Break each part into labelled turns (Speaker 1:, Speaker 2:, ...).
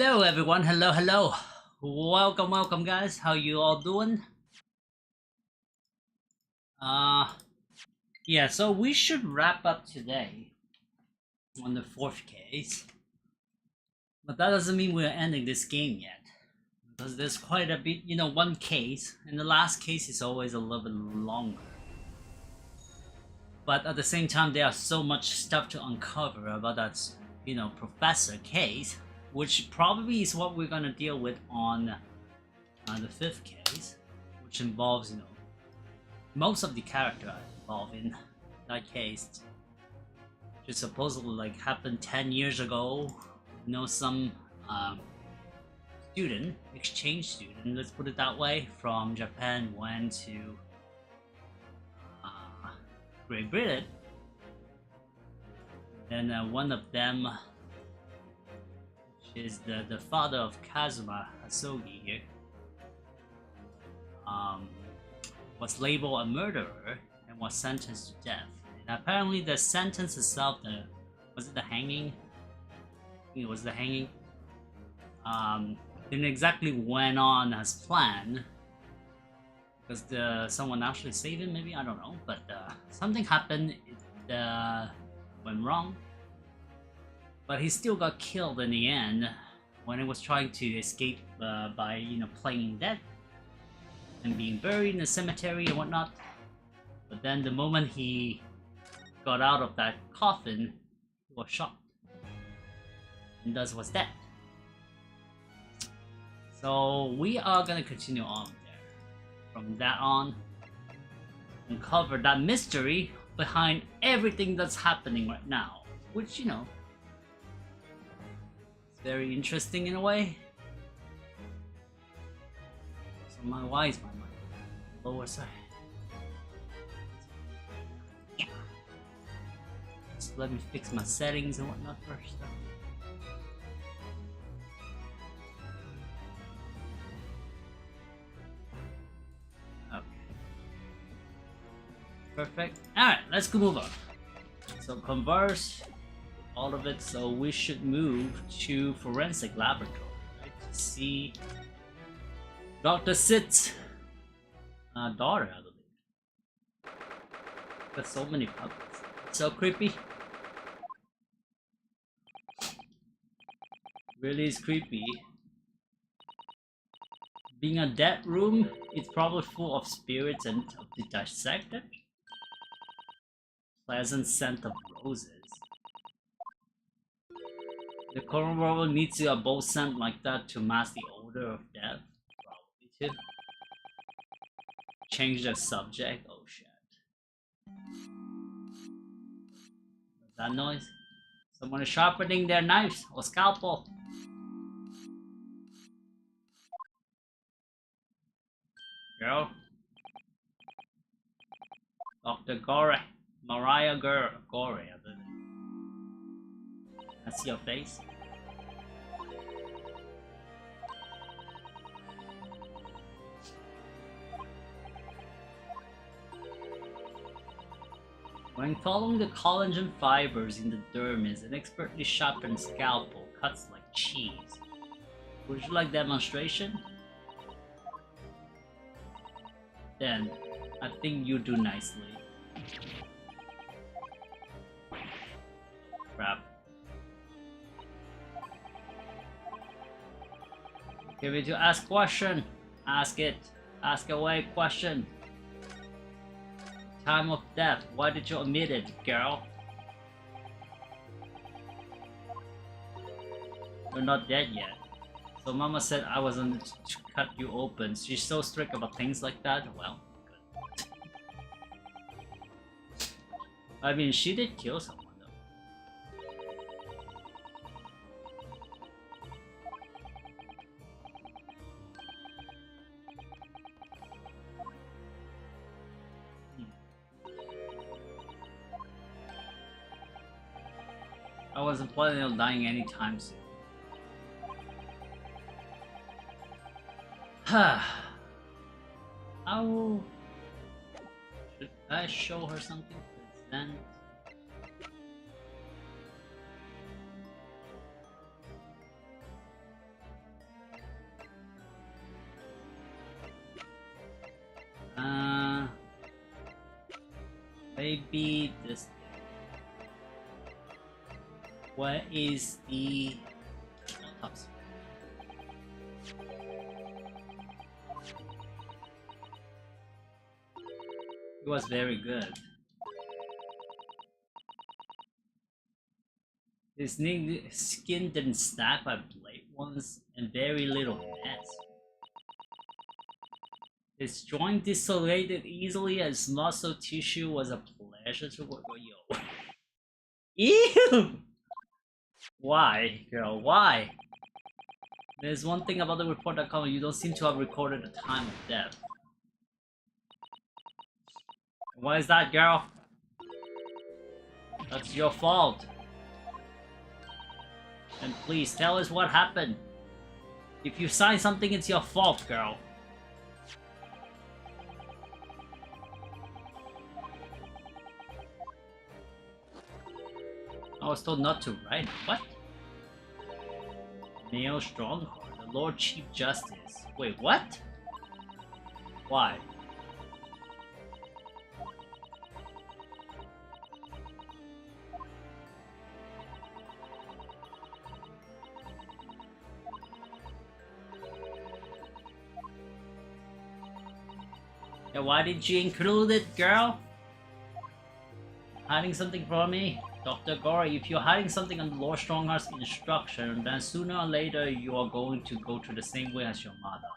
Speaker 1: Hello everyone, hello. Welcome guys. How you all doing? Uh yeah, so we should wrap up today on the fourth case. But that doesn't mean we're ending this game yet. Because there's quite a bit, one case, and the last case is always a little bit longer. But at the same time, there's so much stuff to uncover about that, professor case, which probably is what we're gonna deal with on the fifth case, which involves, most of the character involved in that case, which supposedly happened 10 years ago. Some exchange student, let's put it that way, from Japan went to Great Britain. Then one of them, which is the father of Kazuma Hasogi here, was labeled a murderer and was sentenced to death. And apparently the sentence itself, was it the hanging? I think it was the hanging. Didn't exactly went on as planned, because someone actually saved him, maybe, I don't know, but something happened, it went wrong. But he still got killed in the end when he was trying to escape by, playing dead and being buried in a cemetery and whatnot. But then the moment he got out of that coffin, he was shot and thus was dead. So we are gonna continue on there. From that on, uncover that mystery behind everything that's happening right now, which, it's very interesting in a way. So why is my mic lower side? Yeah. Just let me fix my settings and whatnot first. Okay. Perfect. Alright, let's go move on. So converse all of it, so we should move to forensic laboratory, right, to see Dr. Sid's daughter, I believe. There's so many puppets. So creepy. Really is creepy. Being a dead room, it's probably full of spirits and of the dissected. Pleasant scent of roses. The current world needs to a bold scent like that to mask the odor of death. Probably too. Change the subject. Oh shit. What's that noise? Someone is sharpening their knives or scalpel. Girl. Dr. Gore. Mariah Gore. Gore, I believe. I see your face. When following the collagen fibers in the dermis, an expertly sharpened scalpel cuts like cheese. Would you like demonstration? Then, I think you do nicely. Crap. Give me to ask question. Ask it. Ask away question. Time of death. Why did you omit it, girl? You're not dead yet. So Mama said I wasn't to cut you open. She's so strict about things like that. Well, good. I mean, she did kill someone. I wasn't planning on dying anytime soon. How should I show her something? Present. Maybe this. Where is the autopsy? It was very good. His skin didn't snap by blade once, and very little mess. His joint dislocated easily, as muscle tissue was a pleasure to work with. Yo. Ew! Why, girl? Why? There's one thing about the report.com, you don't seem to have recorded the time of death. Why is that, girl? That's your fault. And please tell us what happened. If you sign something, it's your fault, girl. I was told not to write. What? Neo Strongheart, the Lord Chief Justice. Wait, what? Why? Yeah, why did you include it, girl? Hiding something from me? Dr. Gory, if you're hiding something on Lord Strongheart's instruction, then sooner or later you are going to go through the same way as your mother.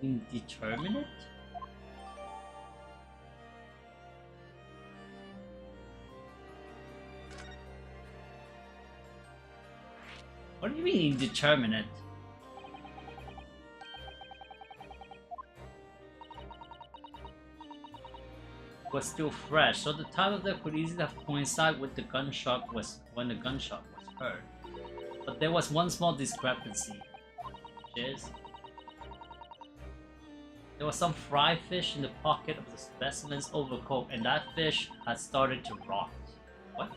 Speaker 1: Indeterminate? What do you mean indeterminate? Was still fresh, so the time of death could easily have coincided with the gunshot when the gunshot was heard. But there was one small discrepancy, which is there was some fried fish in the pocket of the specimen's overcoat, and that fish had started to rot. What?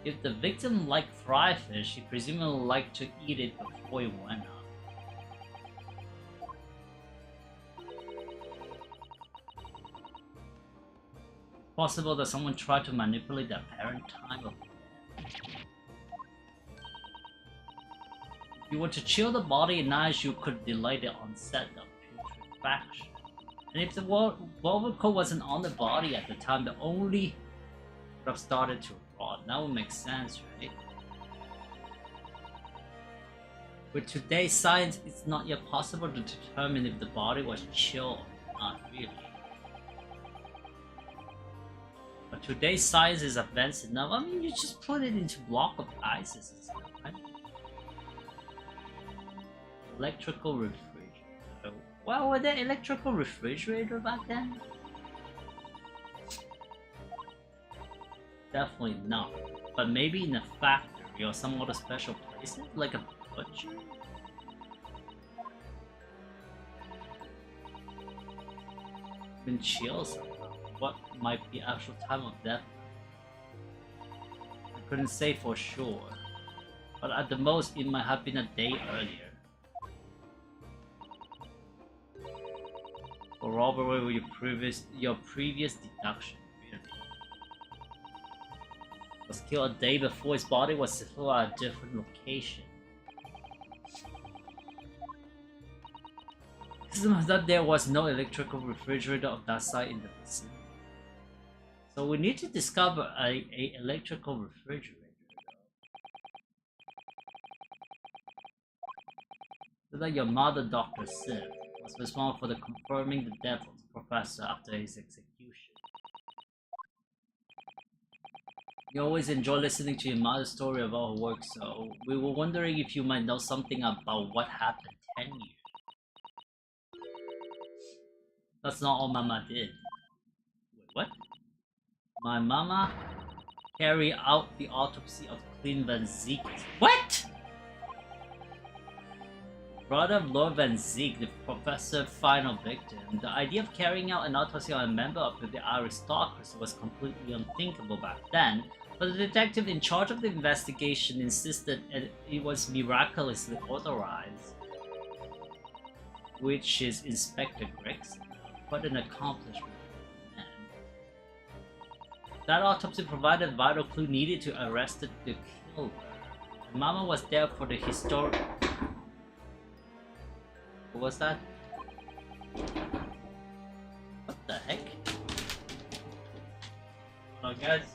Speaker 1: If the victim liked fried fish, he presumably liked to eat it before he went up. Possible that someone tried to manipulate the apparent time of death. If you were to chill the body at night, you could delay the onset of putrefaction. And if the velvet coat wasn't on the body at the time, the only would have started to rot. That would make sense, right? With today's science, it's not yet possible to determine if the body was chilled or not, really. But today's science is advanced enough. I mean, you just put it into block of ices and stuff, right? Electrical refrigerator. Well, were there electrical refrigerator back then? Definitely not. But maybe in a factory or some other special places, like a butcher? Been chill somehow. What might be actual time of death? I couldn't say for sure, but at the most it might have been a day earlier. Corroborate your previous deduction. Really. Was killed a day before his body was still at a different location. Seems that there was no electrical refrigerator of that site in the vicinity. So we need to discover a electrical refrigerator. So that your mother, Dr. Sif, was responsible for the confirming the death of the professor after his execution. You always enjoy listening to your mother's story about her work, so we were wondering if you might know something about what happened 10 years. That's not all Mama did. Wait, what? My mama carried out the autopsy of Clean Van Zeek. What? Brother of Lord Van Zeke, the professor's final victim. The idea of carrying out an autopsy on a member of the aristocracy was completely unthinkable back then, but the detective in charge of the investigation insisted it was miraculously authorized. Which is Inspector Griggs. What an accomplishment. Man. That autopsy provided a vital clue needed to arrest the killer. Mama was there for the historic... What was that? What the heck? Hold on, guys.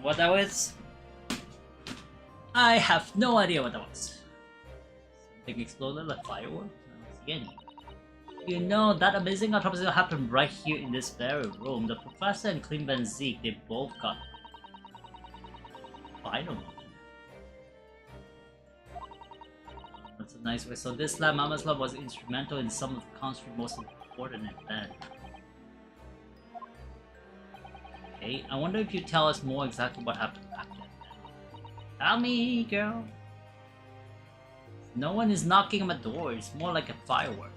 Speaker 1: What that was? I have no idea what that was. Something exploded like fireworks? I don't see any. You know, that amazing autopsy happened right here in this very room. The professor and Clean Van Zeke, they both got final. That's a nice way. So this lab, Mama's lab, was instrumental in some of the country's most important events. Okay, I wonder if you tell us more exactly what happened after that. Tell me, girl. No one is knocking on my door. It's more like a firework.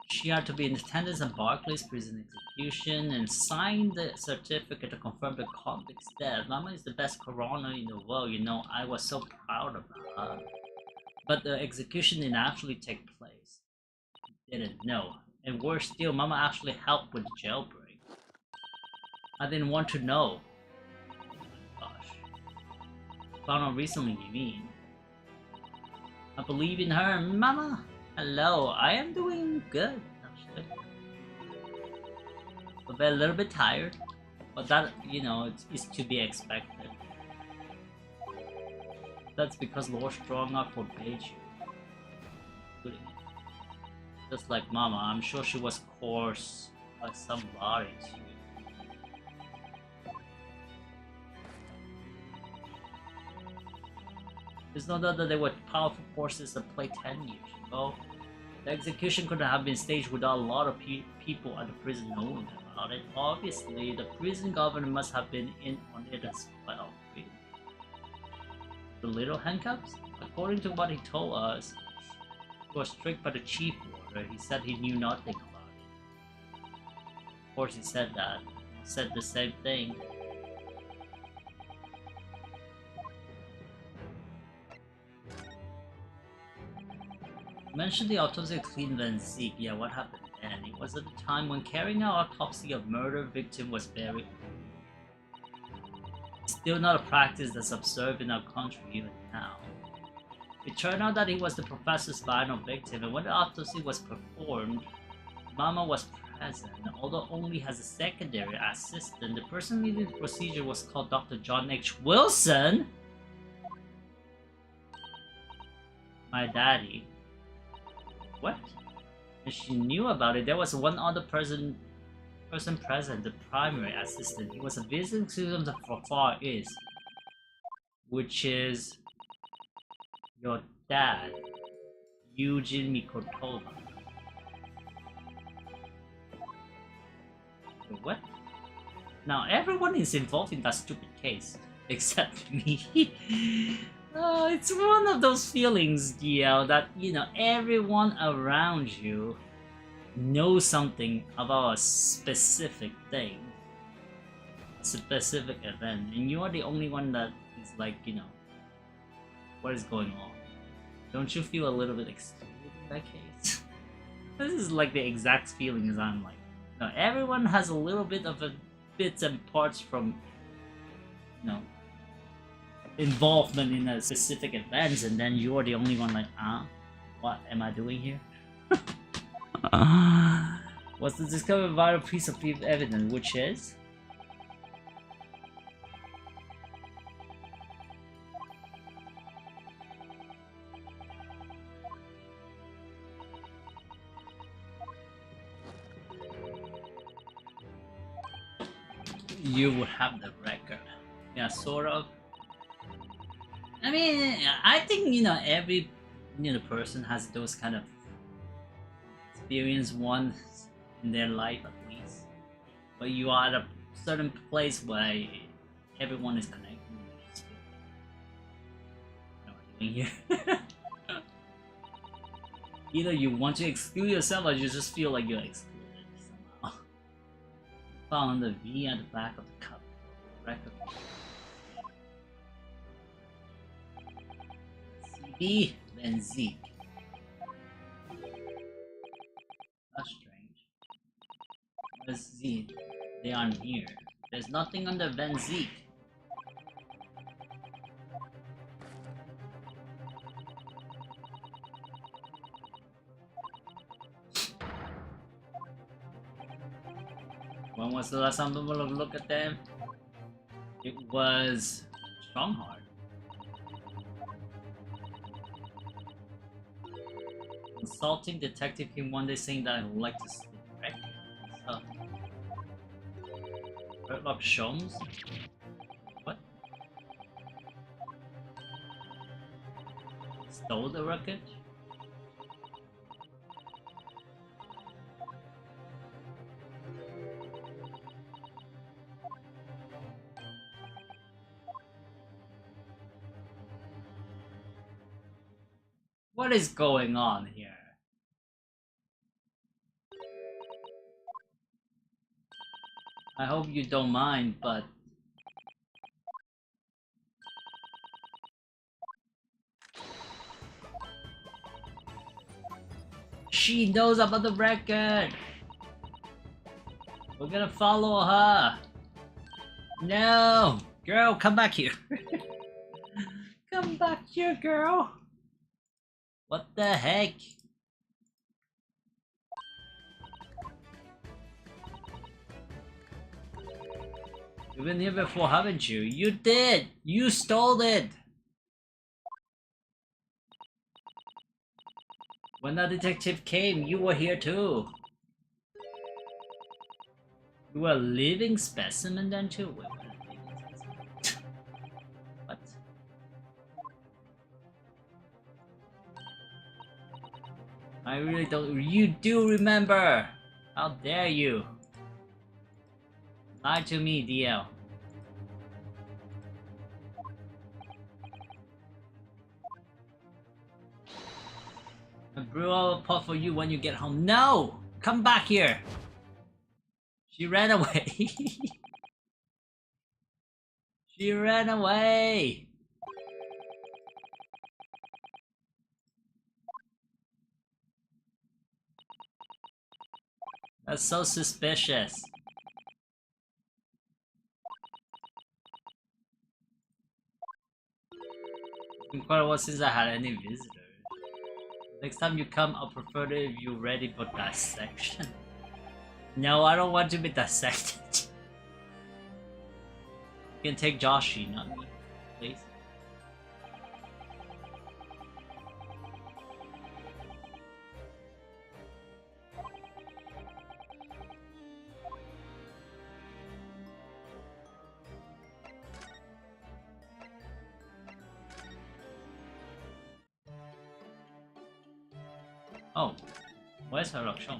Speaker 1: She had to be in attendance at Barclay's prison execution and sign the certificate to confirm the convict's death. Mama is the best coroner in the world, you know. I was so proud of her. But the execution didn't actually take place. Didn't know. And worse still, Mama actually helped with the jailbreak. I didn't want to know. Oh my gosh. Found out recently, you mean? I believe in her, Mama. Hello, I am doing good, actually. A little bit tired, but that, you know, it's to be expected. That's because Lord Strongar forbade you. Just like Mama, I'm sure she was coerced by somebody too. There's no doubt that there were powerful forces at play 10 years ago. The execution could have been staged without a lot of people at the prison knowing about it. Obviously, the prison governor must have been in on it as well. The little handcuffs? According to what he told us, he was strict by the chief warder. He said he knew nothing about it. Of course he said that. He said the same thing. Mentioned the autopsy of Clean Van Zeke. Yeah, what happened then? It was at the time when carrying out autopsy of murder victim was very still not a practice that's observed in our country even now. It turned out that he was the professor's final victim, and when the autopsy was performed, Mama was present. Although only as a secondary assistant, the person leading the procedure was called Dr. John H. Wilson. My daddy. What? And she knew about it. There was one other person present, the primary assistant. He was a visiting student from Far East, which is your dad, Eugene Mikotova. Wait, what? Now everyone is involved in that stupid case, except me. It's one of those feelings, DL, that, you know, everyone around you knows something about a specific thing, a specific event, and you are the only one that is like, you know, what is going on? Don't you feel a little bit excluded in that case? This is like the exact feeling as I'm like. No, everyone has a little bit of a bits and parts from, you know, involvement in a specific events, and then you're the only one like, what am I doing here? was to discover a vital piece of evidence, which is... you would have the record. Yeah, sort of. I mean, I think, you know, every, you know, person has those kind of experience once in their life at least. But you are at a certain place where everyone is connected. You know what I'm doing here? Either you want to exclude yourself or you just feel like you're excluded somehow. Found the V at the back of the cup. Record. B, then Z. That's strange. Where's Z? They aren't here. There's nothing under Van Zeke. When was the last time we look at them? It was Strongheart. Consulting detective came one day saying that I would like to sleep record. Hurtlock Sholmes? What? Stole the record? What is going on here? I hope you don't mind, but... she knows about the record! We're gonna follow her! No! Girl, come back here! Come back here, girl! What the heck? You've been here before, haven't you? You did! You stole it! When the detective came, you were here too. You were a living specimen then too? Wait, what? I really don't... You do remember! How dare you! Lie to me, DL. A brew a pot for you when you get home. No! Come back here! She ran away. She ran away! That's so suspicious. It's been quite a while since I had any visitors. Next time you come, I'll prefer it if you're ready for dissection. No, I don't want to be dissected. You can take Joshi, not me, please. Oh, where's her Rakshon?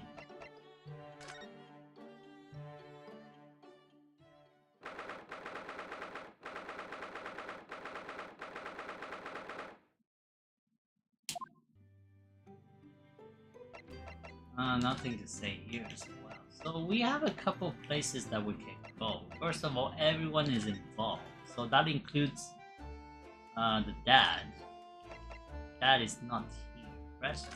Speaker 1: Nothing to say here as well. So we have a couple places that we can go. First of all, everyone is involved. So that includes the dad. Dad is not here. Rest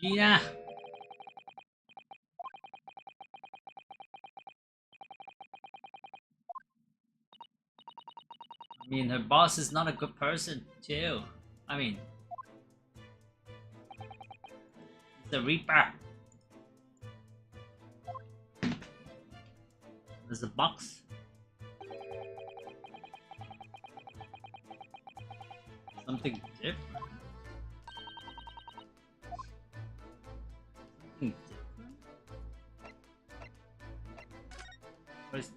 Speaker 1: Gina! I mean, her boss is not a good person, too. I mean, he's the Reaper. There's a box. Something different. Something different? What is this?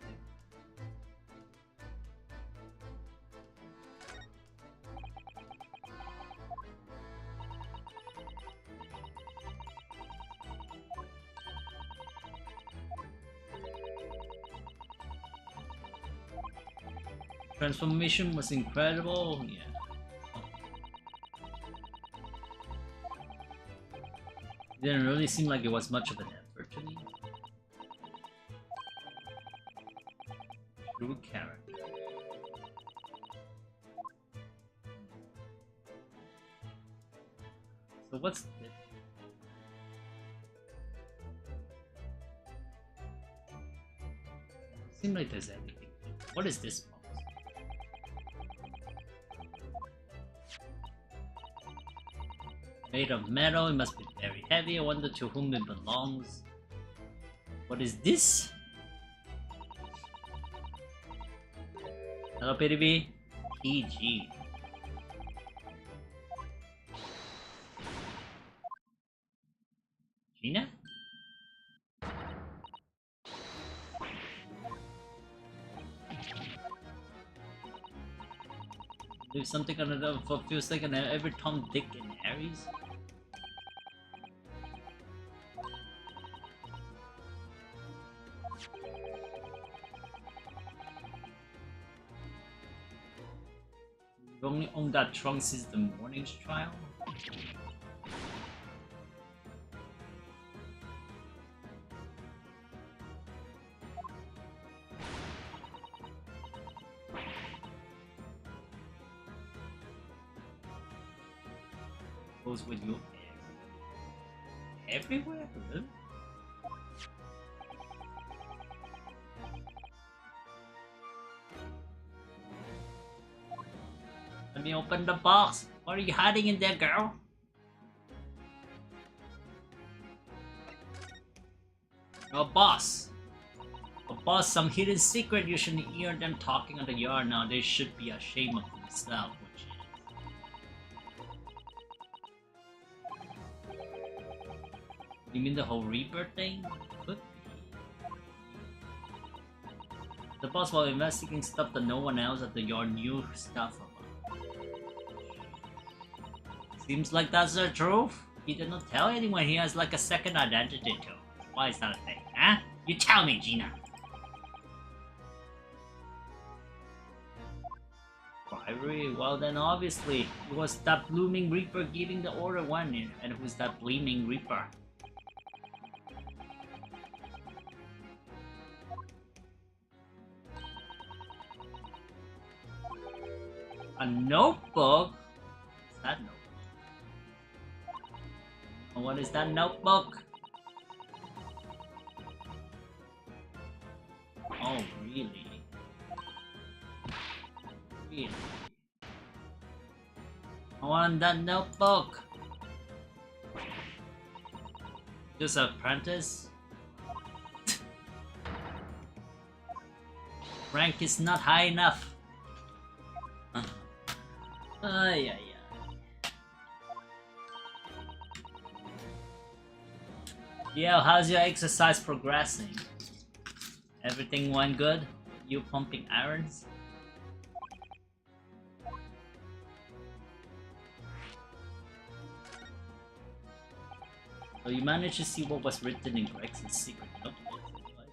Speaker 1: Transformation was incredible, yeah. It didn't really seem like it was much of an effort to me. True character. So what's this? Seems like there's anything. What is this box? Made of metal, it must be very heavy. I wonder to whom it belongs. What is this? Hello, PDB? PG. Gina? Do something on it for a few seconds and every Tom, Dick, and Harry's? We've only owned that trunk since the morning's trial? Goes with you everywhere? Really? Let me open the box. What are you hiding in there, girl? Oh, boss. Oh, boss, some hidden secret. You shouldn't hear them talking on the yard now. They should be ashamed of themselves. You mean the whole Reaper thing? Could be. The boss, while investigating stuff that no one else at the yard knew stuff about. Seems like that's the truth. He did not tell anyone he has like a second identity too. Why is that a thing, huh? You tell me, Gina. Bribery? Well then obviously, it was that blooming Reaper giving the order one, and who's that blooming Reaper? A notebook? What's that notebook? What is that notebook? Oh, really? Really? I want that notebook! Just an apprentice? Rank is not high enough. Yeah. Yo, how's your exercise progressing? Everything went good? You pumping irons? So you managed to see what was written in Greg's secret notebook.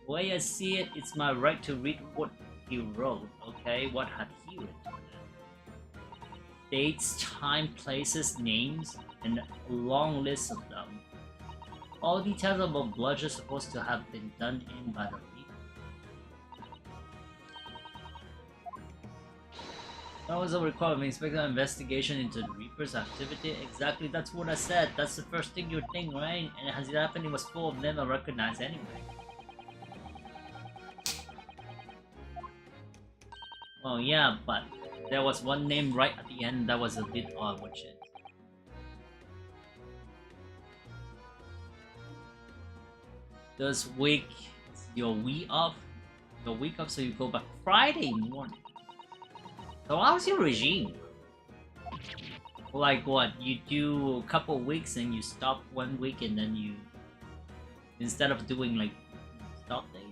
Speaker 1: The way I see it, it's my right to read what he wrote, okay? What had he written? Dates, time, places, names, and a long list of them. All details about bloods are supposed to have been done in by the Reaper. That was a requirement. Expect an investigation into the Reaper's activity. Exactly, that's what I said. That's the first thing you'd think, right? And as it happened, it was full of them I recognized anyway. Oh yeah, but there was one name right at the end that was a bit odd, which is... This week, your week off? Your week off, so you go back Friday morning. So how's your regime? Like what? You do a couple weeks and you stop 1 week and then you... Instead of doing like stop days.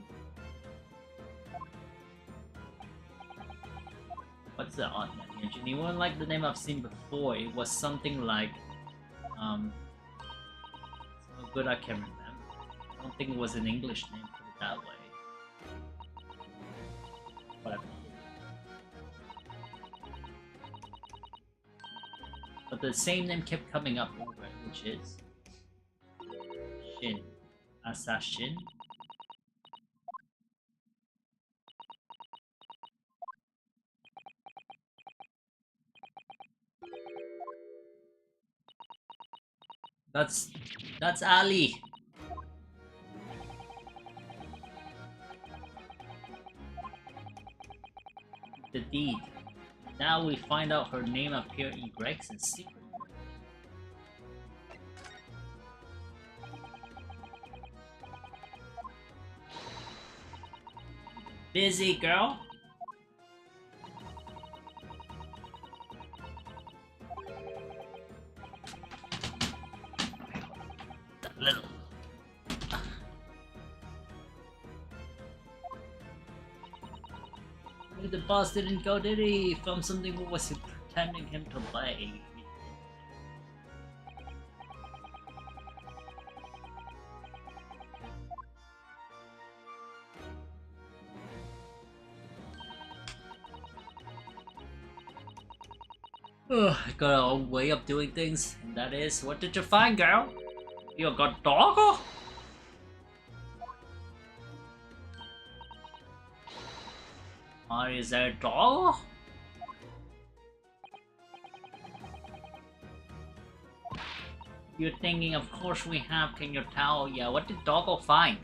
Speaker 1: What's the odd name? Actually, it wasn't like the name I've seen before. It was something like... So good I can't remember. I don't think it was an English name, put it that way. Whatever. But the same name kept coming up over it, which is... Shin. Assassin. That's Ali. The deed. Now we find out her name appeared in Gregson's secret. Busy girl. Little. The boss didn't go, did he? From something what was he pretending him to play? Ugh, got our own way of doing things, and that is, what did you find, girl? You got dog? Or is there a dog? You're thinking, of course we have, can you tell? Yeah, what did Doggo find?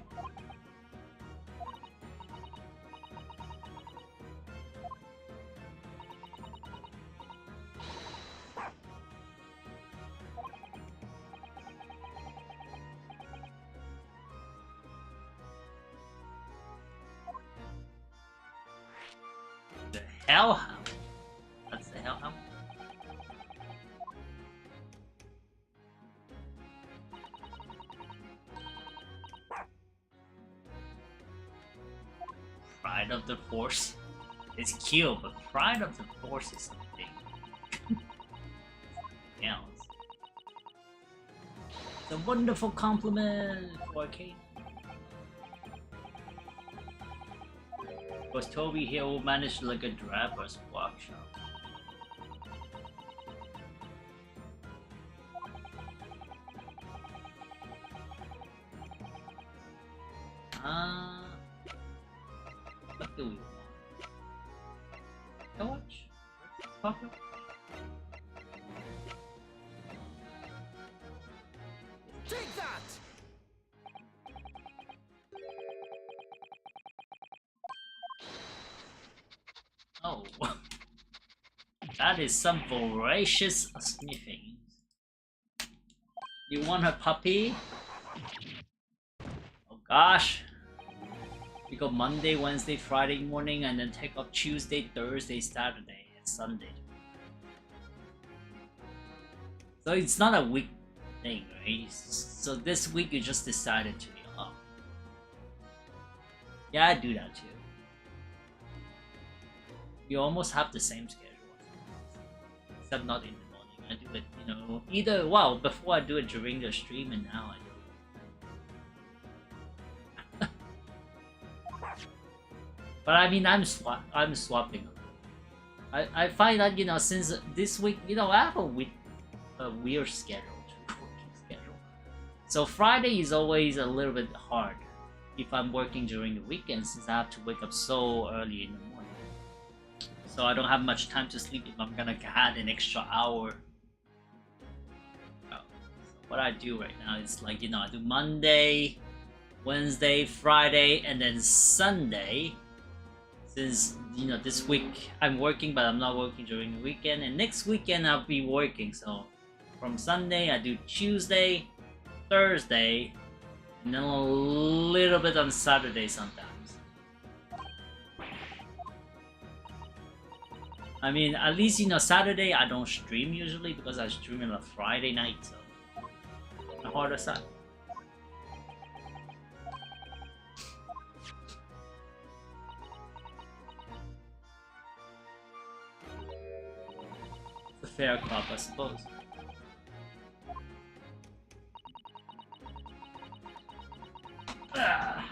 Speaker 1: The hellhound? That's the hellhound? Pride of the Force. It's cute, but Pride of the Force is something else. It's a wonderful compliment for Kate. Was Toby here who managed like a driver's workshop? What do we want? Can I watch? Papa?
Speaker 2: Take that!
Speaker 1: Oh, that is some voracious sniffing. You want a puppy? Oh gosh. We go Monday, Wednesday, Friday morning, and then take up Tuesday, Thursday, Saturday, and Sunday. So it's not a week thing, right? So this week you just decided to be off. Yeah, I do that too. We almost have the same schedule. Except not in the morning. I do it, you know, either, well, before I do it during the stream and now I do it. But I mean, I'm swapping. I find that, you know, since this week, you know, I have a weird schedule, working schedule. So Friday is always a little bit hard if I'm working during the weekend, since I have to wake up so early in the morning. so I don't have much time to sleep if I'm gonna add an extra hour. So what I do right now is like, you know, I do Monday, Wednesday, Friday, and then Sunday. Since, you know, this week I'm working, but I'm not working during the weekend, and next weekend I'll be working. So from Sunday I do Tuesday, Thursday, and then a little bit on Saturday sometimes. I mean, at least, you know, Saturday I don't stream usually because I stream on a Friday night, so the harder side. It's a fair crop, I suppose. Ah.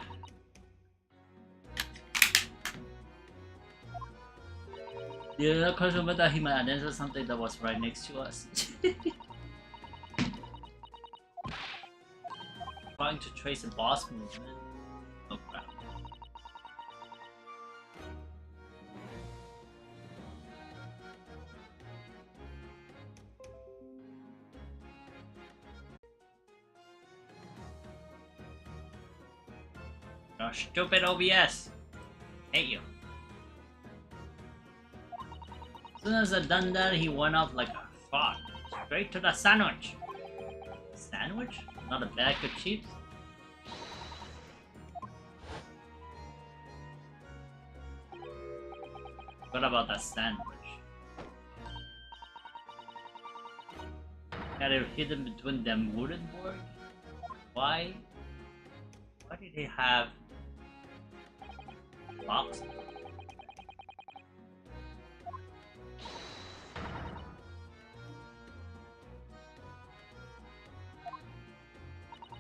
Speaker 1: Yeah, because remember that he might answer something that was right next to us. Trying to trace a boss movement. Oh crap. Oh, stupid OBS! Hate you. As soon as I done that, he went off like a frog. Straight to the sandwich. Sandwich? Not a bag of chips? What about that sandwich? Got it hidden between them wooden boards? Why? Why did they have boxes?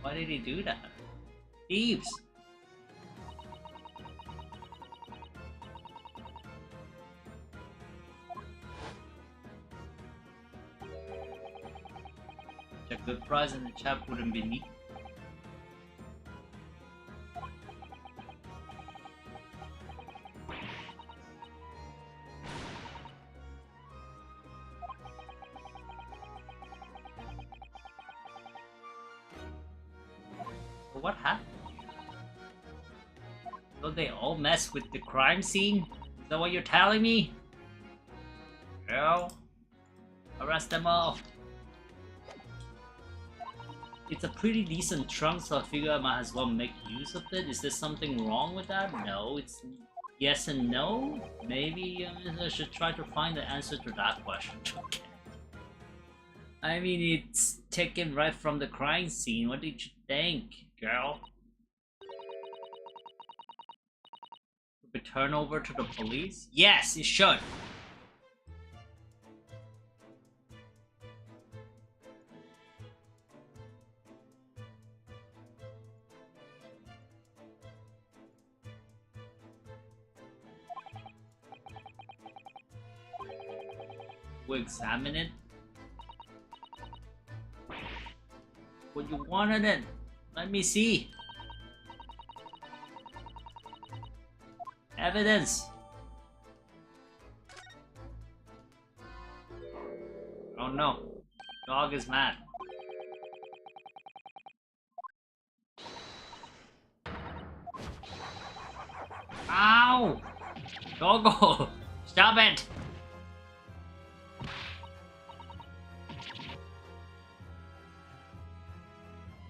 Speaker 1: Why did he do that? Thieves! A good prize in the chat wouldn't be neat. What happened? So they all mess with the crime scene? Is that what you're telling me? Girl, arrest them all. It's a pretty decent trunk, so I figure I might as well make use of it. Is there something wrong with that? No, it's yes and no. Maybe I should try to find the answer to that question. I mean, it's taken right from the crime scene. What did you think, girl? Should we turn over to the police? Yes, it should. We'll examine it. What you wanted it? Let me see. Evidence. Oh no. Dog is mad. Ow! Doggo! Stop it!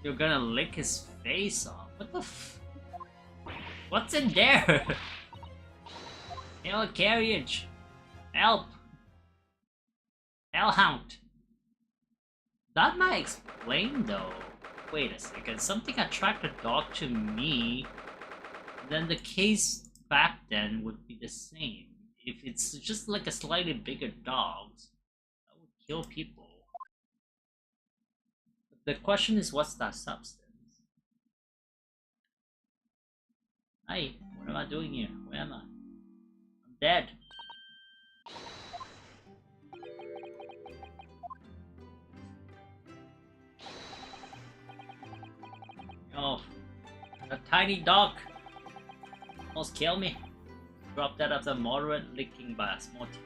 Speaker 1: You're gonna lick his face off. What the f... What's in there? Hell carriage. Help. Hellhound. That might explain though. Wait a second. Something attracted the dog to me. Then the case back then would be the same. If it's just like a slightly bigger dog, that would kill people. The question is, what's that substance? Hi, what am I doing here? Where am I? I'm dead. Oh, that tiny dog almost killed me. Drop that after moderate licking by a small tear.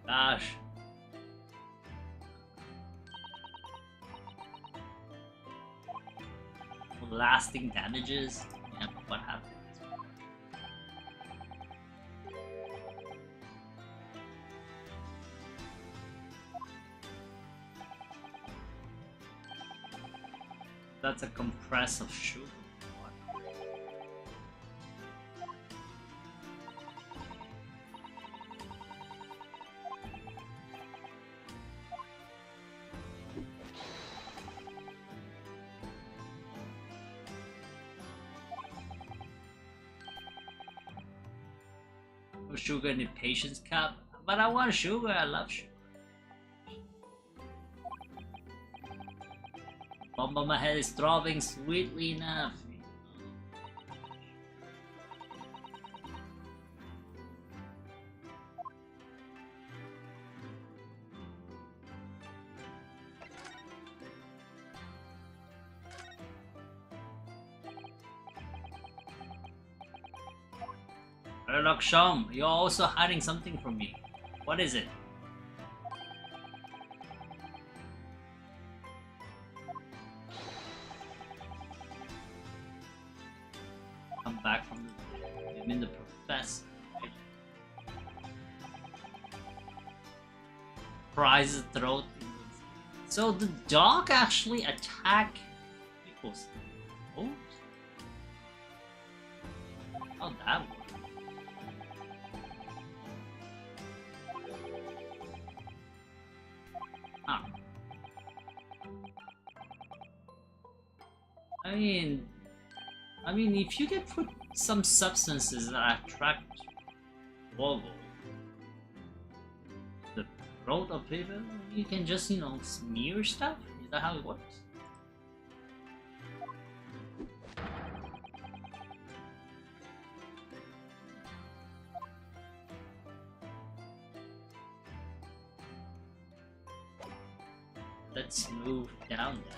Speaker 1: Gosh. Lasting damages. Yeah, but what happened? That's a compress of sugar. No sugar in the patience cup, but I want sugar. I love sugar. Bomb on my head is throbbing sweetly enough. Shom, you're also hiding something from me. What is it? Come back from the... You mean the professor, right? Pries the throat. So the dog actually attack people's throats? Oh, that one. Huh. I mean, if you can put some substances that attract woowoo, the throat of people, you can just, you know, smear stuff? Is that how it works? Let's move down then.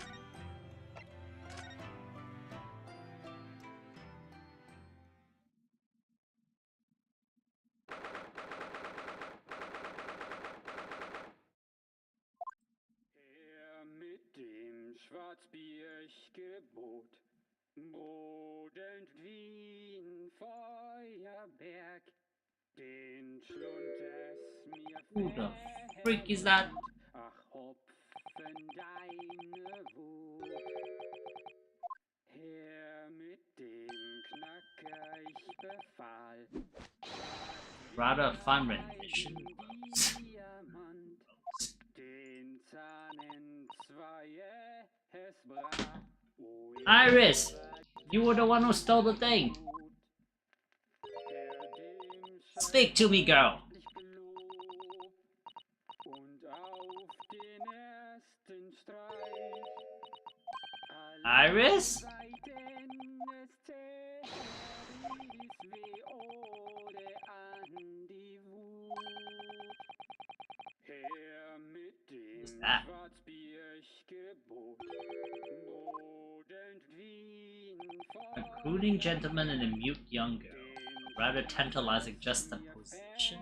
Speaker 3: Mit dem Schwarzbiergebot, brodend wie ein Feuerberg, den Schlund es mir
Speaker 1: Who the freak is that?
Speaker 3: Ach, Hopfen, deine Wut. Her mit dem Knacker, ich befahl.
Speaker 1: Rather fun rendition.
Speaker 3: Diamant, den Zahnen Zweie, es brach.
Speaker 1: Iris! You were the one who stole the thing! Speak to me, girl! Iris? Who's that? A crooning gentleman and a mute young girl. A rather tantalizing juxtaposition.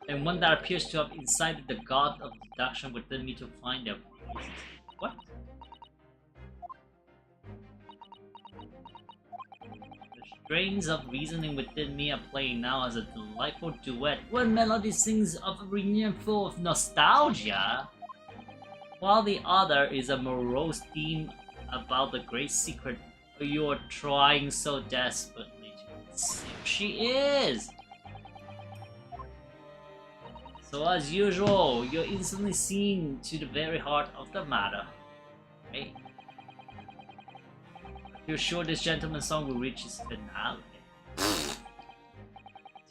Speaker 1: And one that appears to have incited the god of deduction within me to find a reason. What? The strains of reasoning within me are playing now as a delightful duet. One melody sings of a reunion full of nostalgia, while the other is a morose theme about the great secret you're trying so desperately to conceal. She is! So as usual, you're instantly seen to the very heart of the matter. Right? You're sure this gentleman's song will reach its finale.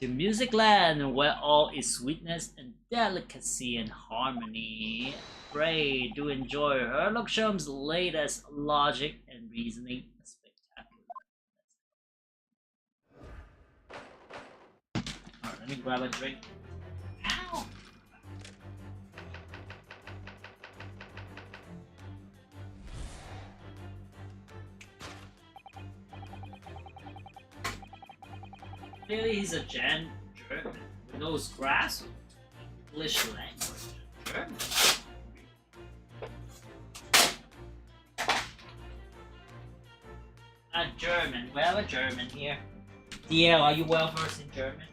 Speaker 1: To Music Land, where all is sweetness and delicacy and harmony. Pray do enjoy Herlocksholm's latest logic and reasoning spectacular. Alright, let me grab a drink. Ow! Clearly he's a German who knows grass English language. German. A German. We have a German here. DL, are you well versed in German?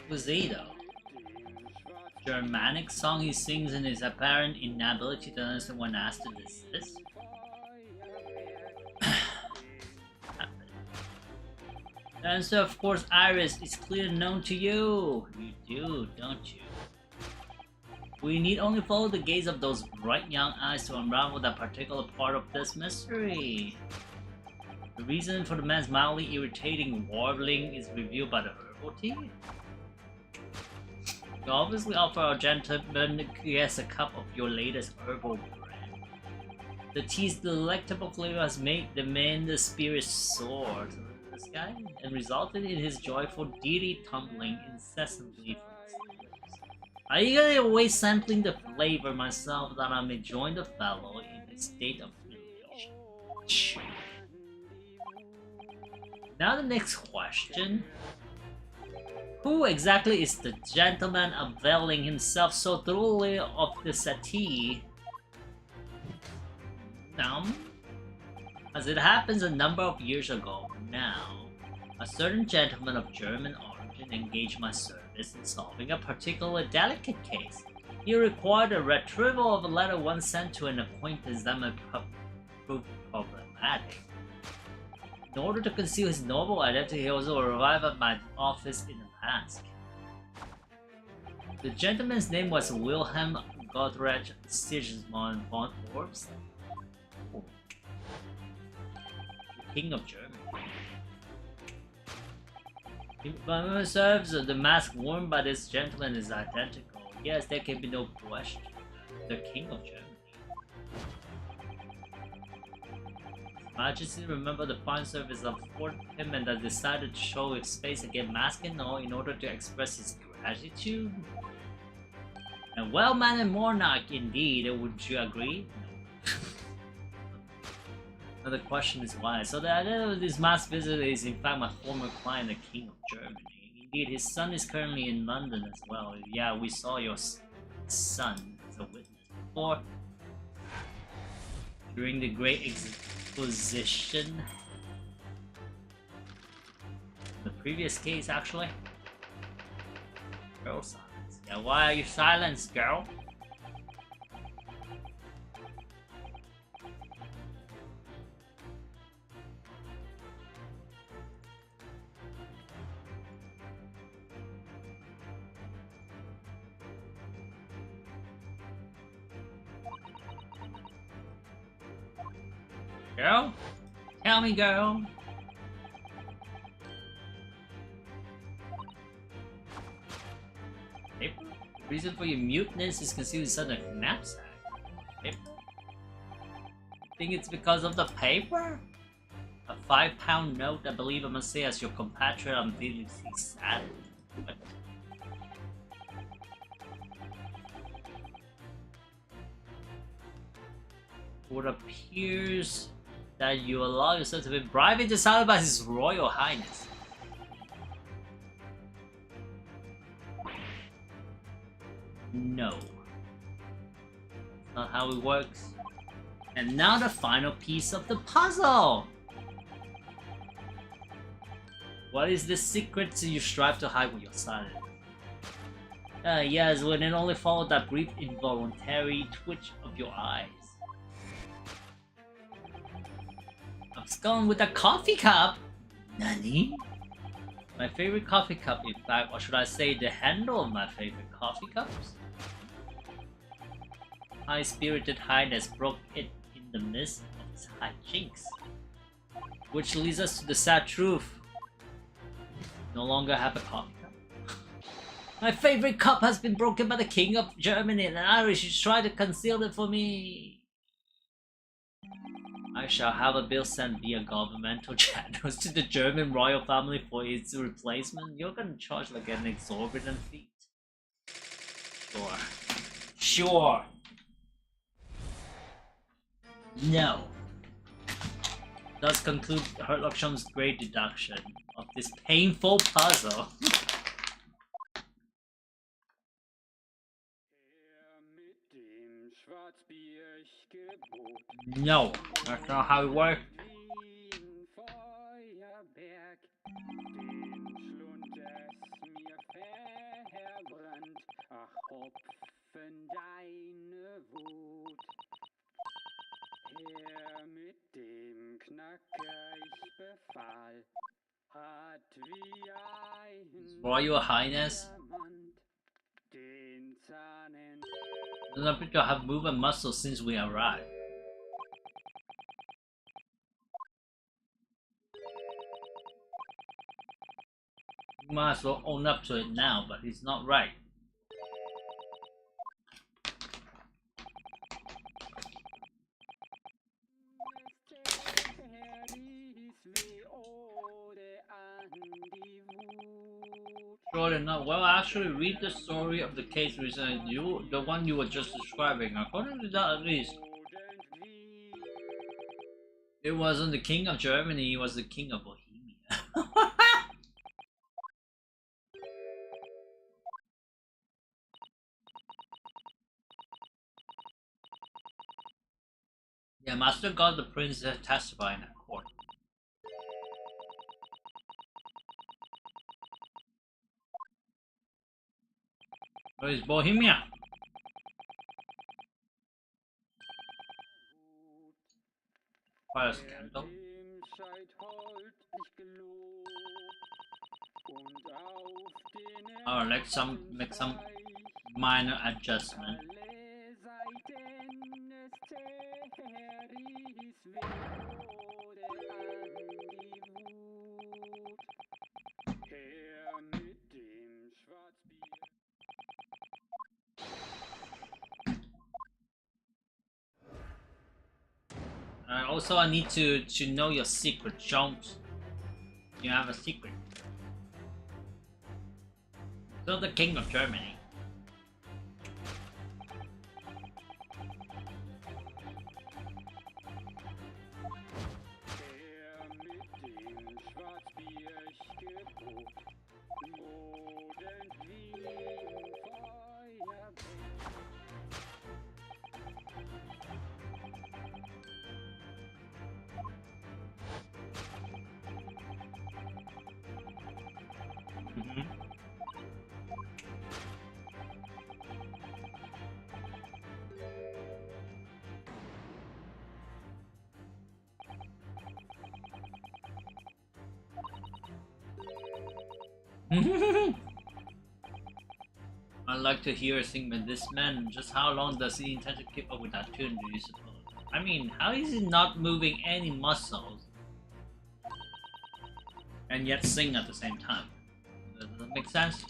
Speaker 1: Who's he though? Germanic song he sings in his apparent inability to understand when asked to desist? And so of course Iris is clearly known to you. You do, don't you? We need only follow the gaze of those bright young eyes to unravel that particular part of this mystery. The reason for the man's mildly irritating warbling is revealed by the herbal tea. You obviously offer our gentleman guest a cup of your latest herbal brand. The tea's delectable flavor has made the man's spirit soar to the sky and resulted in his joyful deity tumbling incessantly from his lips. I eagerly await sampling the flavor myself that I may join the fellow in his state of elation. Now the next question. Who exactly is the gentleman availing himself so thoroughly of the settee? Now, as it happens a number of years ago now, a certain gentleman of German origin engaged my service in solving a particularly delicate case. He required a retrieval of a letter once sent to an acquaintance that might prove problematic. In order to conceal his noble identity, he also arrived at my office in a mask. The gentleman's name was Wilhelm Gottrecht Sigismund von Orbs, the King of Germany. If my memory serves, the mask worn by this gentleman is identical. Yes, there can be no question. The King of Germany. Majesty remembered the fine service afforded him and has decided to show his face again, mask and all, in order to express his gratitude. A well-mannered monarch indeed, would you agree? No. Now the question is why. So the idea of this masked visitor is in fact my former client, the King of Germany. Indeed, his son is currently in London as well. Yeah, we saw your son as a witness before. During the Great Exposition. The previous case, actually. Girl silence. Yeah, why are you silenced, girl? Girl? Tell me, girl. Paper? The reason for your muteness is concealed inside a knapsack. Paper? You think it's because of the paper? A £5 note, I believe I must say, as your compatriot, I'm deeply saddened. But it appears that you allow yourself to be bribed into silence by His Royal Highness. No. That's not how it works. And now the final piece of the puzzle! What is the secret you strive to hide with your silence? Yes, when it only followed that brief involuntary twitch of your eyes. Abscond with a coffee cup? Nani? My favorite coffee cup, in fact, or should I say the handle of my favorite coffee cups? High-spirited highness broke it in the midst of its hijinks. Which leads us to the sad truth. No longer have a coffee cup. My favorite cup has been broken by the King of Germany and Irish who tried to conceal it for me. I shall have a bill sent via governmental channels to the German royal family for its replacement. You're gonna charge like an exorbitant fee. Sure. Sure. No. Thus conclude Herlocksham's great deduction of this painful puzzle. No, that's not how it works. Royal Highness, doesn't appear to have moved a muscle since we arrived. You might as well own up to it now, but he's not right. Sure enough, well, actually read the story of the case recently, the one you were just describing. According to that, at least, it wasn't the king of Germany, it was the king of Bohemia. Yeah, Master got the prince to testify in a court. Where is Bohemia? Quite a scandal. Oh, let's make some minor adjustment. Also, I need to know your secret, Jones. You have a secret. So the king of Germany. I'd like to hear a thing with this man. Just how long does he intend to keep up with that tune, do you suppose? I mean, how is he not moving any muscles and yet sing at the same time? Does that make sense?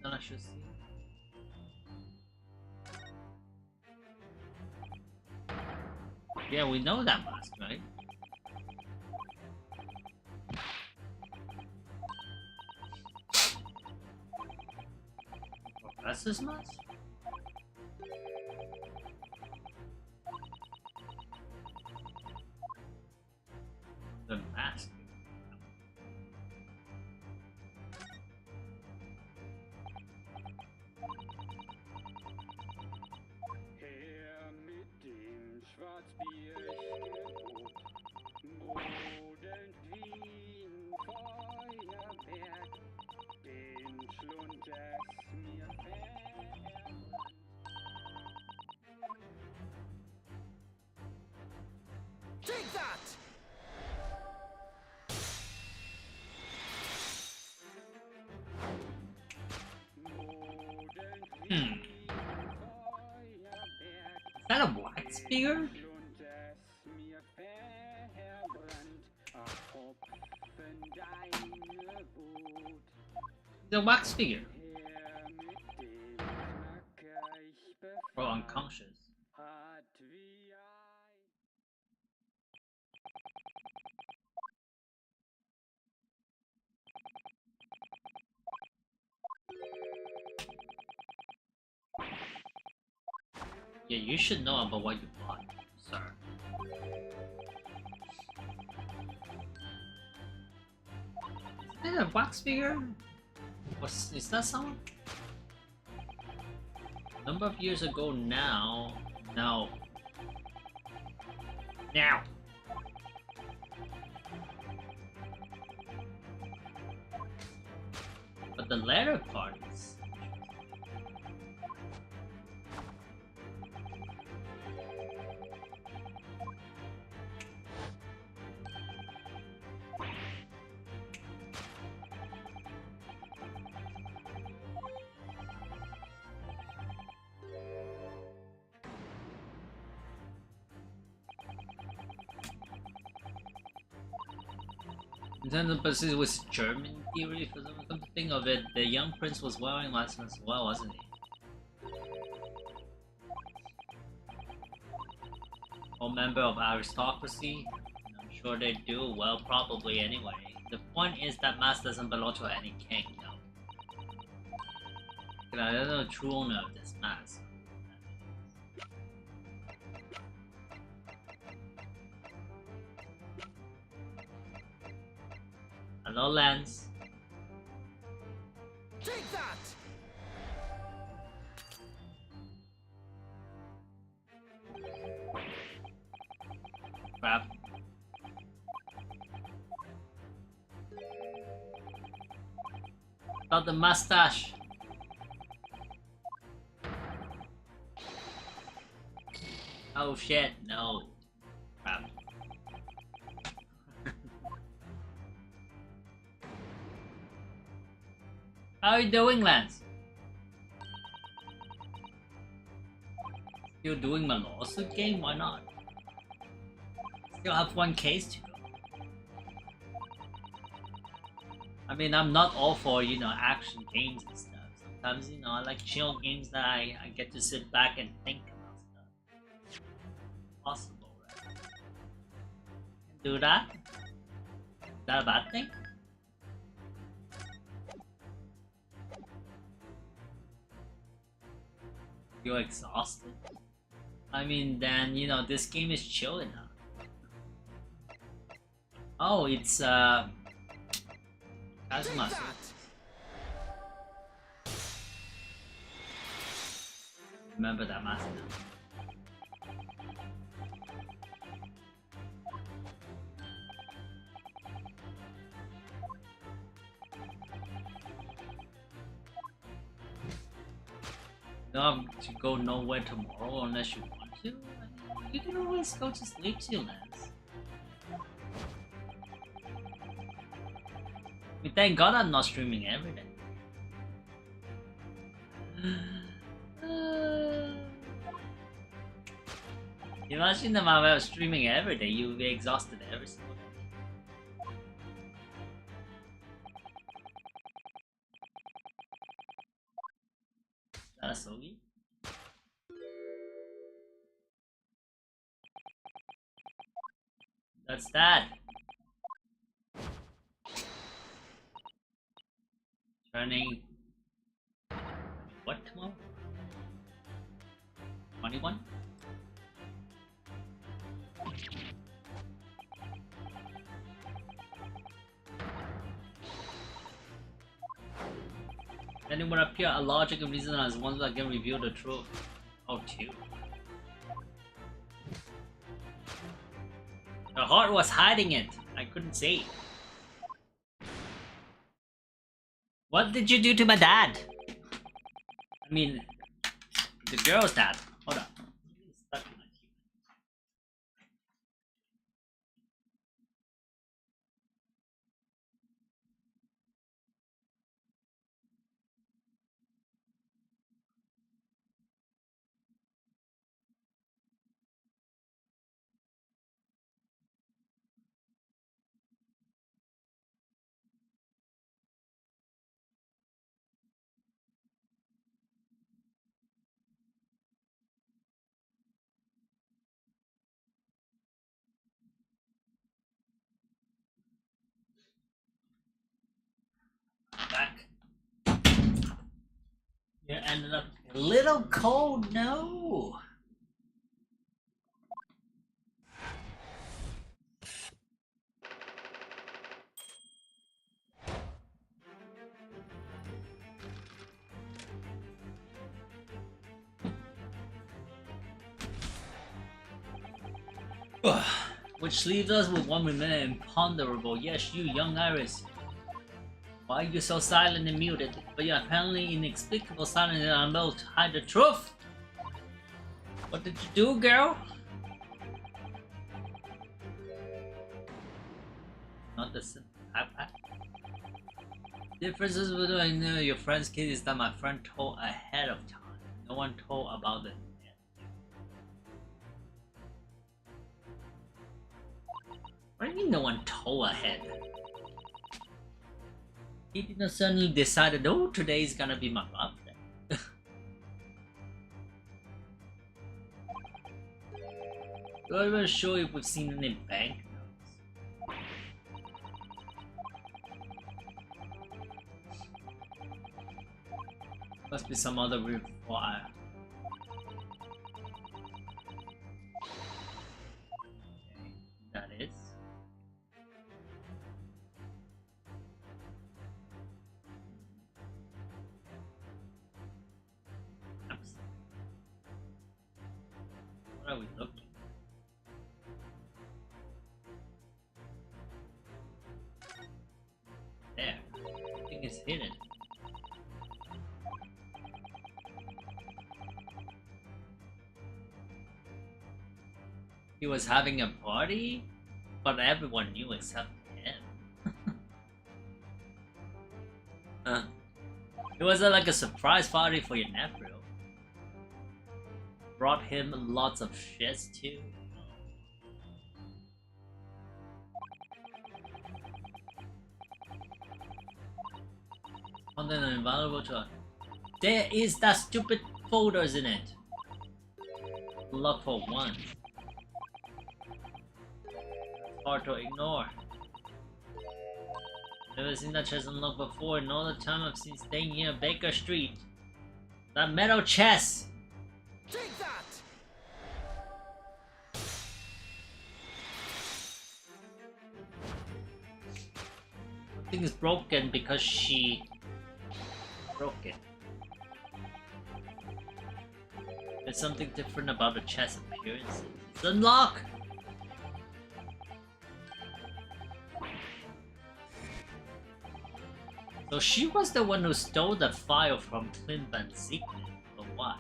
Speaker 1: Then I should see. Yeah, we know that mask, right? That's his mask? The mask.
Speaker 2: Take that!
Speaker 1: Is that a wax? wax figure?
Speaker 3: lohnt es mir verbrannt, Hopfen deine Wut.
Speaker 1: The wax figure.
Speaker 3: Her mit dem Knacker ich
Speaker 1: Or
Speaker 3: befall,
Speaker 1: unconscious.
Speaker 3: hart wie ein.
Speaker 1: Yeah, you should know about what you bought, sir. Is that a wax figure? Is that someone? A number of years ago now. No. Now. But the latter part is. But it was German theory for some. Come to think of it, the young prince was wearing last as well, wasn't he? Or member of aristocracy? I'm sure they do. Well, probably anyway. The point is that mask doesn't belong to any king, no. I don't know the true owner of this mask. Hello, Lance.
Speaker 2: Take that!
Speaker 1: Crap. About the mustache. Oh shit, no. Crap. How are you doing, Lance? Still doing my lawsuit game? Why not? Still have one case to go. I mean, I'm not all for, you know, action games and stuff. Sometimes, you know, I like chill games that I get to sit back and think about stuff. Possible, right? Do that? Is that a bad thing? You're exhausted? I mean, then, you know, this game is chill enough. Oh, it's, Kazuma. Remember that master now. You don't have to go nowhere tomorrow unless you want to. I mean, you can always go to sleep too, Lance. I mean, thank God I'm not streaming every day. Imagine if I was streaming every day, you would be exhausted every single day. Is that a Sogi? That's that. Turning what tomorrow? 21? Then it would appear a logical reason as ones that can reveal the truth. Oh, two. The heart was hiding it. I couldn't see. What did you do to my dad? I mean, the girl's dad. Hold on. ended up a little cold, no! Which leaves us with one remaining imponderable. Yes, you, young Iris. Why are you so silent and muted? But your apparently inexplicable silence and unable to hide the truth! What did you do, girl? Not the same. Differences between your friend's kid is that my friend told ahead of time. No one told about it. What do you mean no one told ahead? He didn't suddenly decided, oh, today is gonna be my birthday. Not even sure if we've seen any banknotes. Must be some other weird wire. Okay, that is. What are we looking? There. I think it's hidden. He was having a party, but everyone knew except him. It was like a surprise party for your nephew. Brought him lots of shits too. Content invaluable to us. There is that stupid folders in it. Luck for one. Hard to ignore. Never seen that chest unlocked before in all the time I've seen staying here Baker Street. That metal chest!
Speaker 2: Take that!
Speaker 1: I think it's broken because she broke it. There's something different about the chest appearance. It's unlocked! So she was the one who stole the file from Clint Van Ziegler, or what?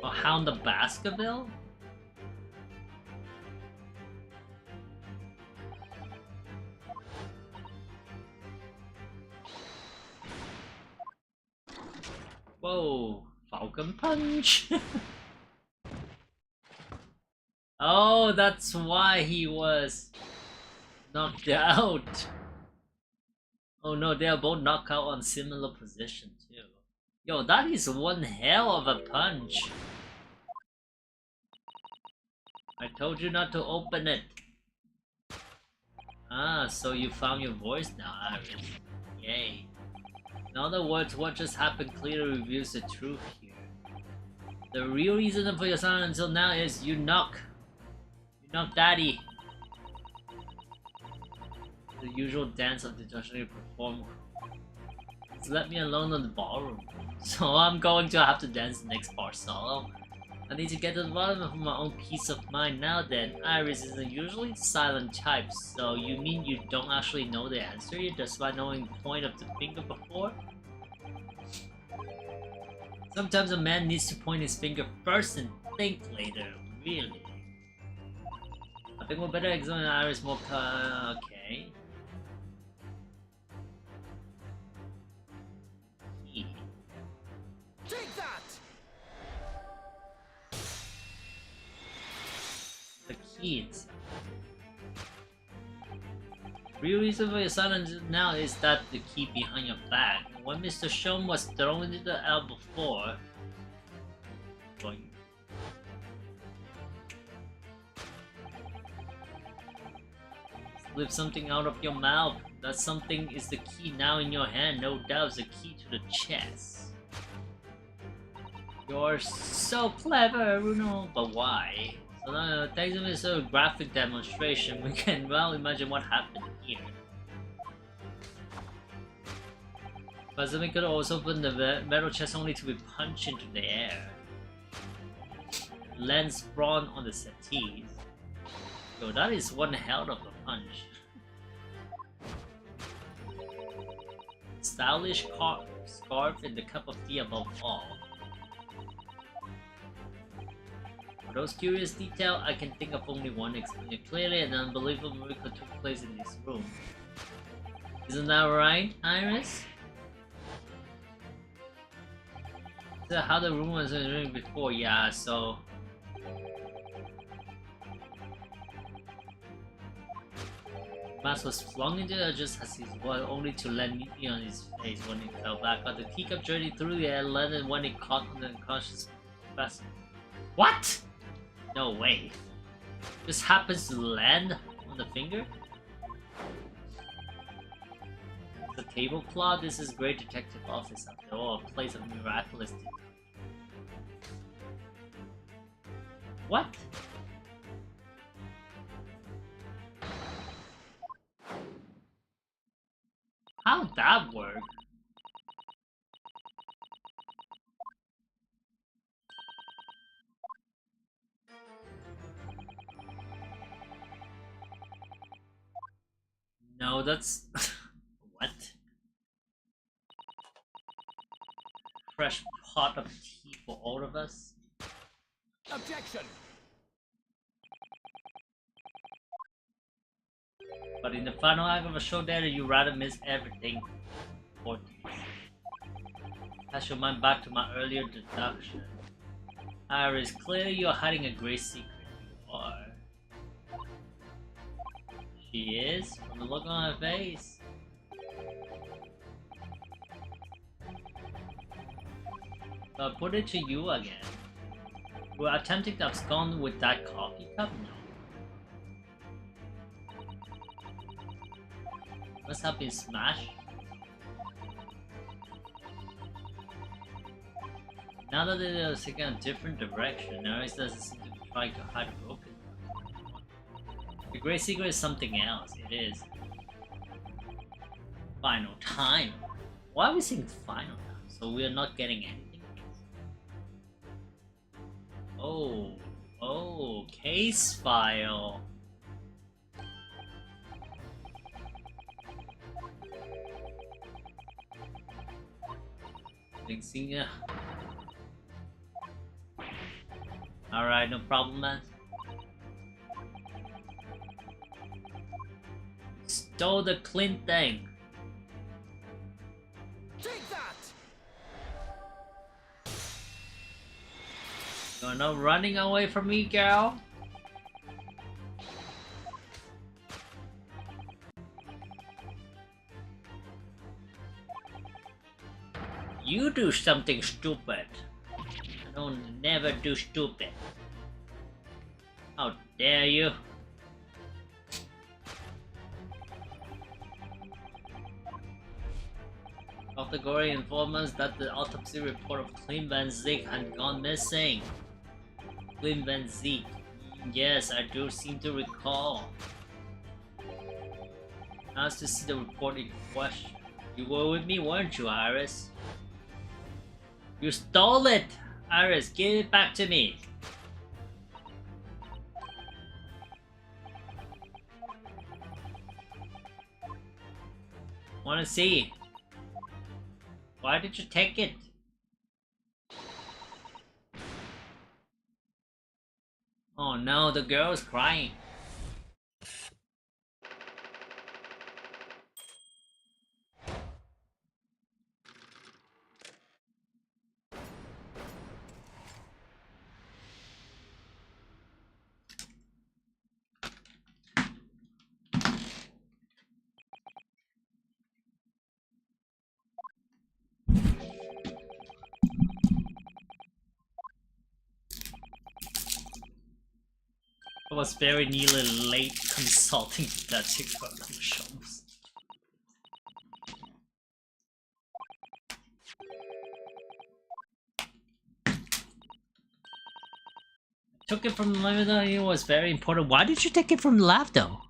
Speaker 1: Or Hound the Baskerville? Whoa, Falcon Punch! Oh, that's why he was knocked out. Oh no, they are both knocked out on similar position too. Yo, that is one hell of a punch. I told you not to open it. Ah, so you found your voice now, Iris. Yay. In other words, what just happened clearly reveals the truth here. The real reason for your silence until now is you knock. You knock daddy. The usual dance of the traditionally performed. Just let me alone in the ballroom. So I'm going to have to dance the next part solo. I need to get to the bottom of my own peace of mind now then. Iris is a usually silent type, so you mean you don't actually know the answer just by knowing the point of the finger before? Sometimes a man needs to point his finger first and think later, really. I think we'll better examine Iris more okay.
Speaker 2: Take that!
Speaker 1: The key itself. Real reason for your silence now is that the key behind your back. When Mr. Shum was thrown into the L before, slip something out of your mouth. That something is the key now in your hand. No doubt, the key to the chest. You're so clever, Bruno. But why? So now, thanks to this graphic demonstration, we can well imagine what happened here. But then we could also open the metal chest only to be punched into the air. Land sprawn on the settees. Yo, that is one hell of a punch. Stylish scarf and the cup of tea above all. For those curious details, I can think of only one explaining clearly. An unbelievable miracle took place in this room. Isn't that right, Iris? Is that how the room was in the room before? Yeah, so... Mask was flung into it just as his was only to land neatly on his face when he fell back. But the teacup journeyed through the air and landed when it caught on the unconscious vessel. What? No way. This happens to land on the finger? The tablecloth? This is great detective office after all, a place of miraculous detail. What? How'd that work? No, that's... What? Fresh pot of tea for all of us?
Speaker 2: Objection!
Speaker 1: But in the final act of a show data, you rather miss everything. Pass your mind back to my earlier deduction. Iris, clearly you're hiding a great secret. You are. She is, from the look on her face. So I put it to you again. You were attempting to abscond with that coffee cup? No. Must have been smashed. Now that it is taking a different direction, Iris doesn't seem to be trying to hide a broken one. The great secret is something else. It is. Final time. Why are we saying final time? So we are not getting anything? Oh, case file. Yeah. Alright, no problem, man. Stole the clean thing.
Speaker 2: Take that!
Speaker 1: You're not running away from me, girl. You do something stupid. I don't never do stupid. How dare you? Dr. Gory informed us that the autopsy report of Clean Van Zeke had gone missing. Clean Van Zeke. Yes, I do seem to recall. Nice to see the report in question. You were with me, weren't you, Iris? You stole it! Iris, give it back to me! Wanna see? Why did you take it? Oh no, the girl is crying. I was very nearly late consulting that TikTok on the shows. Took it from the left, though. It was very important. Why did you take it from the left, though?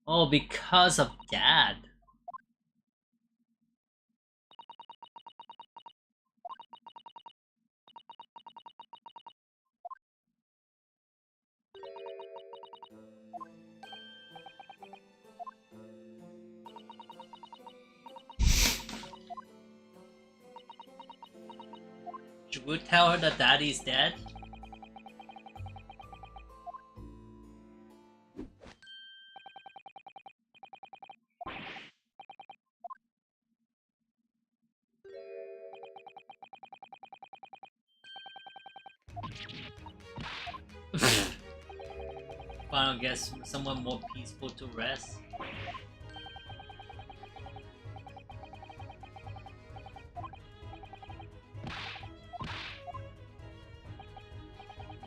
Speaker 1: Oh, because of Dad. Should we tell her that Daddy's dead? Final guess, someone more peaceful to rest.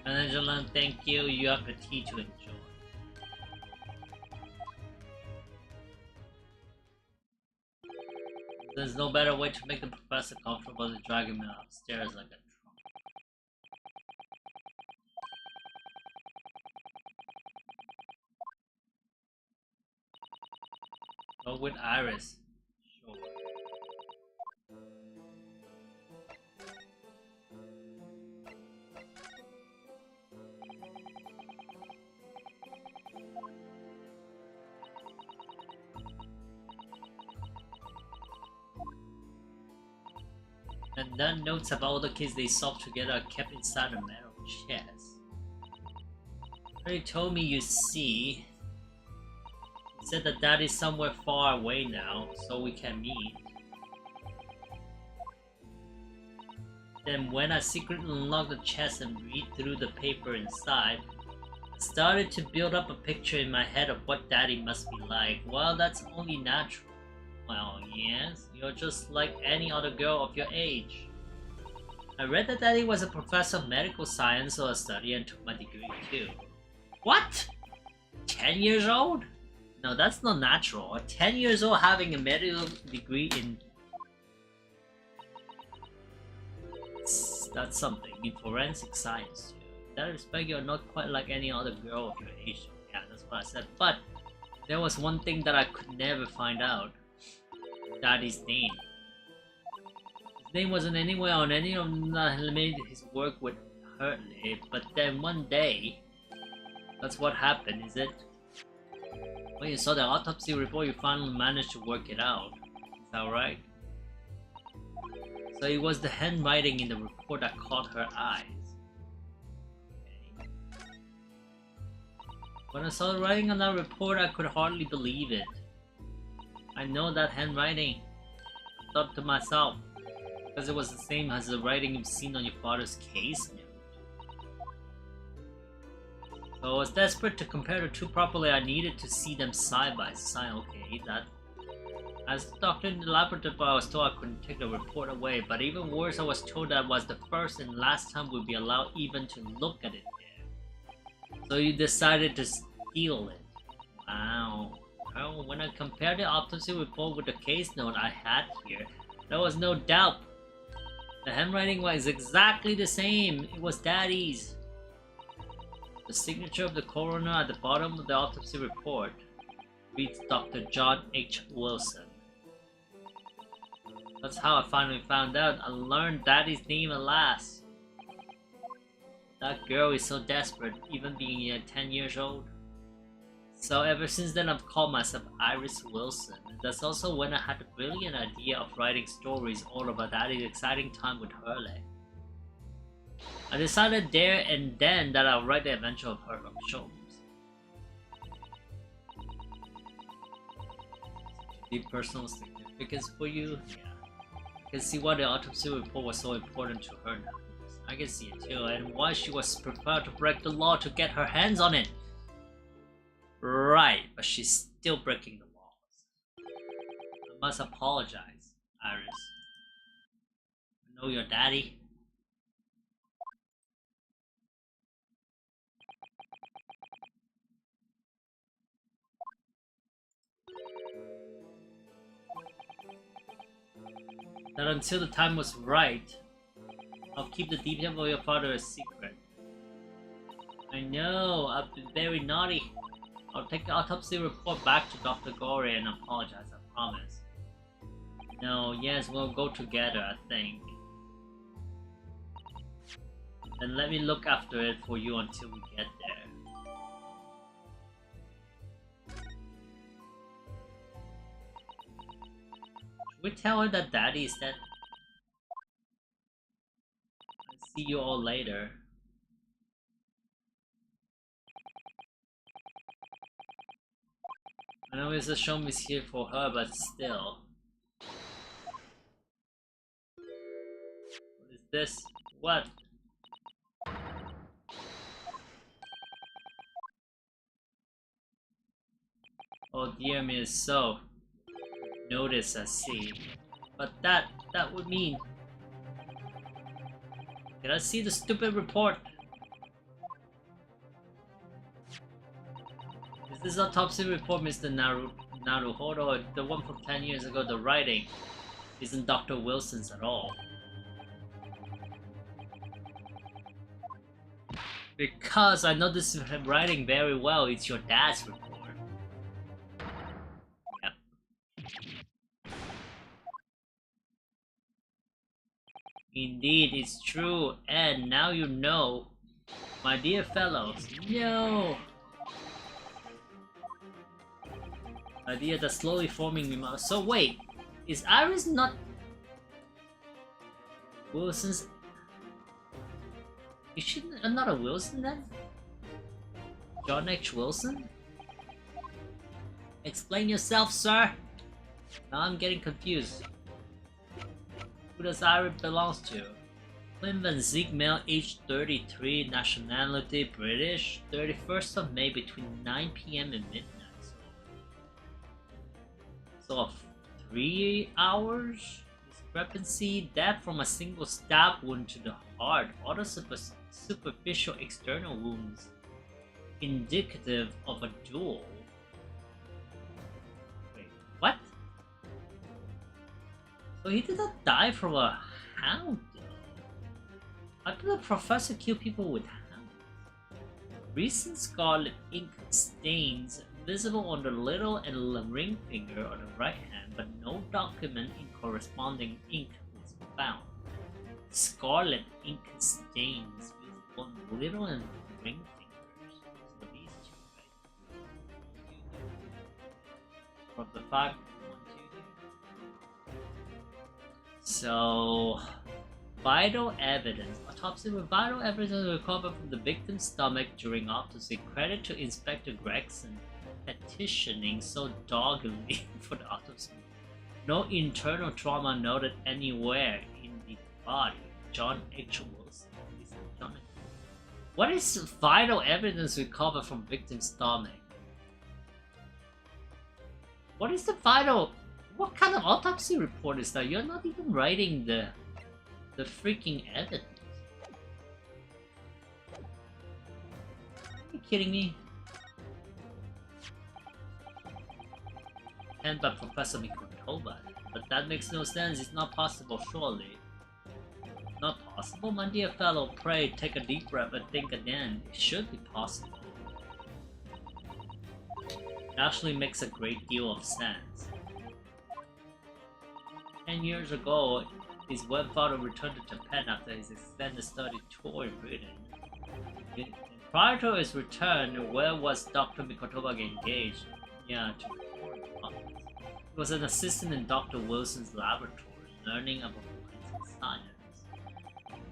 Speaker 1: Angela, thank you. You have the tea to enjoy. There's no better way to make the professor comfortable than dragging him upstairs like a trunk. Go with Iris. Sure. And then notes about all the kids they solved together are kept inside a metal chest. He told me, you see. He said that Daddy's somewhere far away now, so we can meet. Then when I secretly unlocked the chest and read through the paper inside, I started to build up a picture in my head of what Daddy must be like. Well, that's only natural. Well, yes, you're just like any other girl of your age. I read that Daddy was a professor of medical science or a study and took my degree too. What? 10 years old? No, that's not natural. 10 years old having a medical degree in... That's something. In forensic science too. In that respect, you're not quite like any other girl of your age. Yeah, that's what I said. But there was one thing that I could never find out. Daddy's name. His name wasn't anywhere on any of the made his work with Hurtley, but then one day, that's what happened, is it? When you saw the autopsy report, you finally managed to work it out. Is that right? So it was the handwriting in the report that caught her eyes. Okay. When I saw the writing on that report, I could hardly believe it. I know that handwriting. I thought to myself, because it was the same as the writing you've seen on your father's case note. So I was desperate to compare the two properly. I needed to see them side by side. Okay, that. As the doctor in the laboratory, I was told I couldn't take the report away, but even worse, I was told that was the first and last time we'd be allowed even to look at it there. So you decided to steal it. Wow. Well, when I compared the autopsy report with the case note I had here, there was no doubt. The handwriting was exactly the same. It was Daddy's. The signature of the coroner at the bottom of the autopsy report reads Dr. John H. Wilson. That's how I finally found out. I learned Daddy's name at last. That girl is so desperate, even being 10 years old. So ever since then I've called myself Iris Wilson. That's also when I had the brilliant idea of writing stories all about Daddy's exciting time with Hurley. I decided there and then that I'll write the adventure of Sherlock Holmes. Deep personal significance for you? Yeah. I can see why the autopsy report was so important to her now. I can see it too, and why she was prepared to break the law to get her hands on it. Right, but she's still breaking the laws. I must apologize, Iris. I know your daddy. That until the time was right, I'll keep the details of your father a secret. I know, I've been very naughty. I'll take the autopsy report back to Dr. Gory and apologize, I promise. No, yes, we'll go together, I think. Then let me look after it for you until we get there. Should we tell her that Daddy is dead? I'll see you all later. I know it's a show is here for her, but still. What is this? What? Oh dear me, so. Notice, I see. But that would mean... Can I see the stupid report? Is this autopsy report, Mr. Naruhodo? The one from 10 years ago, the writing isn't Dr. Wilson's at all. Because I know this writing very well, it's your dad's report. Indeed, it's true, and now you know. My dear fellows, no! Idea that's slowly forming me. So wait, is Iris not Wilson's? Is she not a Wilson then? John H. Wilson? Explain yourself, sir! Now I'm getting confused. Who does Iris belong to? Clinton Zeke, male, age 33, nationality British, 31st of May between 9 PM and midnight. So of 3 hours discrepancy, death from a single stab wound to the heart, other superficial external wounds indicative of a duel. Wait, what? So he did not die from a hound though. I thought the professor killed people with hounds. Recent scarlet ink stains visible on the little and ring finger on the right hand, but no document in corresponding ink was found. Scarlet ink stains visible on the little and ring fingers. So these two, right? From the 5, 1, 2. So, vital evidence. Autopsy with vital evidence recovered from the victim's stomach during autopsy. Credit to Inspector Gregson petitioning so doggedly for the autopsy. No internal trauma noted anywhere in the body. John H. Wilson. What is vital evidence recovered from victim's stomach? What is the vital? What kind of autopsy report is that? You're not even writing the freaking evidence. Are you kidding me? And by Professor Mikotoba. But that makes no sense, it's not possible, surely. Not possible? My dear fellow, pray take a deep breath and think again. It should be possible. It actually makes a great deal of sense. 10 years ago, his grandfather returned to Japan after his extended study tour in Britain. Prior to his return, where was Dr. Mikotoba engaged? Yeah, to he was an assistant in Dr. Wilson's laboratory, learning about forensic science.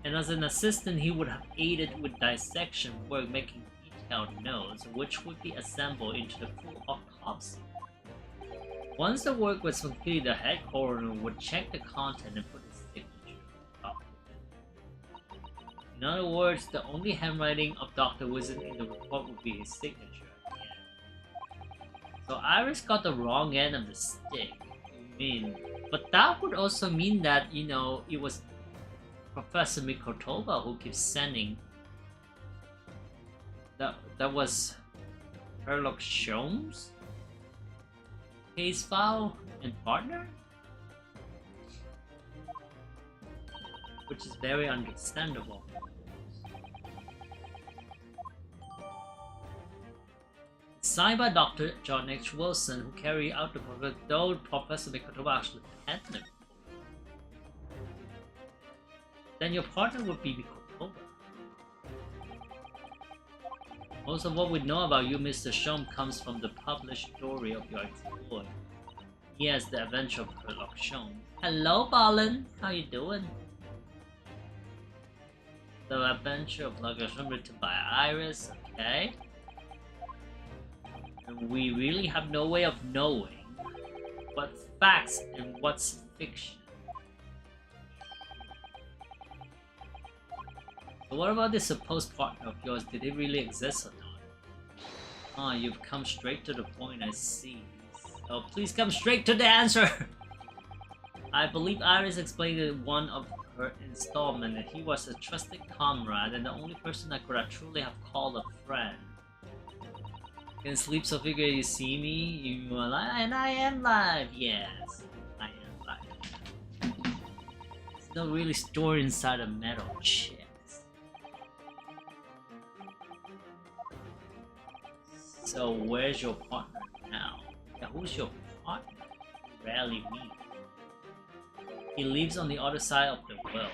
Speaker 1: And as an assistant, he would have aided with dissection work, making detailed notes, which would be assembled into the full autopsy. Once the work was completed, the head coroner would check the content and put his signature on top of it. In other words, the only handwriting of Dr. Wilson in the report would be his signature. So Iris got the wrong end of the stick, you mean? But that would also mean that, you know, it was Professor Mikotoba who keeps sending... That was Sherlock Holmes? Case file and partner? which is very understandable. Signed by Dr. John H. Wilson, who carried out the project, though Professor Mikotoba actually penned it. Then your partner would be Mikotoba. Most of what we know about you, Mr. Shom, comes from the published story of your exploit. He has the adventure of Sherlock Shom. Hello, Balin. How you doing? The adventure of Sherlock Shom, written by Iris. Okay. And we really have no way of knowing what's facts and what's fiction. So what about this supposed partner of yours? Did it really exist or not? Ah, you've come straight to the point, I see. So please come straight to the answer! I believe Iris explained in one of her installment that he was a trusted comrade and the only person I could have truly have called a friend. In sleep, so figure you see me, you are alive, and I am live. Yes, I am live. It's not really stored inside a metal chest. So where's your partner now? Yeah, who's your partner? You rarely meet. He lives on the other side of the world.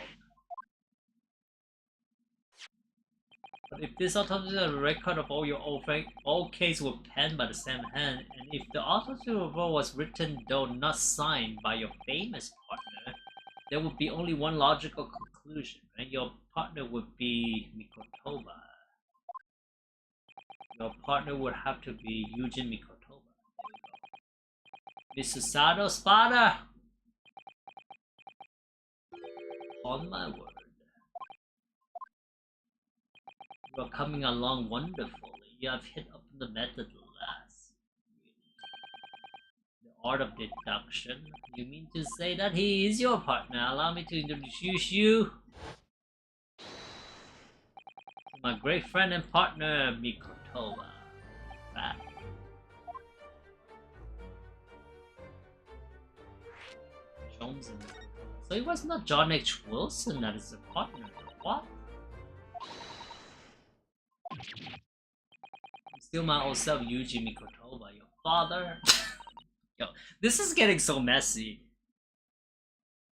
Speaker 1: But if this autopsy is a record of all your all cases were penned by the same hand, and if the autopsy report was written though not signed by your famous partner, there would be only one logical conclusion, right? Your partner would be Mikotoba. Your partner would have to be Yujin Mikotoba. Mr. Sado Spada! On my word. You are coming along wonderfully. You have hit up the method last. The art of deduction. You mean to say that he is your partner? Allow me to introduce you to my great friend and partner, Mikotoba. Right. Jones and so it was not John H. Wilson that is the partner. What? Still my old self, Yuji Mikotoba, your father. Yo, this is getting so messy.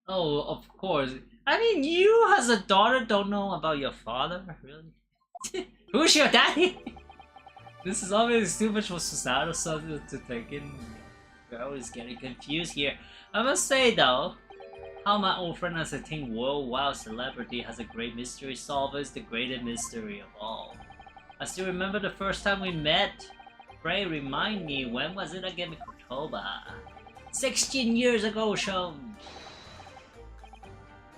Speaker 1: Oh, of course. I mean, you as a daughter don't know about your father? Really? Who's your daddy? This is obviously too much for societal subject to take in. We're always getting confused here. I must say though, how my old friend as a teen worldwide celebrity has a great mystery solver is the greatest mystery of all. I still remember the first time we met. Pray remind me, when was it again, Mikotoba? 16 years ago, Shom!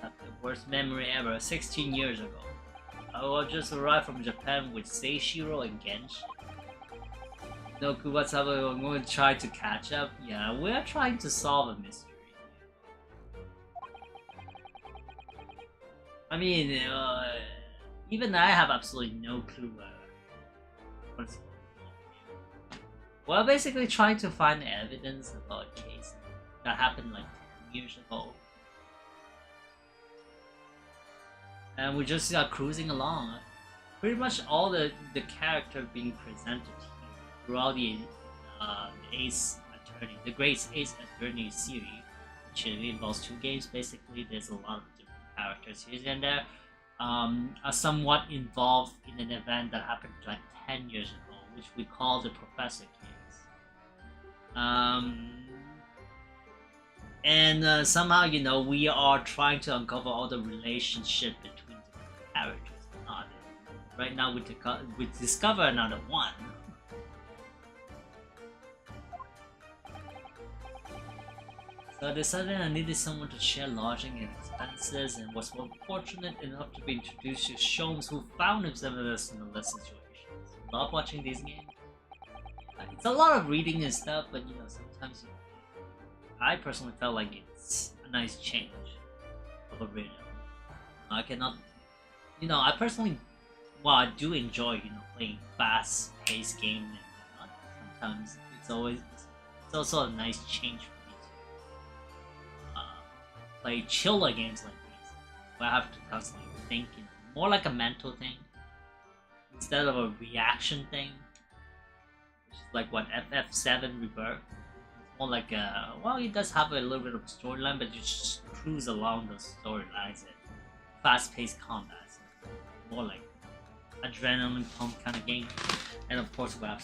Speaker 1: That's the worst memory ever, 16 years ago. I was just arrived from Japan with Seishiro and Genshin. No clue what's up, I'm going to try to catch up. Yeah, we're trying to solve a mystery. I mean, even I have absolutely no clue what's going on. We're basically trying to find evidence about a case that happened like 10 years ago. And we just are cruising along. Pretty much all the character being presented here throughout the Ace Attorney, the Great Ace Attorney series, which involves 2 games basically. There's a lot of different characters here and there. Are somewhat involved in an event that happened like 10 years ago, which we call the Professor case. And somehow, you know, we are trying to uncover all the relationship between the characters. Right now, we discover another one. So I decided I needed someone to share lodging and expenses, and was fortunate enough to be introduced to Shomes, who found himself in a similar situation. Love watching these games. It's a lot of reading and stuff, but you know, sometimes I personally felt like it's a nice change of a rhythm. I cannot, you know, I personally, well, I do enjoy, you know, playing fast-paced games and whatnot. Sometimes it's also a nice change for me to play chiller games like these, I have to constantly think, you know, more like a mental thing instead of a reaction thing, which is like what FF7 Rebirth. It's more like a, well, it does have a little bit of storyline, but you just cruise along the storylines and fast-paced combat. So more like adrenaline pump kind of game, and of course, we have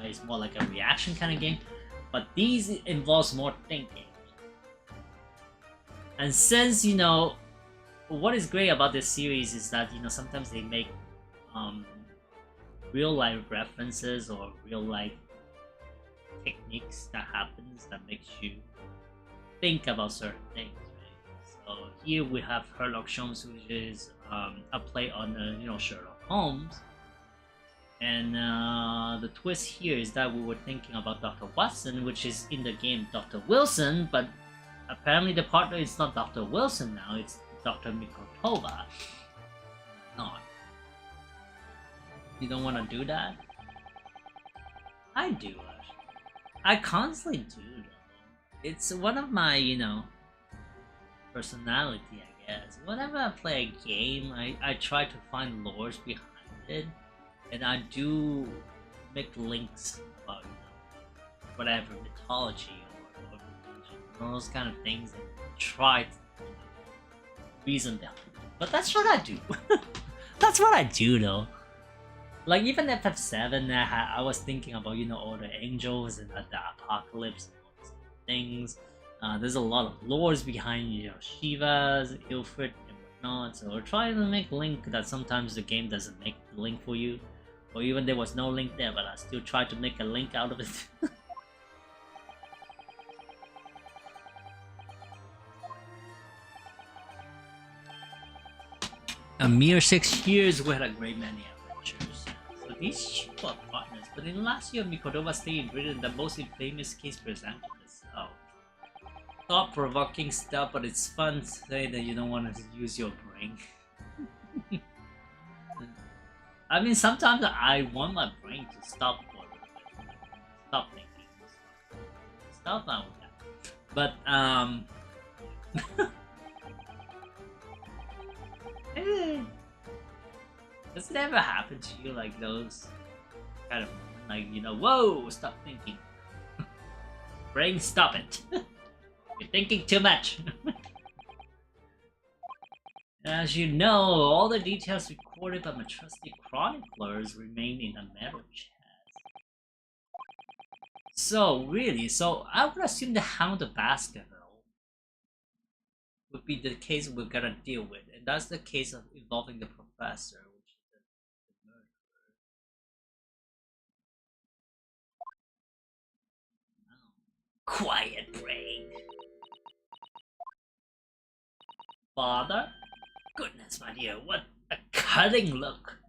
Speaker 1: it's more like a reaction kind of game. But these involves more thinking. And since, you know, what is great about this series is that, you know, sometimes they make real life references or real life techniques that happens that makes you think about certain things, right? So here we have Sherlock Holmes, which is a play on you know, Sherlock Holmes. And the twist here is that we were thinking about Dr. Watson, which is in the game Dr. Wilson, but apparently the partner is not Dr. Wilson now, it's Dr. Mikotova. Not. You don't want to do that? I do, actually. I constantly do, though. It's one of my, you know, personality, I guess. Whenever I play a game, I try to find lores behind it. And I do make links about, you know, whatever mythology or religion, or those kind of things, and try to, you know, reason them. But that's what I do. That's what I do, though. Like even FF7, I was thinking about, you know, all the angels and the apocalypse and all these things. There's a lot of lores behind, you know, Shivas, Ilfred, and whatnot. So we're trying to make link that sometimes the game doesn't make the link for you. Or even there was no link there, but I still tried to make a link out of it. A mere 6 years, we had a great many adventures. So these two are partners, but in the last year, Mikotova stayed in Britain, the most famous case presented itself. Thought-provoking stuff, but it's fun to say that you don't want to use your brain. I mean, sometimes I want my brain to stop for a little bit. Stop thinking. Stop out with that. But, does it ever happen to you, like those kind of, like, you know, whoa, stop thinking. Brain, stop it. You're thinking too much. As you know, all the details recorded by my trusty chroniclers remain in a metal chest. So, really, so I would assume the Hound of Baskerville would be the case we're gonna deal with, and that's the case of involving the professor, which is the murderer. Oh. Quiet brain. Father? Goodness, my dear, what a cutting look!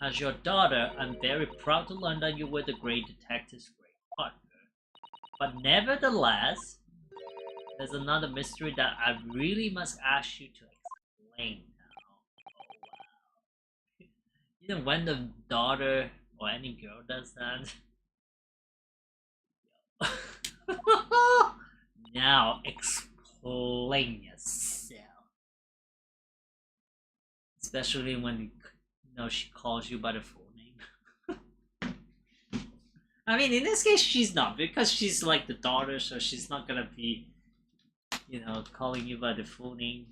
Speaker 1: As your daughter, I'm very proud to learn that you were the great detective's great partner. But nevertheless, there's another mystery that I really must ask you to explain now. Oh wow. You know, when the daughter or any girl does that? Now explain yourself. Especially when, you know, she calls you by the full name. I mean, in this case, she's not, because she's like the daughter, so she's not gonna be, you know, calling you by the full name,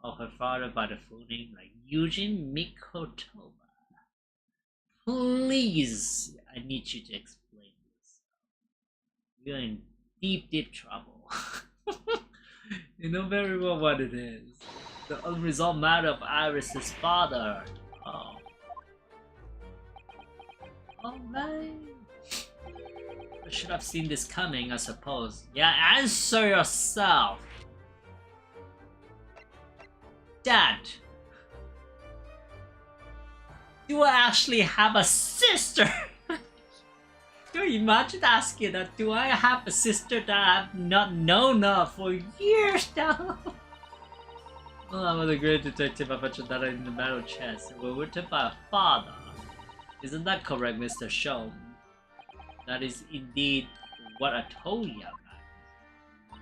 Speaker 1: or her father by the full name, like Eugene Mikotova. Please, I need you to explain this. We're in deep, deep trouble. You know very well what it is. The unresolved matter of Iris's father. Oh. Alright. I should have seen this coming, I suppose. Yeah, answer yourself! Dad! Do I actually have a sister? Do you imagine asking that? Do I have a sister that I've not known of for years now? Well, I was a great detective. I mentioned that in the metal chest. We were written by a father. Isn't that correct, Mr. Sholmes? That is indeed what I told you about.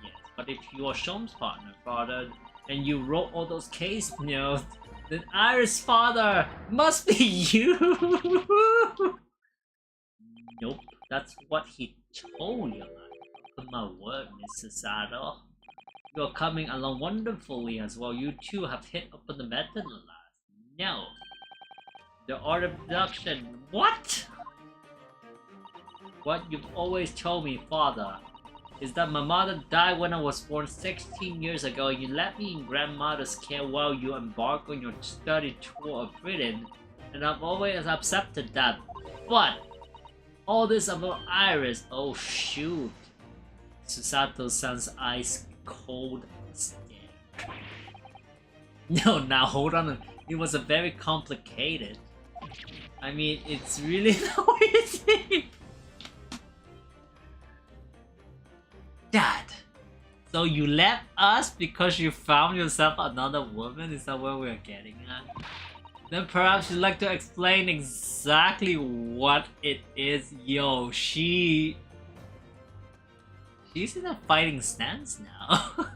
Speaker 1: Yes, but if you are Sholmes' partner, father, and you wrote all those case notes, then Iris' father must be you. Nope, that's what he told you. Open my word, Mr. Sato. You're coming along wonderfully as well. You two have hit upon the method last. No. The art of deduction. What? What you've always told me, father, is that my mother died when I was born 16 years ago. You left me in grandmother's care while you embarked on your study tour of Britain, and I've always accepted that. But all this about Iris, oh shoot. Susato-san's ice cold stare. No, now hold on. It was a very complicated. I mean, it's really the way you think. Dad, so you left us because you found yourself another woman? Is that what we're getting at? Then perhaps you'd like to explain exactly what it is. Yo, she's in a fighting stance now.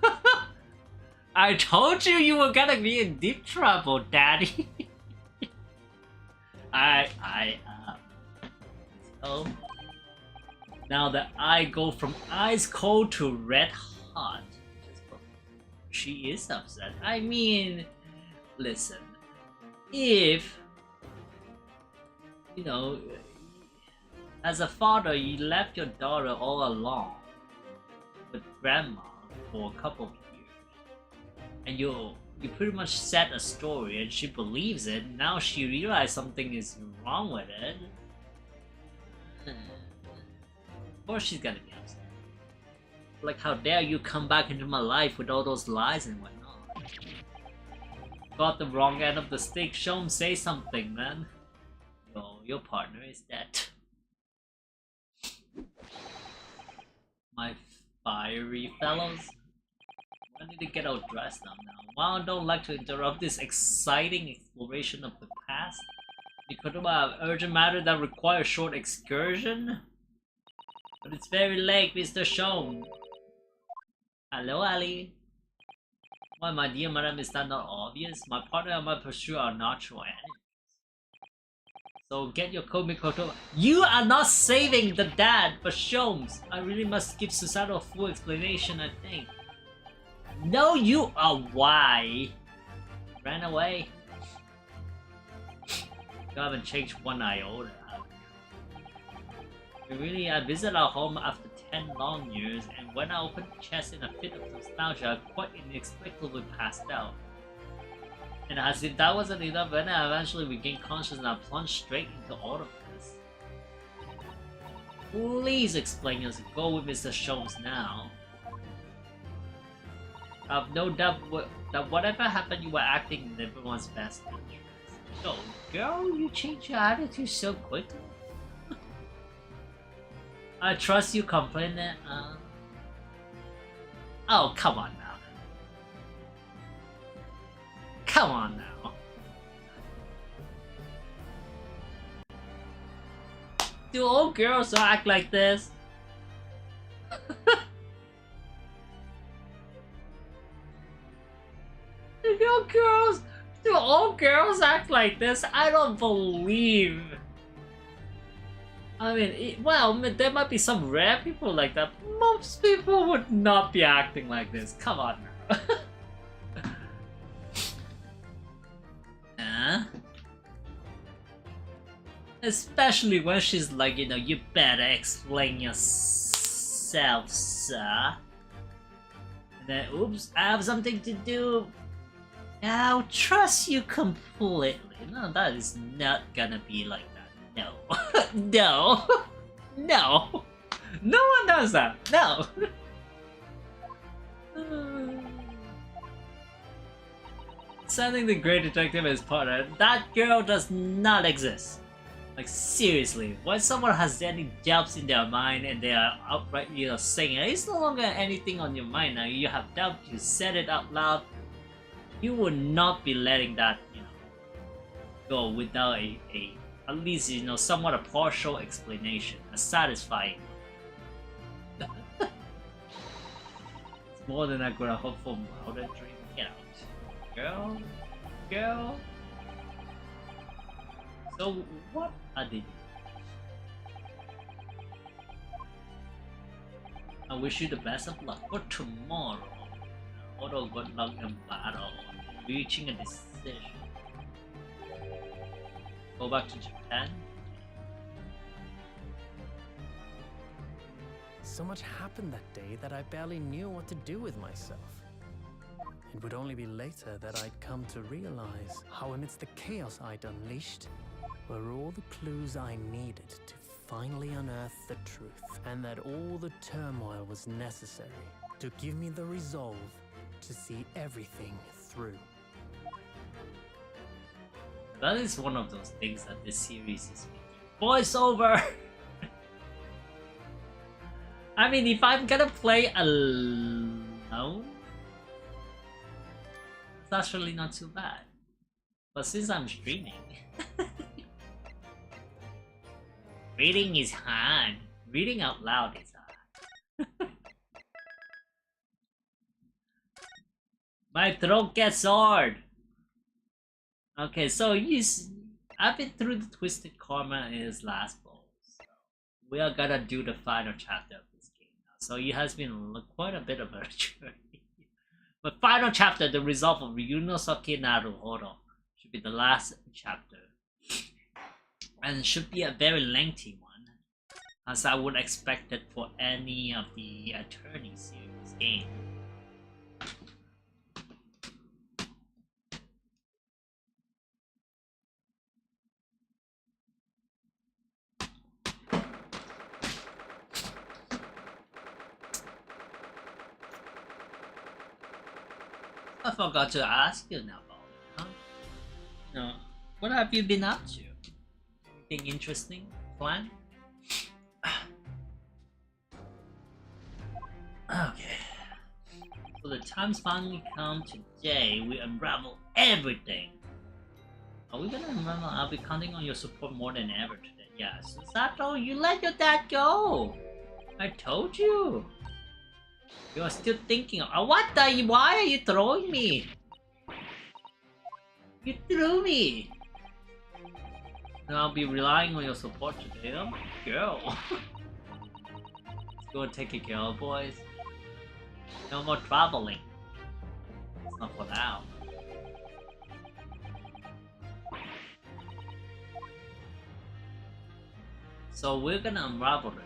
Speaker 1: I told you you were gonna be in deep trouble, Daddy. So now that I go from ice cold to red hot, she is upset. I mean, listen, if you know, as a father, you left your daughter all alone with grandma for a couple of years, and you pretty much set a story and she believes it. Now she realized something is wrong with it. Of course she's gonna be upset. Like, how dare you come back into my life with all those lies and whatnot. Got the wrong end of the stick. Show him, say something, man. Yo, your partner is dead. My fiery fellows. I need to get all dressed up now. While I don't like to interrupt this exciting exploration of the past, because of an urgent matter that requires a short excursion. But it's very late, Mr. Shom. Hello, Ali. Why, my dear madam, is that not obvious? My partner and my pursuit are natural enemies. So get your Komikoto. You are not saving the dad, but Shomes. I really must give Susato a full explanation, I think. No, you are why? Ran away. You haven't changed one iota. I visited our home after 10 long years, and when I opened the chest in a fit of nostalgia, I quite inexplicably passed out. And as if that wasn't enough, when I eventually regained consciousness, I plunged straight into all of this. Please explain yourself. Go with Mr. Shomes now. I have no doubt that whatever happened, you were acting in everyone's best interest. So, girl, you changed your attitude so quickly. I trust you completely. Oh, come on now. Come on now. Do all girls act like this? Do all girls act like this? I don't believe. I mean, well, there might be some rare people like that. Most people would not be acting like this. Come on now. Huh? Especially when she's like, you know, you better explain yourself, sir. And then, oops, I have something to do. I'll trust you completely. No, that is not gonna be like that. No. No. No. No one does that. No. Sending the great detective as partner. That girl does not exist. Like, seriously, when someone has any doubts in their mind and they are outright, you know, saying it's no longer anything on your mind now, you have doubt, you said it out loud, you will not be letting that, you know, go without at least, you know, somewhat a partial explanation, a satisfying one. It's more than I could have hoped for. Wild dream. Get out. Girl? Girl? So what are they doing? I wish you the best of luck for tomorrow. Although good luck in battle. Reaching a decision. Go back to Japan?
Speaker 4: So much happened that day that I barely knew what to do with myself. It would only be later that I'd come to realize how amidst the chaos I'd unleashed were all the clues I needed to finally unearth the truth, and that all the turmoil was necessary to give me the resolve to see everything through.
Speaker 1: That is one of those things that this series is voiceover. I mean, if I'm gonna play alone, it's actually not too bad. But since I'm streaming, reading is hard. Reading out loud is hard. My throat gets hard. Okay, so I've been through the Twisted Karma in his last bowl, so we are gonna do the final chapter of this game now. So it has been quite a bit of a journey. But final chapter, the resolve of Ryunosuke Naruhodo, should be the last chapter. And it should be a very lengthy one, as I would expect it for any of the Attorney series games. I forgot to ask you now about it, huh? No, what have you been up to? Anything interesting? Plan? Okay. So the time's finally come. Today we unravel everything. Are we gonna unravel? I'll be counting on your support more than ever today. Yes. Sato, you let your dad go! I told you! You are still thinking, oh, what the? Why are you throwing me? You threw me! And I'll be relying on your support today. I'm a girl. Let's go and take a girl, boys. No more traveling. It's not for now. So we're gonna unravel it.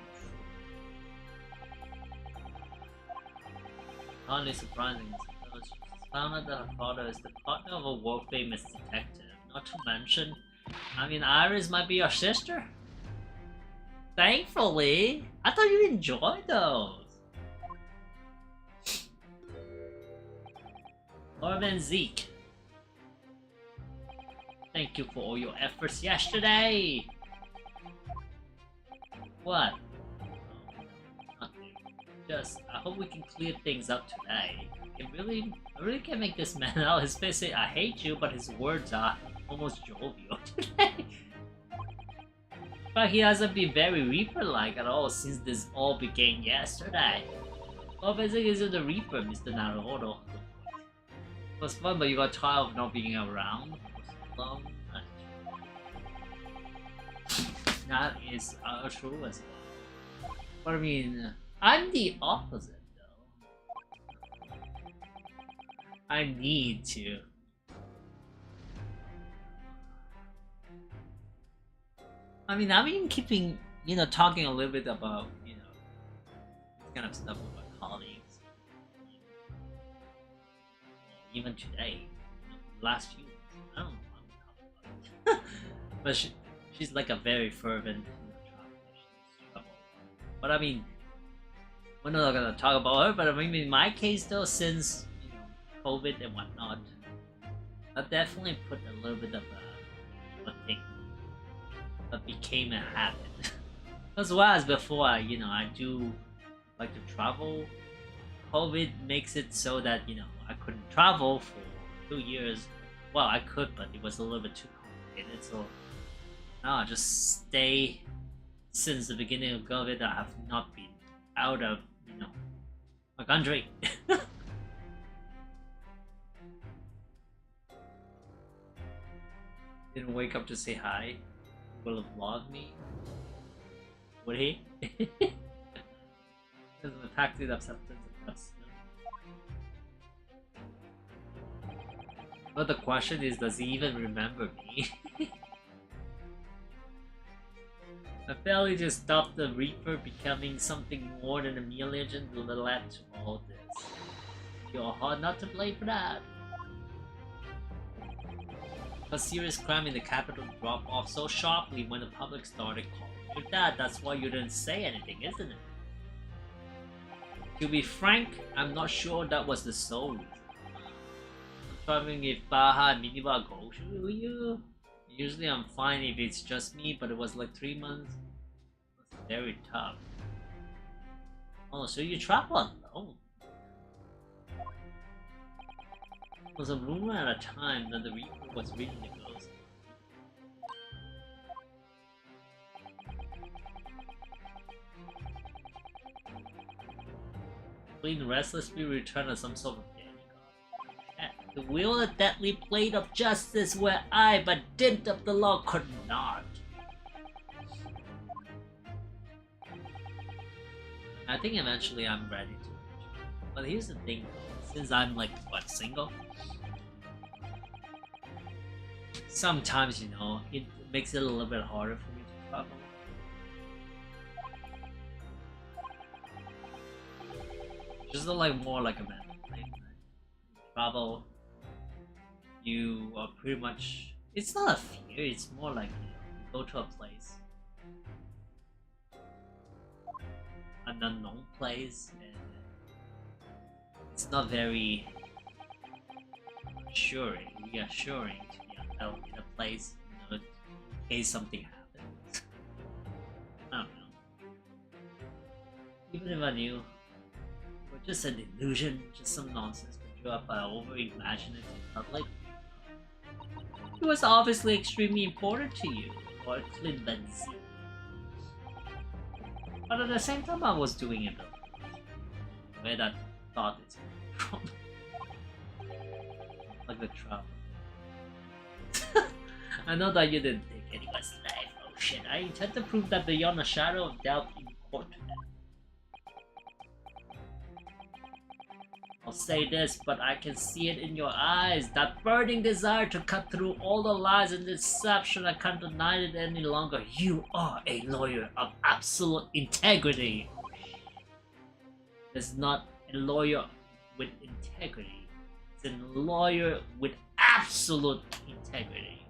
Speaker 1: Hardly surprising, because found out that her father is the partner of a world-famous detective. Not to mention, I mean, Iris might be your sister? Thankfully! I thought you enjoyed those! Orban Zeke. Thank you for all your efforts yesterday! What? Just, I hope we can clear things up today. I really can't make this man out. His face say, I hate you, but his words are almost jovial today. But he hasn't been very Reaper-like at all since this all began yesterday. Oh, basically, is the Reaper, Mr. Naruhodo. It was fun, but you got tired of not being around for so long. That is true as well. But I mean, I'm the opposite though. I need to. I mean, I've been keeping, talking a little bit about, this kind of stuff with my colleagues. Even today, last few weeks, I don't know what I'm talking about. But she's like a very fervent, traveler. But I mean, we're not gonna talk about her, but I mean, in my case though, since COVID and whatnot, I definitely put a little bit of a thing that became a habit. As well as before, I do like to travel. COVID makes it so that I couldn't travel for 2 years. Well, I could, but it was a little bit too complicated. So now I just stay. Since the beginning of COVID, I have not been out of my country. Didn't wake up to say hi. Will have vlogged me. Would he? There's an tactic acceptance of us. But the question is, does he even remember me? I barely just stopped the Reaper becoming something more than a mere legend that led to all this. You're hard not to blame for that. A serious crime in the capital dropped off so sharply when the public started calling you dad. That's why you didn't say anything, isn't it? To be frank, I'm not sure that was the sole reason. I'm wondering if Baha and Miniba go to you. Usually I'm fine if it's just me, but it was like 3 months. It was very tough. Oh, so you travel alone? It was a rumor at a time that the Reaper was reading the ghost. Clean restlessly returned as some sort of demigod. To wield a deadly blade of justice where I, by dint of the law, could not. I think eventually I'm ready to. But here's the thing though, since I'm like, what, single? Sometimes, you know, it makes it a little bit harder for me to travel. Just like more like a mental thing, right? Travel, you are pretty much, it's not a fear, it's more like, you know, you go to a place, an unknown place, and it's not very reassuring to be unknown in a place, you know, in case something happens. I don't know. Even if I knew, or just an illusion, just some nonsense put up by over-imaginative public. It was obviously extremely important to you, or Clint Benzie. But at the same time, I was doing it though. Where that thought is from. Like the travel. I know that you didn't take anyone's life, oh shit. I intend to prove that beyond a shadow of doubt in court today. I'll say this, but I can see it in your eyes. That burning desire to cut through all the lies and deception. I can't deny it any longer. You are a lawyer of absolute integrity. It's not a lawyer with integrity. It's a lawyer with absolute integrity.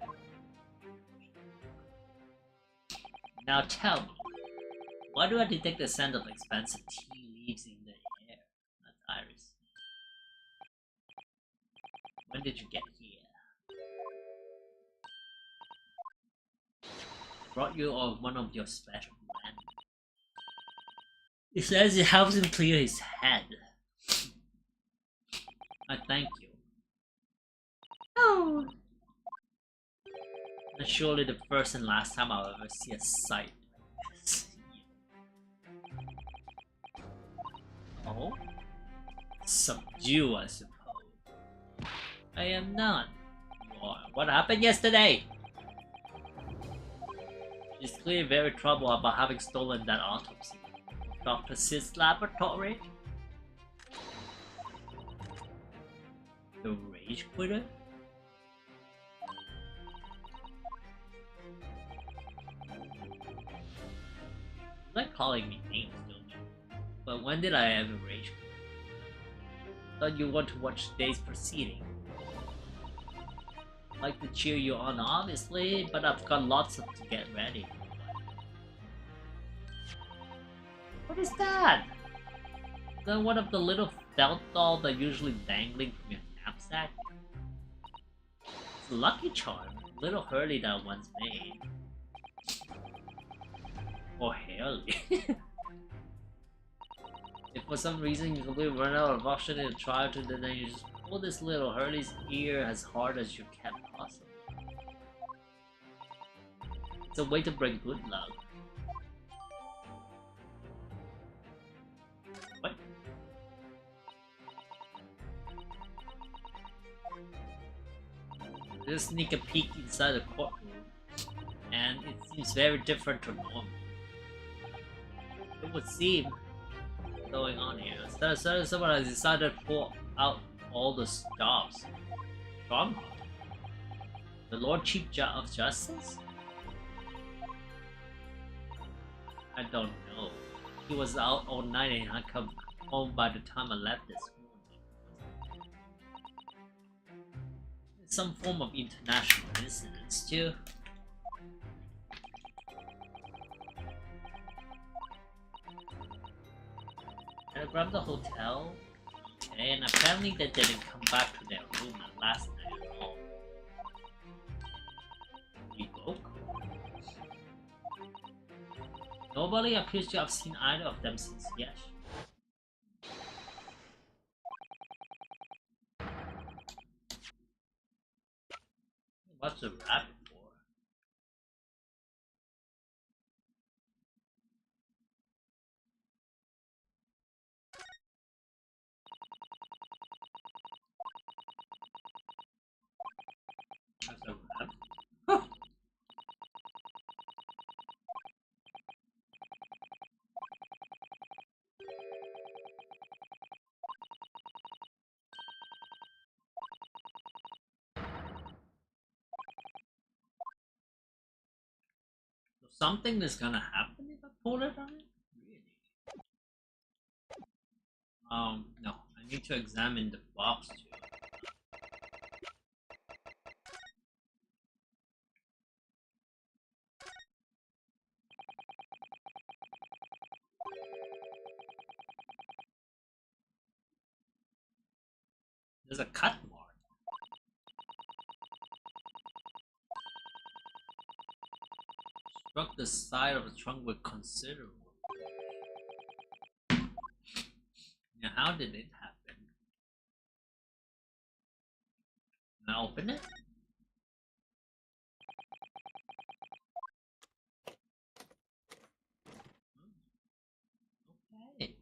Speaker 1: Now tell me, why do I detect the scent of expensive tea leaves in the air? That's Iris. When did you get here? Brought you on one of your special men. He says it helps him clear his head. I thank you. Oh. And surely the first and last time I'll ever see a sight like this. Oh? Subdue, I suppose. I am not. You are. What happened yesterday? She's clearly very troubled about having stolen that autopsy. Dr. Sid's laboratory? The Rage Quitter? You like calling me names, don't you? But when did I ever rage quit? Thought you want to watch today's proceeding. Like to cheer you on, obviously, but I've got lots to get ready. What is that? Is that one of the little felt dolls that usually dangling from your knapsack? It's a Lucky Charm, little Hurley that I once made. Or Hurley. If for some reason you completely run out of option in a trial to, then you just pull this little Hurley's ear as hard as you can possibly. It's a way to bring good luck. What? Just sneak a peek inside the courtroom, and it seems very different to normal. It would seem going on here. Someone has decided to pull out all the stops. Stronghold. The Lord Chief of Justice? I don't know. He was out all night and I come home by the time I left this morning. Some form of international incidents too. I grabbed the hotel. Okay, and apparently they didn't come back to their room last night at all. We go. Nobody appears to have seen either of them since yes. What's the rabbit for? That's a rabbit. Huh. So something is gonna happen if I pull it on it? Really? No. I need to examine the box too. There's a cut mark. Struck the side of the trunk with considerable. Now, how did it happen? Can I open it? Okay.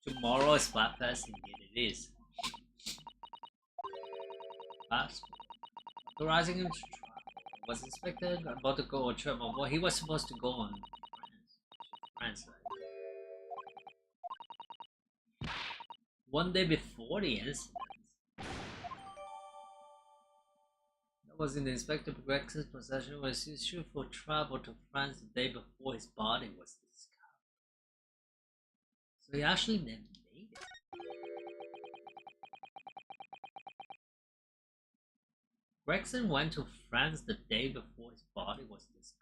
Speaker 1: Tomorrow is Flat Pass, indeed it is. Passport. Authorizing him to travel. Was inspected about to go on trip. Well, he was supposed to go on France, right? One day before the incident. That was in the Inspector Grex's possession was issued for travel to France the day before his body was discovered. So he actually never made it. Gregson went to France the day before his body was discovered.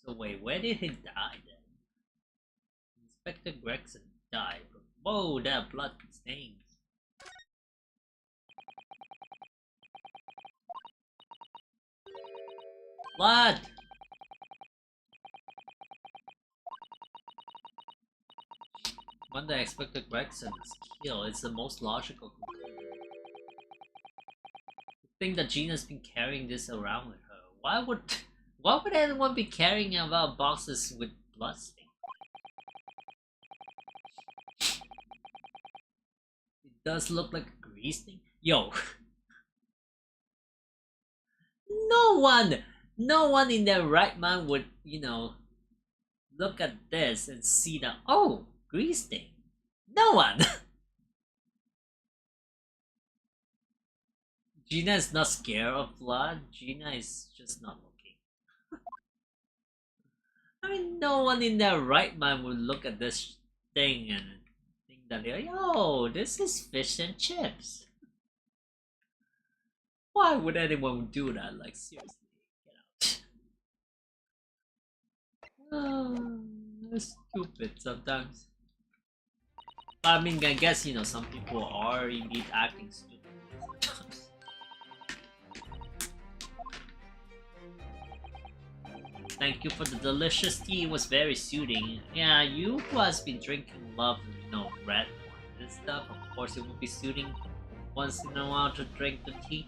Speaker 1: So wait, where did he die then? Inspector Gregson died. Whoa, that blood stains. Blood! When the Inspector Gregson was killed, it's the most logical conclusion. Think that Gina's been carrying this around with her. Why would anyone be carrying about boxes with blood stain? It does look like a grease thing. Yo. No one in their right mind would, look at this and see that, oh, grease stain. No one. Gina is not scared of blood. Gina is just not looking. I mean, no one in their right mind would look at this thing and think that, yo, this is fish and chips. Why would anyone do that? Like, seriously, get out. Oh, that's stupid sometimes. But I mean, I guess, some people are indeed acting stupid sometimes. Thank you for the delicious tea, it was very soothing. Yeah, you who has been drinking love, red wine and stuff, of course it would be soothing once in a while to drink the tea.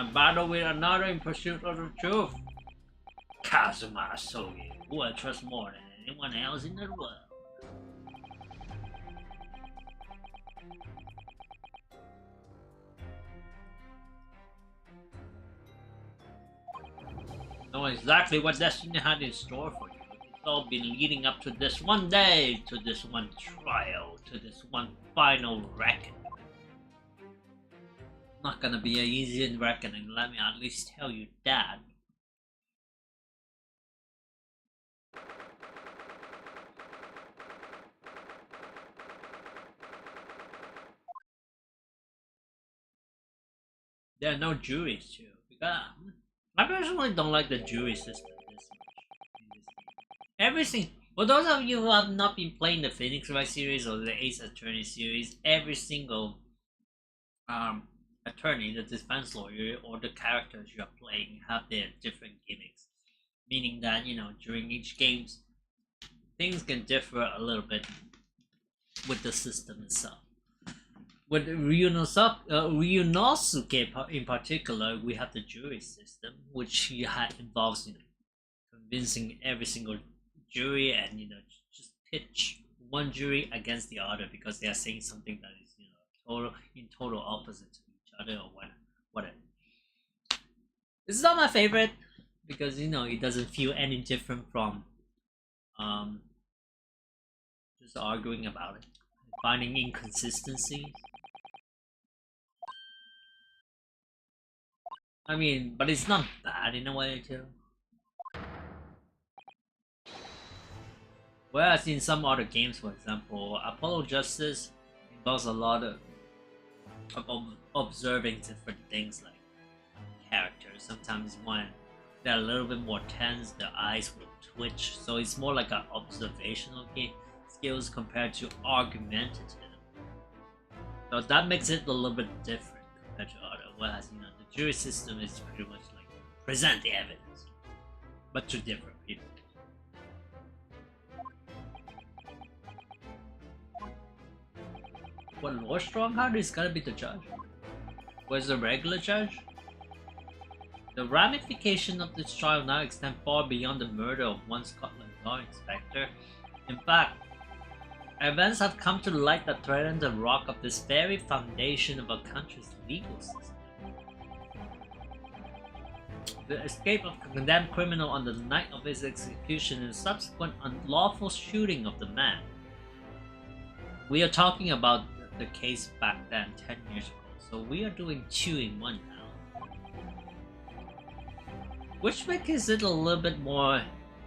Speaker 1: A battle with another in pursuit of the truth. Kazuma Sogi, who I trust more than anyone else in the world. Know exactly what destiny had in store for you. It's all been leading up to this one day, to this one trial, to this one final reckoning. Not gonna be an easy reckoning, let me at least tell you that. There are no juries too, because I personally don't like the jury system this much. Everything, for those of you who have not been playing the Phoenix Wright series or the Ace Attorney series, every single attorney, the defense lawyer, or the characters you are playing have their different gimmicks. Meaning that, you know, during each games, things can differ a little bit with the system itself. With Ryunosuke in particular, we have the jury system, which involves, you know, convincing every single jury and, you know, just pitch one jury against the other because they are saying something that is, you know, total opposite to each other or whatever. This is not my favorite because, you know, it doesn't feel any different from just arguing about it, finding inconsistencies. I mean, but it's not bad in a way too. Whereas in some other games, for example, Apollo Justice involves a lot of observing different things like characters. Sometimes when they're a little bit more tense, their eyes will twitch. So it's more like an observational game skills compared to argumentative. So that makes it a little bit different compared to other. Whereas, you know, the jury system is pretty much like present the evidence, but to different people. What Lord Strongheart is gonna be the judge? Where's the regular judge? The ramifications of this trial now extend far beyond the murder of one Scotland law inspector. In fact, events have come to light that threaten the rock of this very foundation of our country's legal system. The escape of a condemned criminal on the night of his execution and subsequent unlawful shooting of the man. We are talking about the case back then, 10 years ago, so we are doing 2 in 1 now. Which makes it a little bit more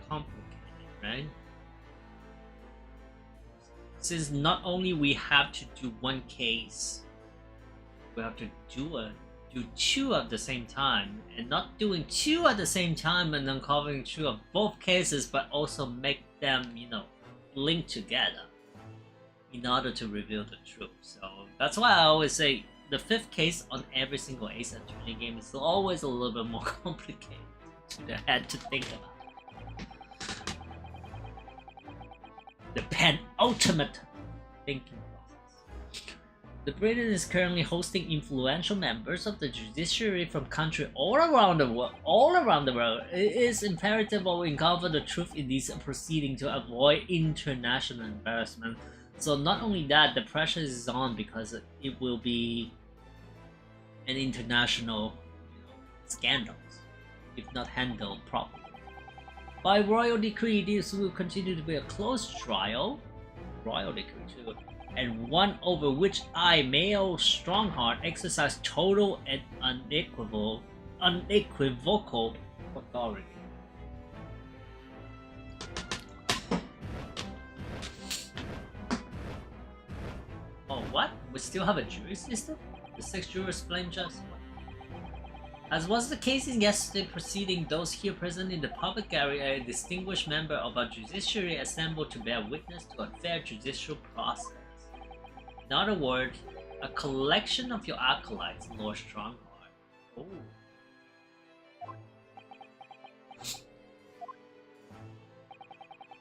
Speaker 1: complicated, right? Since not only we have to do 1 case, we have to do 2 at the same time, and not doing 2 at the same time and uncovering 2 of both cases, but also make them, you know, link together in order to reveal the truth. So that's why I always say the 5th case on every single Ace Attorney game is always a little bit more complicated to the head to think about. The penultimate thinking process. The Britain is currently hosting influential members of the judiciary from countries all around the world. It is imperative we uncover the truth in these proceedings to avoid international embarrassment. So not only that, the pressure is on because it will be an international, you know, scandal if not handled properly. By royal decree, this will continue to be a closed trial, royal decree too, and one over which I, Mayo Strongheart, exercise total and unequivocal authority. Oh, what? We still have a jury system? The 6 jurors claim just what? As was the case in yesterday's proceeding, those here present in the public area, a distinguished member of our judiciary assembled to bear witness to a fair judicial process. In other words, a collection of your acolytes, Lord Strongheart. Oh.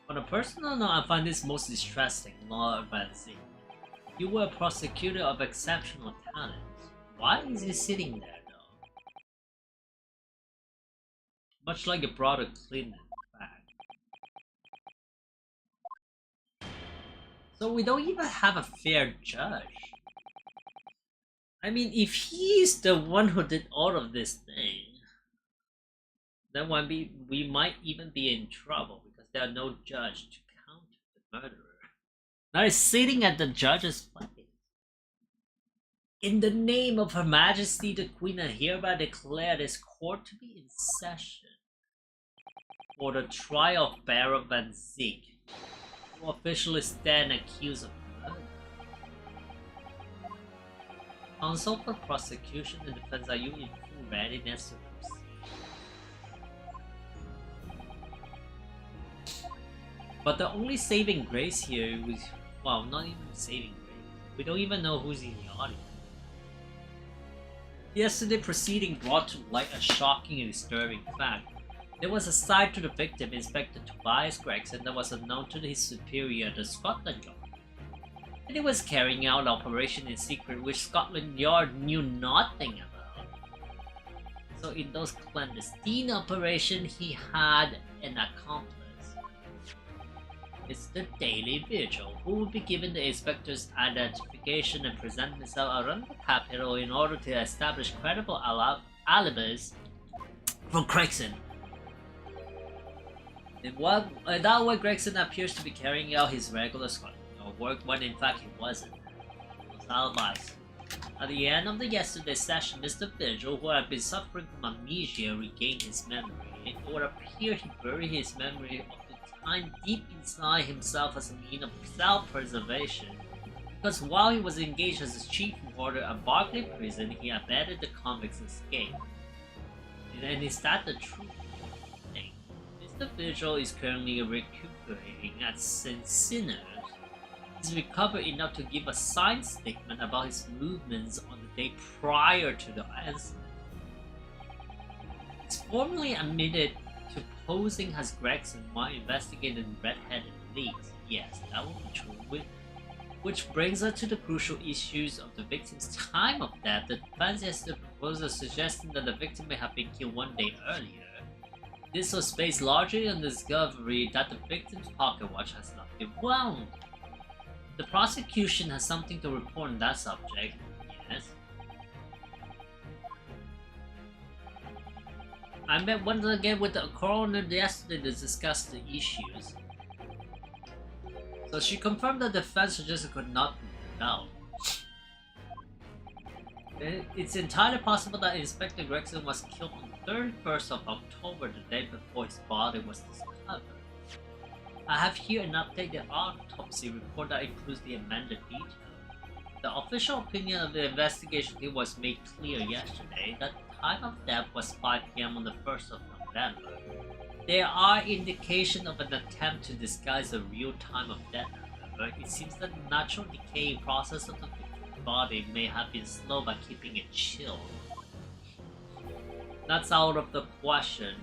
Speaker 1: On a personal note, I find this most distressing, not advancing. You were a prosecutor of exceptional talent. Why is he sitting there, though? Much like a broader cleaning fact. So we don't even have a fair judge. I mean, if he's the one who did all of this thing, then we might even be in trouble because there are no judge to counter the murderer. Now he's sitting at the judge's place. In the name of Her Majesty the Queen, I hereby declare this court to be in session for the trial of Baron Van Ziek, who officially stand accused of murder. Counsel for prosecution and defense, are you in full readiness to proceed? But the only saving grace here was, well, not even saving grace. We don't even know who's in the audience. Yesterday proceeding brought to light a shocking and disturbing fact. There was a side to the victim, Inspector Tobias Gregson, that was unknown to his superior, the Scotland Yard. And he was carrying out an operation in secret which Scotland Yard knew nothing about. So in those clandestine operations, he had an accomplice. It's the Daily Vigil, who will be given the inspector's identification and present himself around the capital in order to establish credible alibis for Gregson. In that way, Gregson appears to be carrying out his regular work when in fact he wasn't. Those alibis. At the end of the yesterday's session, Mr. Vigil, who had been suffering from amnesia, regained his memory. It would appear he buried his memory of the time deep inside himself as a means of self-preservation. Because while he was engaged as a chief warder at Barclay Prison, he abetted the convicts' escape. And is that the truth? Mr. Vigil is currently recuperating at St. Sinners. He's recovered enough to give a signed statement about his movements on the day prior to the incident. He's formally admitted to posing as Gregson while investigating red-headed leads. Yes, that would be true. Which brings us to the crucial issues of the victim's time of death. The defense has the proposal suggesting that the victim may have been killed one day earlier. This was based largely on the discovery that the victim's pocket watch has not been wound. The prosecution has something to report on that subject, yes. I met once again with the coroner yesterday to discuss the issues. So she confirmed that the defense suggestion could not be ruled out. It's entirely possible that Inspector Gregson was killed on the 31st of October, the day before his body was discovered. I have here an updated autopsy report that includes the amended details. The official opinion of the investigation team was made clear yesterday that the time of death was 5 PM on the 1st of November. There are indications of an attempt to disguise the real time of death, however. It seems that the natural decaying process of the body may have been slow by keeping it chilled. That's out of the question.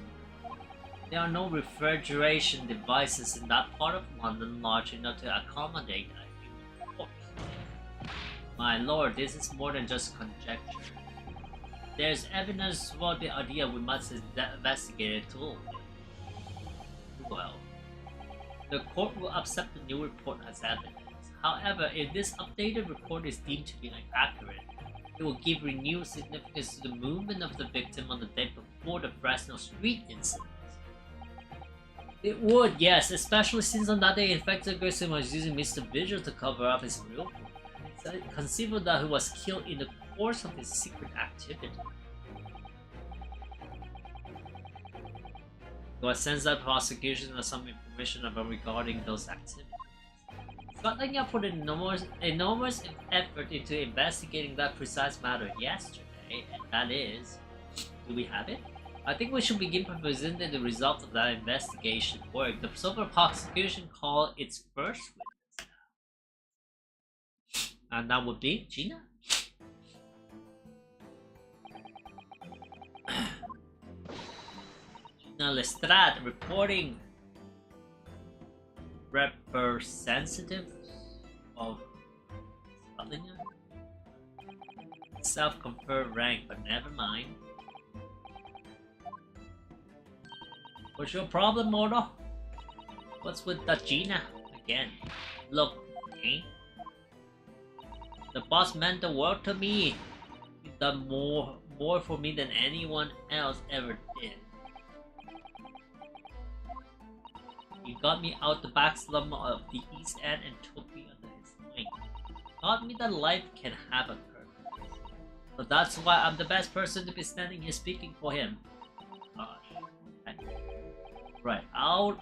Speaker 1: There are no refrigeration devices in that part of London large enough to accommodate a human corpse. My lord, this is more than just conjecture. There's evidence for the idea we must investigate it too. Well, the court will accept the new report as evidence. However, if this updated report is deemed to be inaccurate, it will give renewed significance to the movement of the victim on the day before the Fresno Street incident. It would, yes, especially since on that day Inspector Gregson was using Mr. Vigil to cover up his real movement. It's conceivable that he was killed in the course of his secret activity. Do I sense that prosecution has some information about regarding those activities? Scotland Yard put enormous effort into investigating that precise matter yesterday, and that is... do we have it? I think we should begin presenting the result of that investigation work. The Silver prosecution called its first witness now. And that would be Gina. Gina Lestrade reporting representative of Scotland Yard. Self-conferred rank, but never mind. What's your problem, Mordo? What's with that Gina again? Look, eh? The boss meant the world to me. He's done more for me than anyone else ever did. He got me out the back slum of the East End and took me under his wing. Taught me that life can have a purpose. So that's why I'm the best person to be standing here speaking for him. Right, all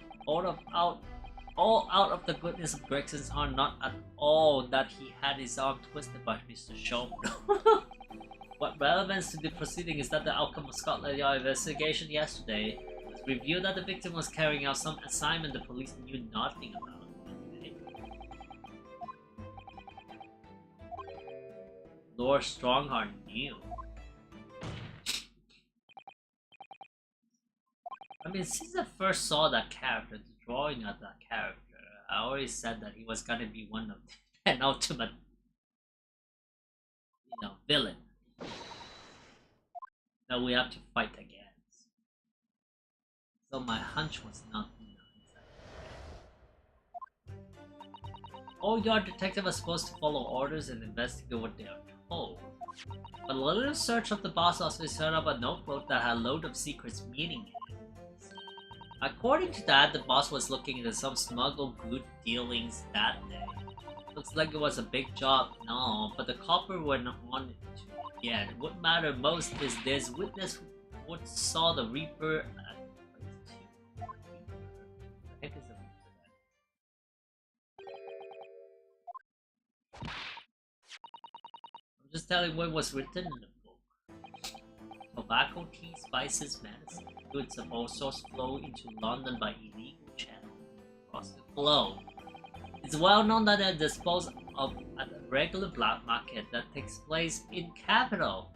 Speaker 1: out of the goodness of Gregson's heart, not at all that he had his arm twisted by Mr. Showman. What relevance to the proceeding is that the outcome of Scotland Yard investigation yesterday was revealed that the victim was carrying out some assignment the police knew nothing about. Okay. Lord Strongheart knew. I mean, since I first saw that character, the drawing of that character, I already said that he was gonna be one of the penultimate, villain that we have to fight against. So my hunch was not all yard detectives are supposed to follow orders and investigate what they are told. But a little search of the boss office turned up a notebook that had a load of secrets meaning in it. According to that, the boss was looking into some smuggled good dealings that day. Looks like it was a big job, no, but the copper went on to get. What mattered most is this witness what saw the Reaper at place 2. What the heck is the Reaper? I'm just telling what was written in the book. Tobacco, tea, spices, medicine. Goods of all sorts flow into London by illegal channels across the globe. It's well known that they dispose of at a regular black market that takes place in capital,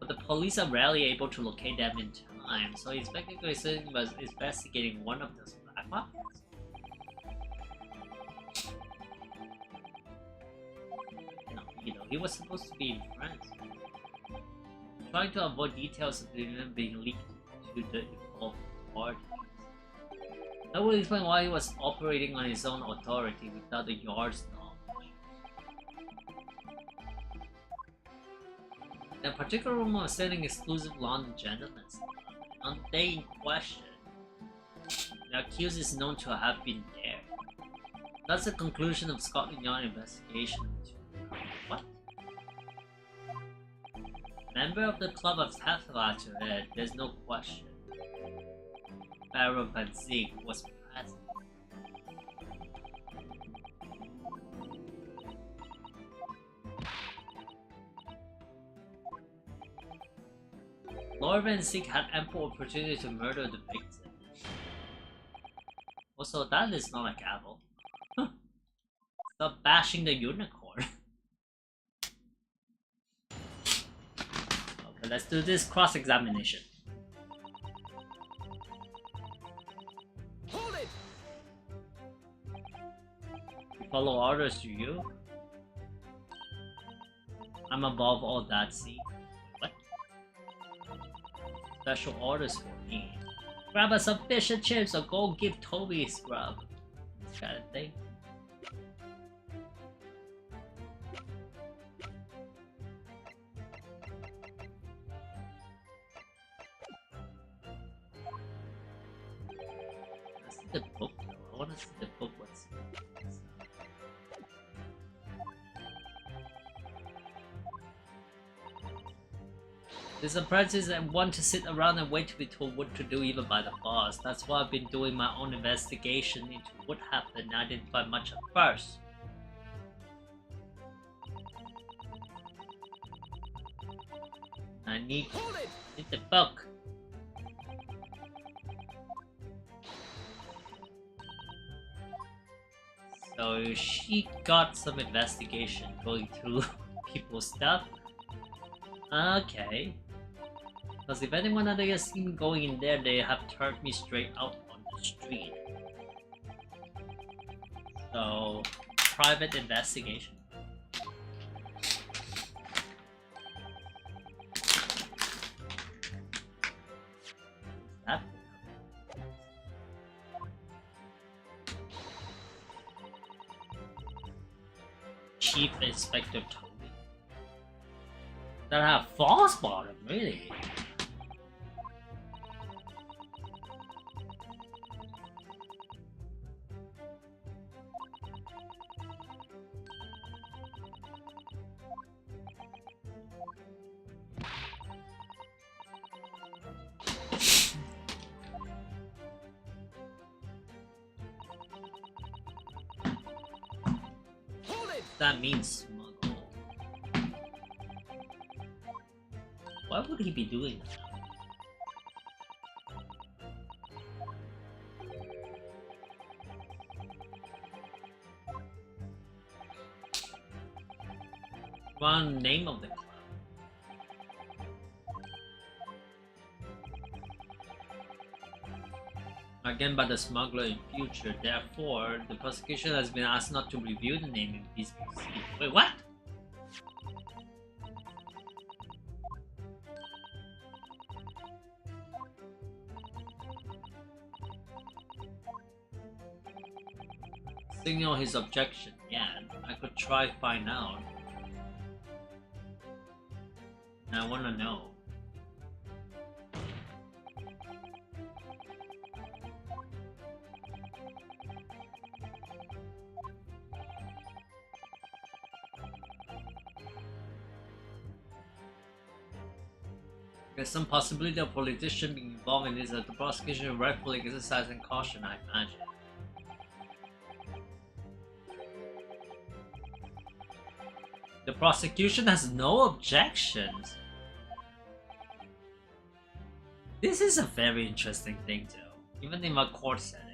Speaker 1: but the police are rarely able to locate them in time. So Inspector Grayson was investigating one of those black markets. He was supposed to be in France, trying to avoid details of the event being leaked to the involved parties. That would explain why he was operating on his own authority without the yard's knowledge. In a particular room was selling exclusive London gentlemen's club. On the day in question, the accused is known to have been there. That's the conclusion of Scotland Yard investigation. What? Member of the club of Taffalater, there's no question. Baron Van Zig was present. Lord Van Zig had ample opportunity to murder the victim. Also, that is not a gavel. Stop bashing the unicorn. Okay, let's do this cross-examination.
Speaker 2: Hold it!
Speaker 1: Follow orders, do you? I'm above all that, see? What? Special orders for me. Grab us some fish and chips or go give Toby a scrub. This kind of thing. Let's see the book though. I wanna see the book. What's These apprentices want to sit around and wait to be told what to do even by the boss. That's why I've been doing my own investigation into what happened. I didn't find much at first. I need the book. So she got some investigation going through people's stuff. Okay. Because if anyone had seen me going in there, they have turned me straight out on the street. So, private investigation. What's that? Chief Inspector Toby. That have false bottom, really? That means smuggle. Why would he be doing that? Wrong name of the club. Again by the smuggler in future, therefore, the prosecution has been asked not to reveal the name in these proceedings. Wait, what? Signal his objection. Yeah, I could try find out. I wanna know. There's some possibility of politician being involved in this that the prosecution rightfully exercising caution, I imagine. The prosecution has no objections. This is a very interesting thing though, even in my court settings.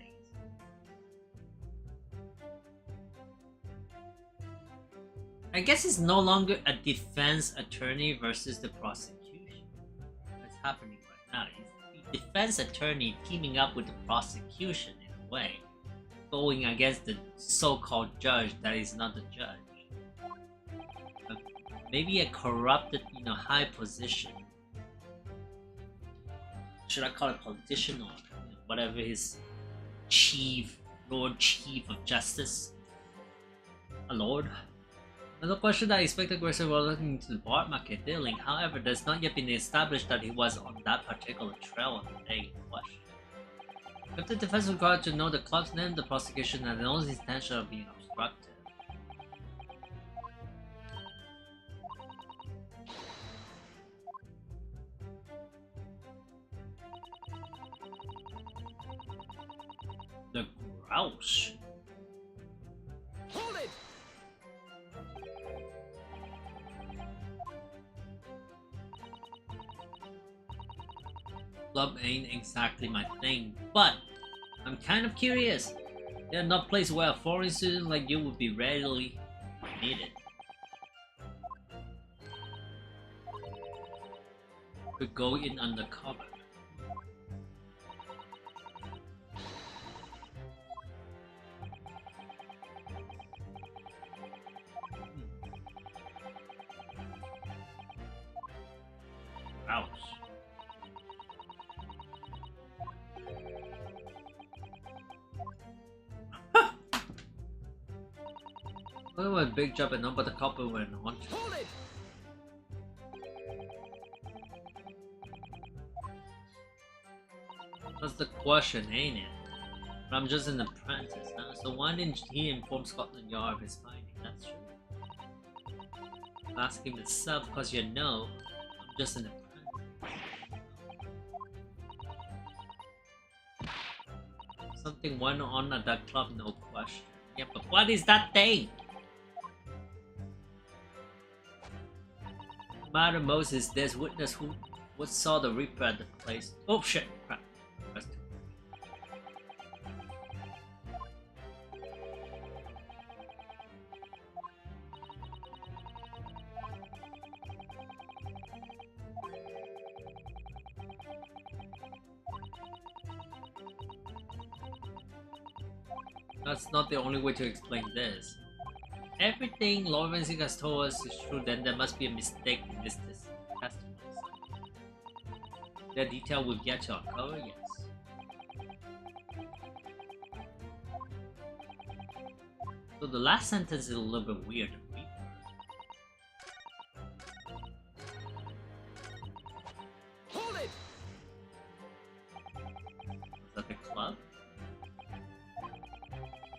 Speaker 1: I guess it's no longer a defense attorney versus the prosecution. What's happening right now is the defense attorney teaming up with the prosecution in a way, going against the so-called judge that is not the judge. Maybe a corrupted, high position. Should I call it politician or whatever his chief, Lord Chief of Justice? A lord? Another question that I expect aggressive relating to the bar market dealing, however, there's not yet been established that he was on that particular trail on the day in question. If the defense is required to know the club's name, the prosecution knows his intention of being obstructive. The grouse.
Speaker 2: Hold it!
Speaker 1: Club ain't exactly my thing, but I'm kind of curious. They're not places where a foreign student like you would be readily needed. Could go in undercover. Ouch. Well, it was a big job and no, but the couple went on.
Speaker 2: Hold it!
Speaker 1: That's the question, ain't it? But I'm just an apprentice now, so why didn't he inform Scotland Yard of his finding? That's true. Ask him himself, cause I'm just an apprentice. Something went on at that club, no question. Yeah, but what is that thing? No matter Moses, there's witness who saw the Reaper at the place. Oh shit! Crap. That's not the only way to explain this. Everything Lawrence has told us is true, then there must be a mistake in this testimony. The detail we've yet to uncover, yes. So the last sentence is a little bit weird to read.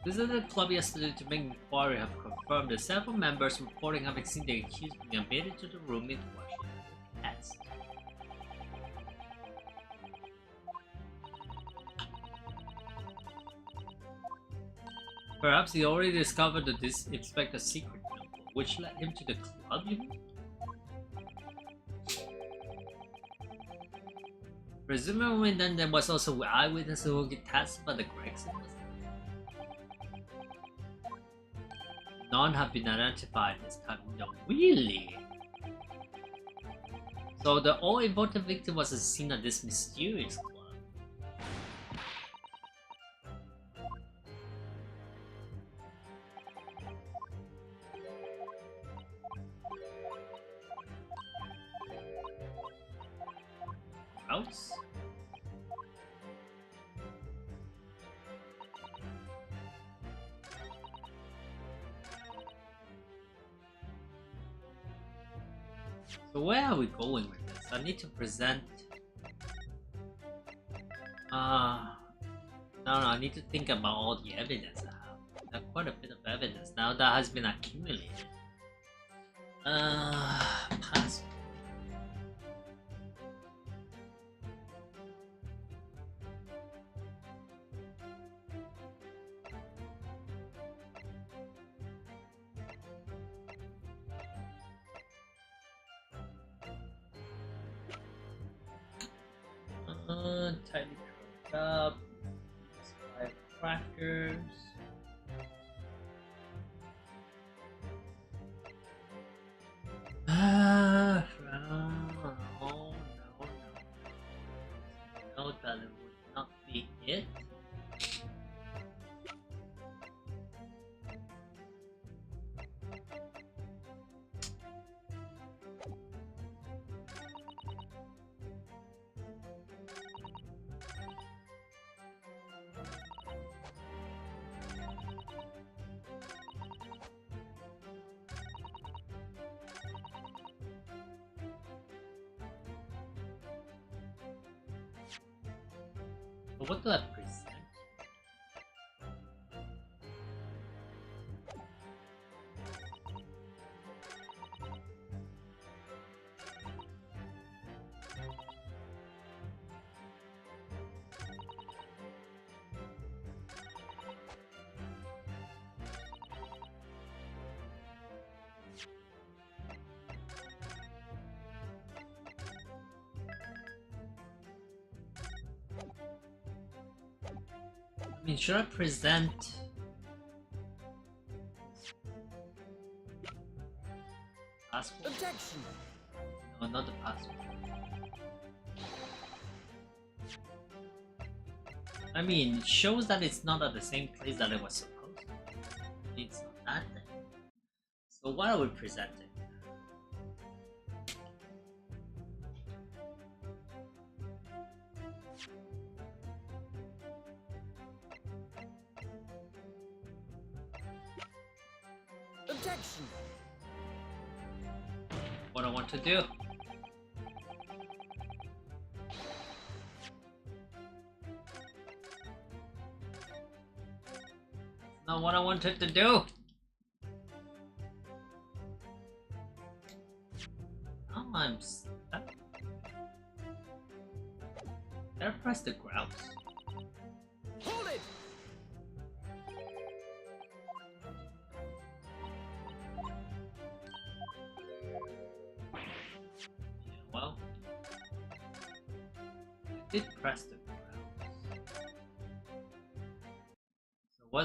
Speaker 1: Visited the club yesterday to make inquiry have confirmed that several members reporting having seen the accused being admitted to the room in question. Cats. Perhaps he already discovered that this expected secret temple, which led him to the club, you mean? Presumably then there was also eyewitnesses who will get tasked by the Gregs. None have been identified this time. No, really? So the all-important victim was seen at this mysterious club. Gross. So where are we going with this? I need to present... no, I need to think about all the evidence I have. There are quite a bit of evidence now that has been accumulated. Pass. Tightly curled up. 5 crackers. No, that it would not be it. But what do I present? I mean, should I present passport?
Speaker 2: Objection!
Speaker 1: No, not the passport. I mean, it shows that it's not at the same place that it was supposed to be. It's not that thing. So what are we presenting?
Speaker 2: Objection!
Speaker 1: What I want to do? Not what I wanted to do. Now I'm stuck. Did I press the grouse?
Speaker 2: Hold it!
Speaker 1: Well, I did press the grouse.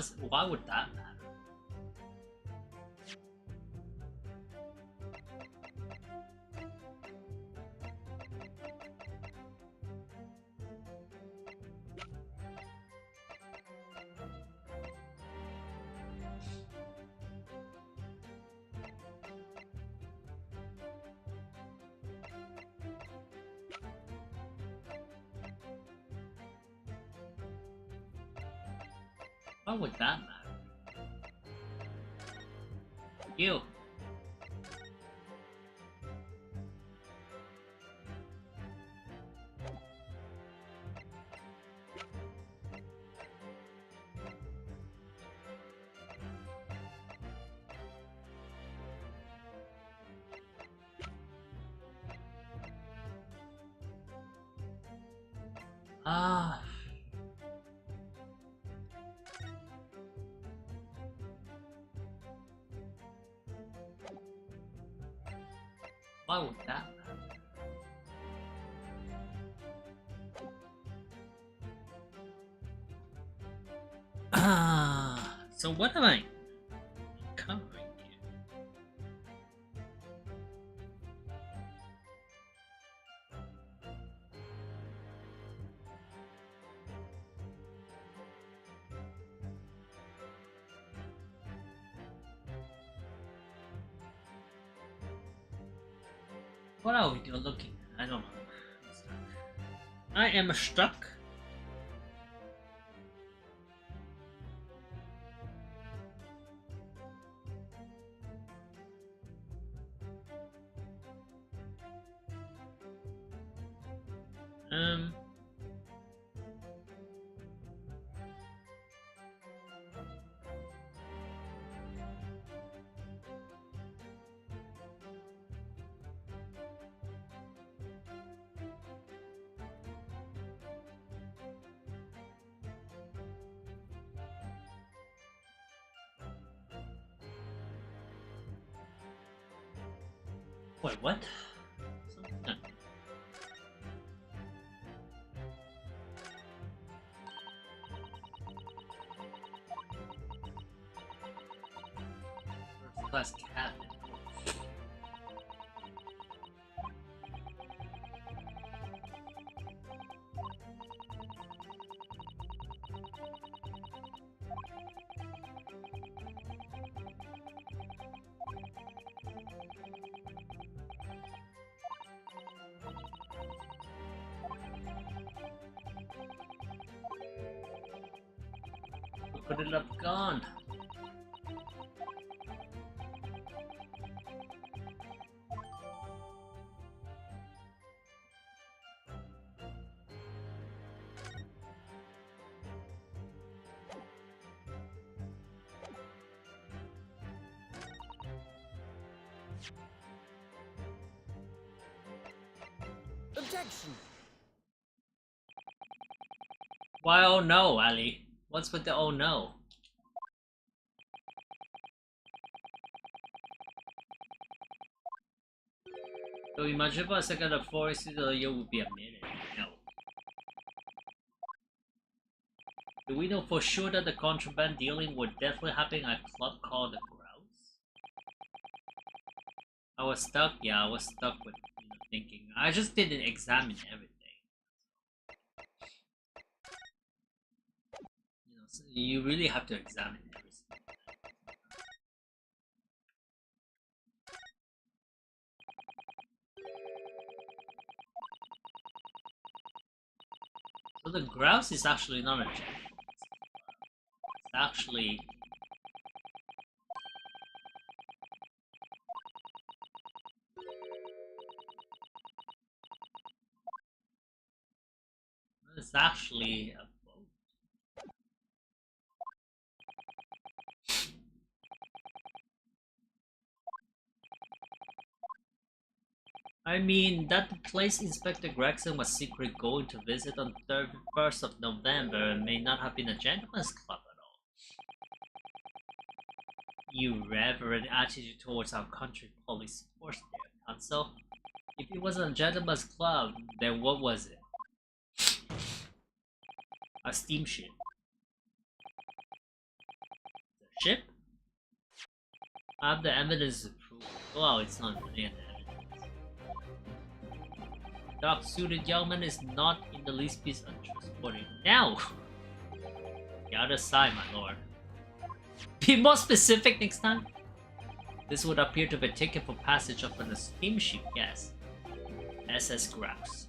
Speaker 1: So why would that matter? Why would that matter? You. Ah. Why would that? So what am I covering here? What are we doing looking at? I don't know. I am stuck. Wait, what? Something. First class cabinet. Where could it have gone?
Speaker 2: Objection!
Speaker 1: Why oh no, Ali? What's with the oh no? So imagine for a second the forest year would be a minute. No. Do we know for sure that the contraband dealing would definitely happen at a club called the Grouse? I was stuck, yeah, I was stuck with thinking. I just didn't examine everything. So you really have to examine everything. So the Grouse is actually not a gem. It's actually a boat. I mean, that the place Inspector Gregson was secretly going to visit on 31st of November may not have been a gentleman's club at all. You reverent attitude towards our country police force there, Council. If it wasn't a gentleman's club, then what was it? A steamship. The ship? I have the evidence to prove it. Well, it's not really an evidence. Dark-suited young man is not in the least piece untrustworthy. Now! The other side, my lord. Be more specific next time. This would appear to be a ticket for passage up on a steamship, yes. SS Grouse.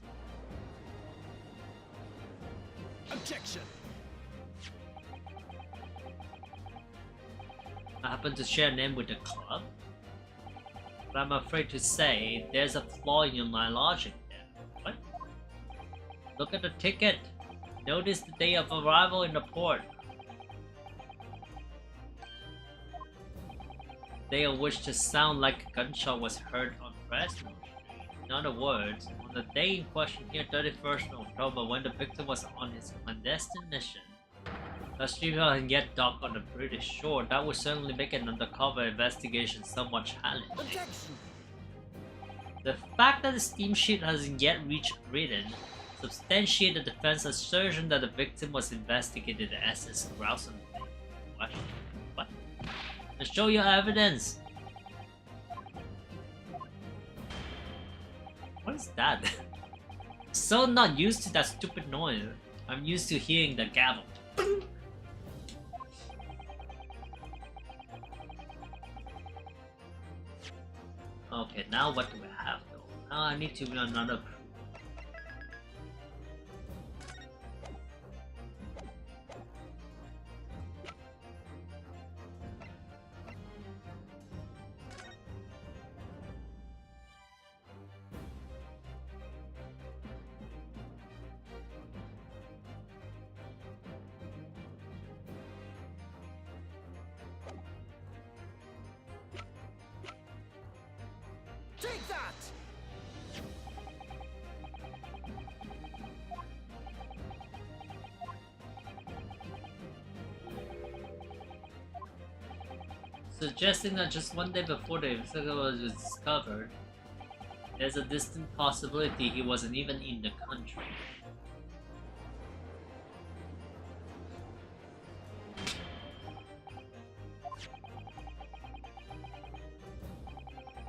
Speaker 2: Objection!
Speaker 1: I happen to share a name with the club, but I'm afraid to say there's a flaw in my logic there. What? Look at the ticket. Notice the day of arrival in the port. Day on which the sound like a gunshot was heard on Fresno Street. In other words, on the day in question here, 31st of October, when the victim was on his clandestine mission, the steamer can get docked on the British shore, that would certainly make an undercover investigation somewhat challenging.
Speaker 2: Objection!
Speaker 1: The fact that the steamship hasn't yet reached Britain substantiates the defense's assertion that the victim was investigated the SS Grouse. What? Let's show your evidence! What is that? So not used to that stupid noise. I'm used to hearing the gavel. Okay, now what do we have though? Now I need to run another crew.
Speaker 2: Take that!
Speaker 1: Suggesting that just one day before the incident was discovered, there's a distant possibility he wasn't even in the country.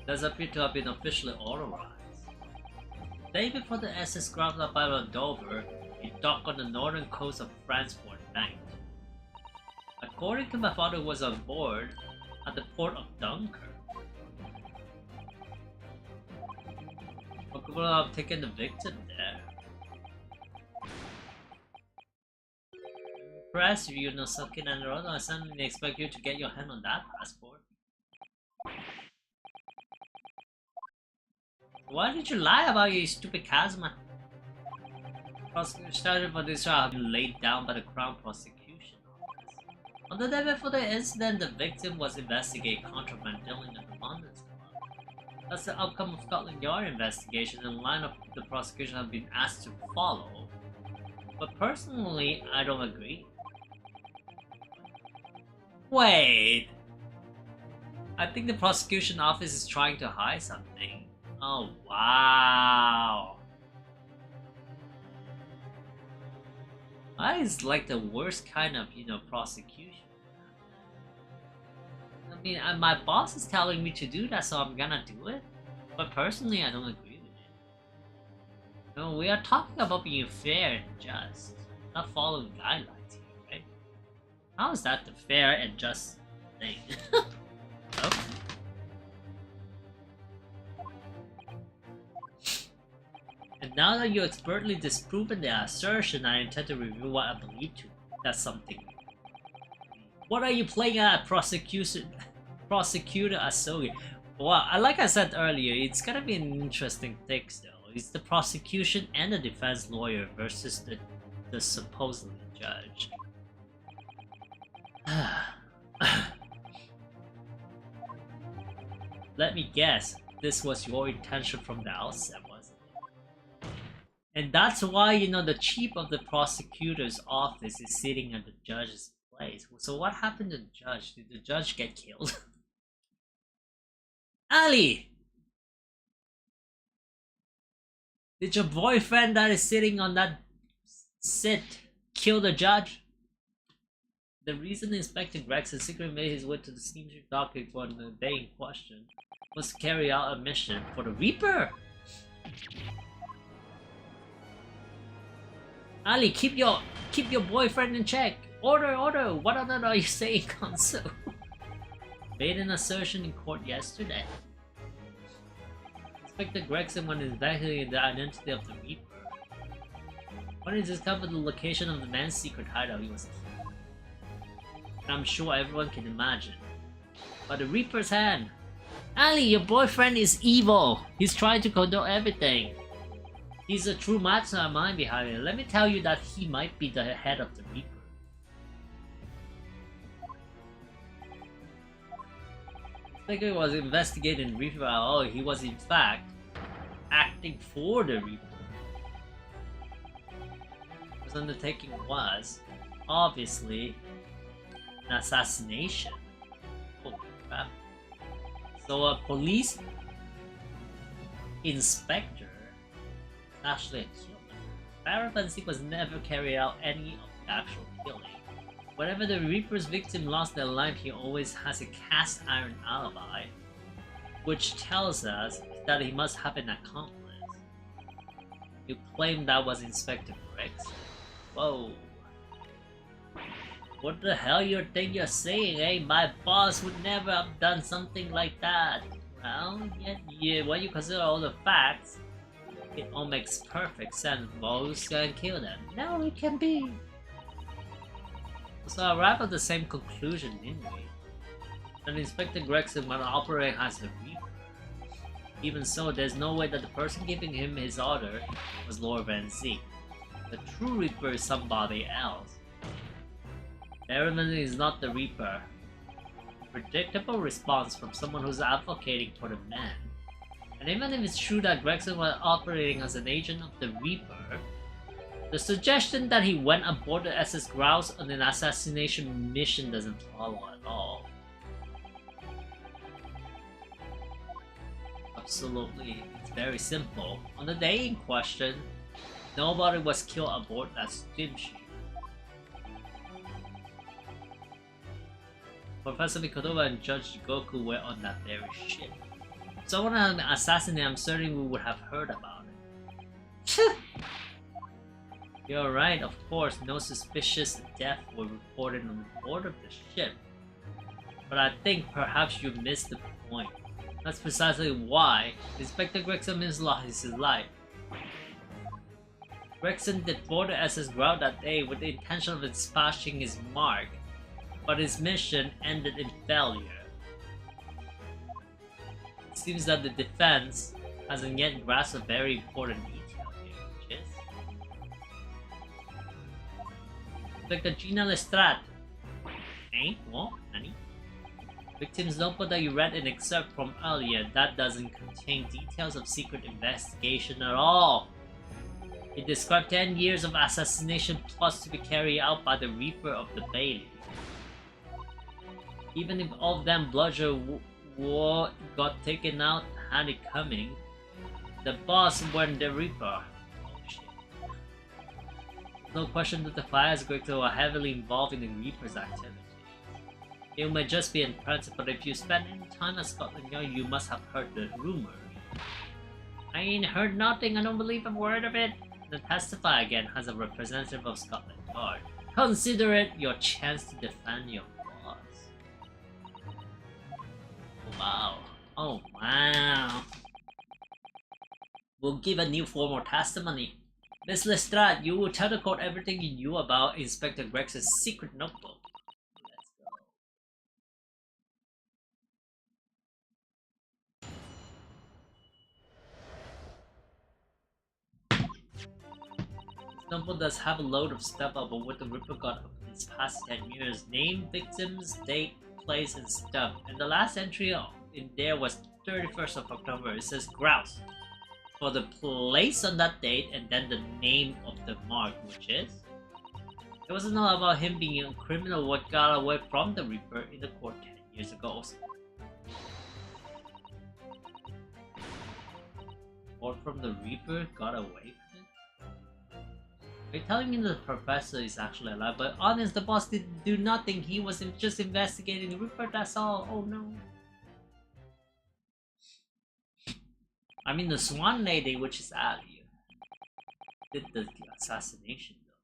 Speaker 1: Does appear to have been officially authorized. The day before the SS grounded up by Dover, it docked on the northern coast of France for a night. According to my father, who was on board at the port of Dunkirk. What could have taken the victim there? Impressed if you know something and other, I certainly expect you to get your hand on that passport. Why did you lie about your stupid Kazuma? Prosecution started for this trial have been laid down by the Crown Prosecution Office. On the day before the incident, the victim was investigating contraband dealing at the London Club. That's the outcome of Scotland Yard investigation, and the line of the prosecution have been asked to follow. But personally, I don't agree. Wait! I think the prosecution office is trying to hide something. Oh, wow. That is like the worst kind of, prosecution. I mean, my boss is telling me to do that, so I'm gonna do it. But personally, I don't agree with it. No, we are talking about being fair and just, not following guidelines here, right? How is that the fair and just thing? Okay. And now that you expertly disproven the assertion, I intend to review what I believe to. That's something. What are you playing at, Prosecutor Asogi? Well, like I said earlier, it's gonna be an interesting text though. It's the prosecution and the defense lawyer versus the supposedly judge. Let me guess, this was your intention from the outset, wasn't it? And that's why, the chief of the prosecutor's office is sitting at the judge's place. So what happened to the judge? Did the judge get killed? Ali! Did your boyfriend that is sitting on that sit kill the judge? The reason Inspector Gregson secretly made his way to the steamship docket on the day in question was to carry out a mission for the Reaper! Ali, keep your boyfriend in check! Order! What are you saying, Consul? Made an assertion in court yesterday. Inspector Gregson was investigating the identity of the Reaper. When he discovered the location of the man's secret hideout, he was killed. And I'm sure everyone can imagine. By the Reaper's hand. Ali, your boyfriend is evil! He's trying to control everything. He's a true mastermind behind it. Let me tell you that he might be the head of the Reaper. Inspector was investigating Reaper. Oh, he was in fact acting for the Reaper. His undertaking was, obviously, an assassination. Holy crap. So a police inspector is actually a killer. Parabensic was never carried out any of the actual killing. Whenever the Reaper's victim lost their life, he always has a cast iron alibi, which tells us that he must have an accomplice. You claim that was Inspector Rex? Whoa. What the hell you think you're saying, eh? My boss would never have done something like that. Well, yeah, when you consider all the facts, it all makes perfect sense. Who's gonna kill them? No, it can be. So I arrived at the same conclusion, didn't we? That Inspector Gregson might operate as the Reaper. Even so, there's no way that the person giving him his order was Lord Van Zeke. The true Reaper is somebody else. Merriman is not the Reaper. A predictable response from someone who's advocating for the man. And even if it's true that Gregson was operating as an agent of the Reaper, the suggestion that he went aboard the SS Grouse on an assassination mission doesn't follow at all. Absolutely, it's very simple. On the day in question, nobody was killed aboard that steamship. Professor Mikotoba and Judge Goku were on that very ship. If someone had been assassinated, I'm certain we would have heard about it. You're right, of course, no suspicious death were reported on board of the ship. But I think perhaps you missed the point. That's precisely why Inspector Gregson lost his life. Gregson did board the SS Ground that day with the intention of dispatching his mark, but his mission ended in failure. It seems that the defense hasn't yet grasped a very important detail here, which is Inspector Gina Lestrade. Eh? What? Nani? Victim's notebook that you read an excerpt from earlier, that doesn't contain details of secret investigation at all. It described 10 years of assassination plots to be carried out by the Reaper of the Bailey. Even if all of them bludger got taken out had it coming, the boss weren't the Reaper. Oh shit. No question that the Fires Gregson were heavily involved in the Reaper's activities. It may just be in principle, but if you spend any time at Scotland Yard, you must have heard the rumor. I ain't heard nothing, I don't believe a word of it. Then testify again as a representative of Scotland Yard. Consider it your chance to defend your boss. Wow. Oh wow. We'll give a new formal testimony. Miss Lestrade, you will tell the court everything you knew about Inspector Gregson's secret notebook. Notebook does have a load of stuff about what the Ripper got up in these past 10 years. Name, victims, date, place, and stuff. And the last entry in there was 31st of October. It says Grouse for the place on that date and then the name of the mark, which is... There wasn't know about him being a criminal what got away from the Reaper in the court 10 years ago. Or from the Reaper got away from it? You're telling me the professor is actually alive, but honest, the boss didn't do nothing. He was just investigating the Reaper, that's all. Oh no. I mean, the Swan Lady, which is Ali, did the assassination though.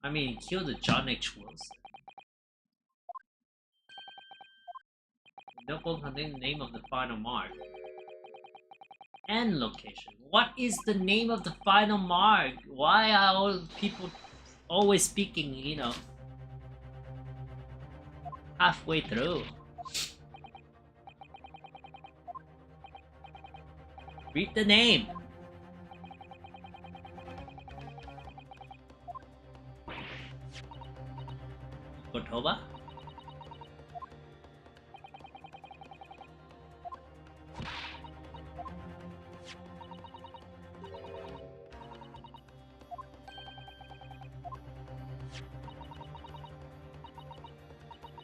Speaker 1: I mean, he killed the John H. Wilson. The notebook contains the name of the final mark. And location. What is the name of the final mark? Why are all people always speaking, you know, halfway through? Read the name. Kotoba?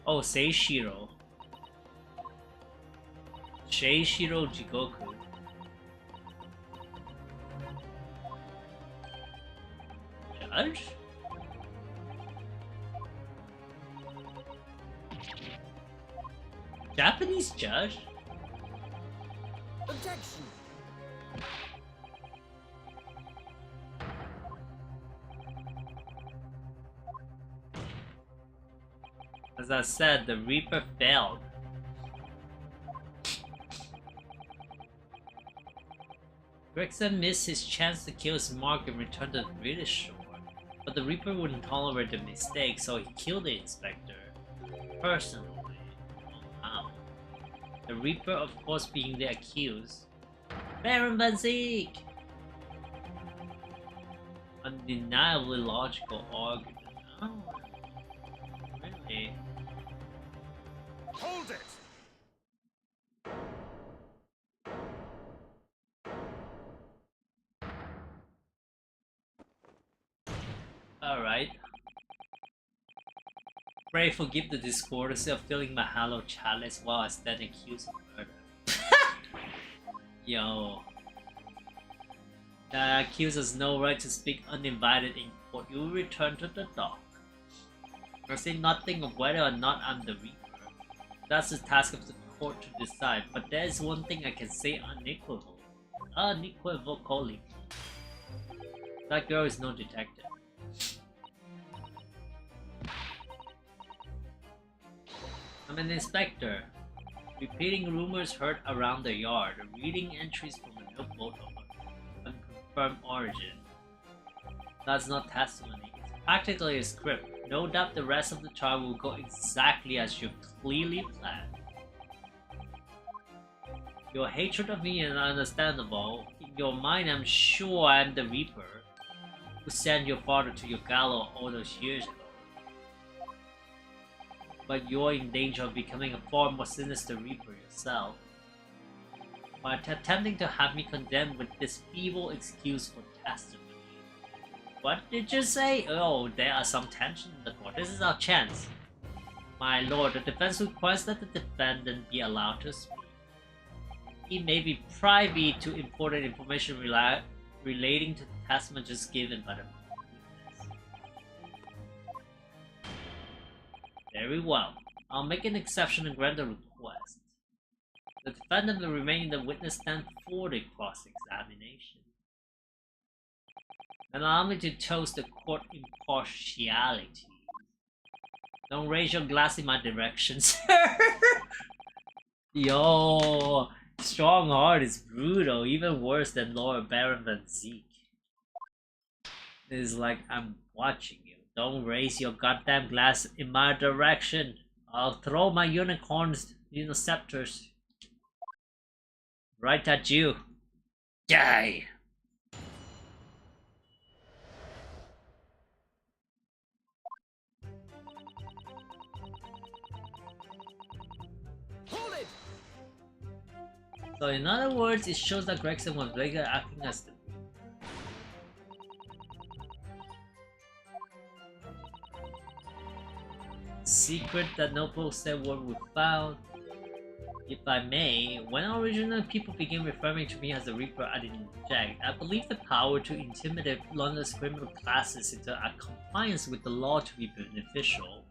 Speaker 1: Oh, Seishiro. Seishiro Jigoku. Judge? Japanese judge?
Speaker 2: Objection.
Speaker 1: As I said, the Reaper failed. Gregson missed his chance to kill his mark and return to the British shore. But the Reaper wouldn't tolerate the mistake, so he killed the inspector. Personally. Wow. The Reaper, of course, being the accused. Baron Van Zeke! Undeniably logical argument. Oh. Really?
Speaker 2: Hold it.
Speaker 1: Alright. Pray forgive the discourtesy of filling my hallowed chalice while I stand accused of murder. Yo. The accused has no right to speak uninvited in court. You will return to the dock. I say nothing of whether or not I'm the Reaper. That's the task of the court to decide, but there is one thing I can say unequivocally. That girl is no detective. I'm an inspector, repeating rumors heard around the yard, reading entries from a notebook of unconfirmed origin. That's not testimony, it's practically a script. No doubt the rest of the trial will go exactly as you clearly planned. Your hatred of me is understandable. In your mind, I'm sure I'm the Reaper who sent your father to your gallows all those years ago. But you're in danger of becoming a far more sinister Reaper yourself. By attempting to have me condemned with this feeble excuse for testimony. What did you say? Oh, there are some tension in the court. This is our chance. My lord, the defense requires that the defendant be allowed to speak. He may be privy to important information relating to the testimony just given by the witness. Very well. I'll make an exception and grant the request. The defendant will remain in the witness stand for the cross-examination. Allow me to toast the court impartiality. Don't raise your glass in my direction, sir. Yo, strong heart is brutal, even worse than Lord Baron Van Zeke. It's like I'm watching you. Don't raise your goddamn glass in my direction. I'll throw my scepters right at you. Die!
Speaker 2: Hold it.
Speaker 1: So in other words, it shows that Gregson was regularly acting as the secret that notebook said what we found. If I may, when original people began referring to me as the Reaper, I didn't object. I believe the power to intimidate London's criminal classes into a compliance with the law to be beneficial.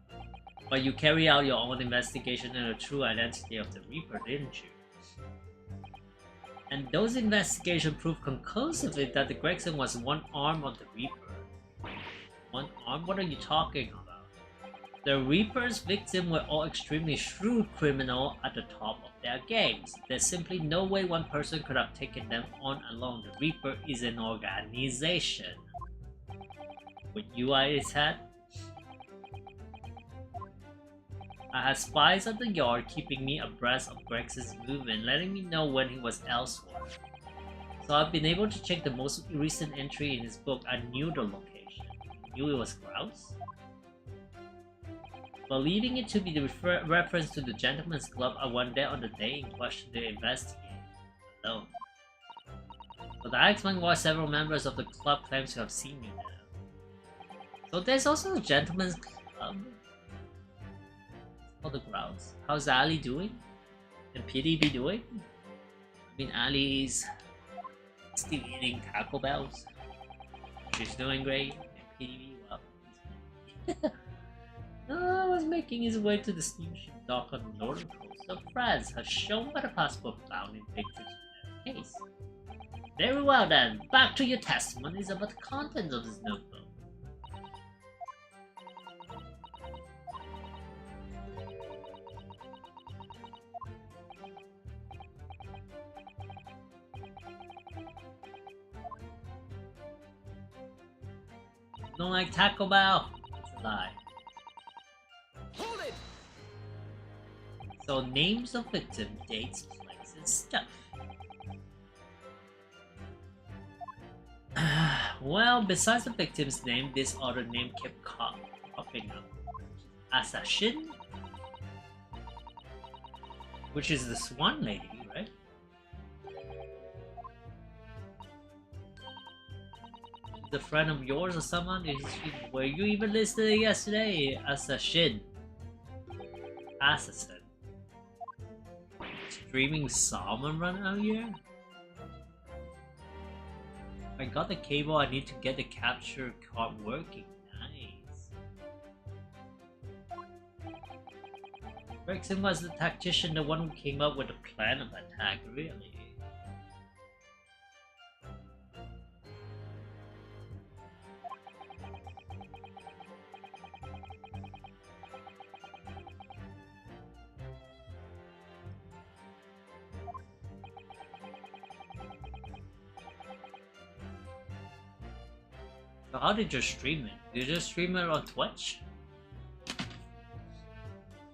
Speaker 1: But you carry out your own investigation into the true identity of the Reaper, didn't you? And those investigations proved conclusively that the Gregson was one arm of the Reaper. One arm? What are you talking about? The Reaper's victims were all extremely shrewd criminals at the top of their games. There's simply no way one person could have taken them on alone. The Reaper is an organization. With you at its head? I had spies at the yard keeping me abreast of Gregson's movement, letting me know when he was elsewhere. So I've been able to check the most recent entry in his book. I knew the location. Knew it was Grouse? Believing it to be the reference to the Gentleman's Club, I went there on the day in question to investigate, alone. So the explains why several members of the club claim to have seen me there. So there's also a Gentleman's Club? all the grounds. How's Ali doing? And PDB doing? I mean, Ali's still eating Taco Bells. She's doing great. And PDB, well, was making his way to the steamship dock on the northern coast of France, as shown by the passport found in Victor's case. Very well then, back to your testimonies about the contents of this notebook. Don't like Taco Bell? It's a lie.
Speaker 2: Hold it!
Speaker 1: So names of victim, dates, places, stuff. Well, besides the victim's name, this other name kept popping up. Assassin? Which is the Swan Lady, right? The friend of yours or someone? Were you even listening yesterday? Assassin. Assassin. Streaming salmon run out here? I got the cable, I need to get the capture card working. Nice. Gregson was the tactician, the one who came up with the plan of attack, really. So how did you stream it? Did you just stream it on Twitch?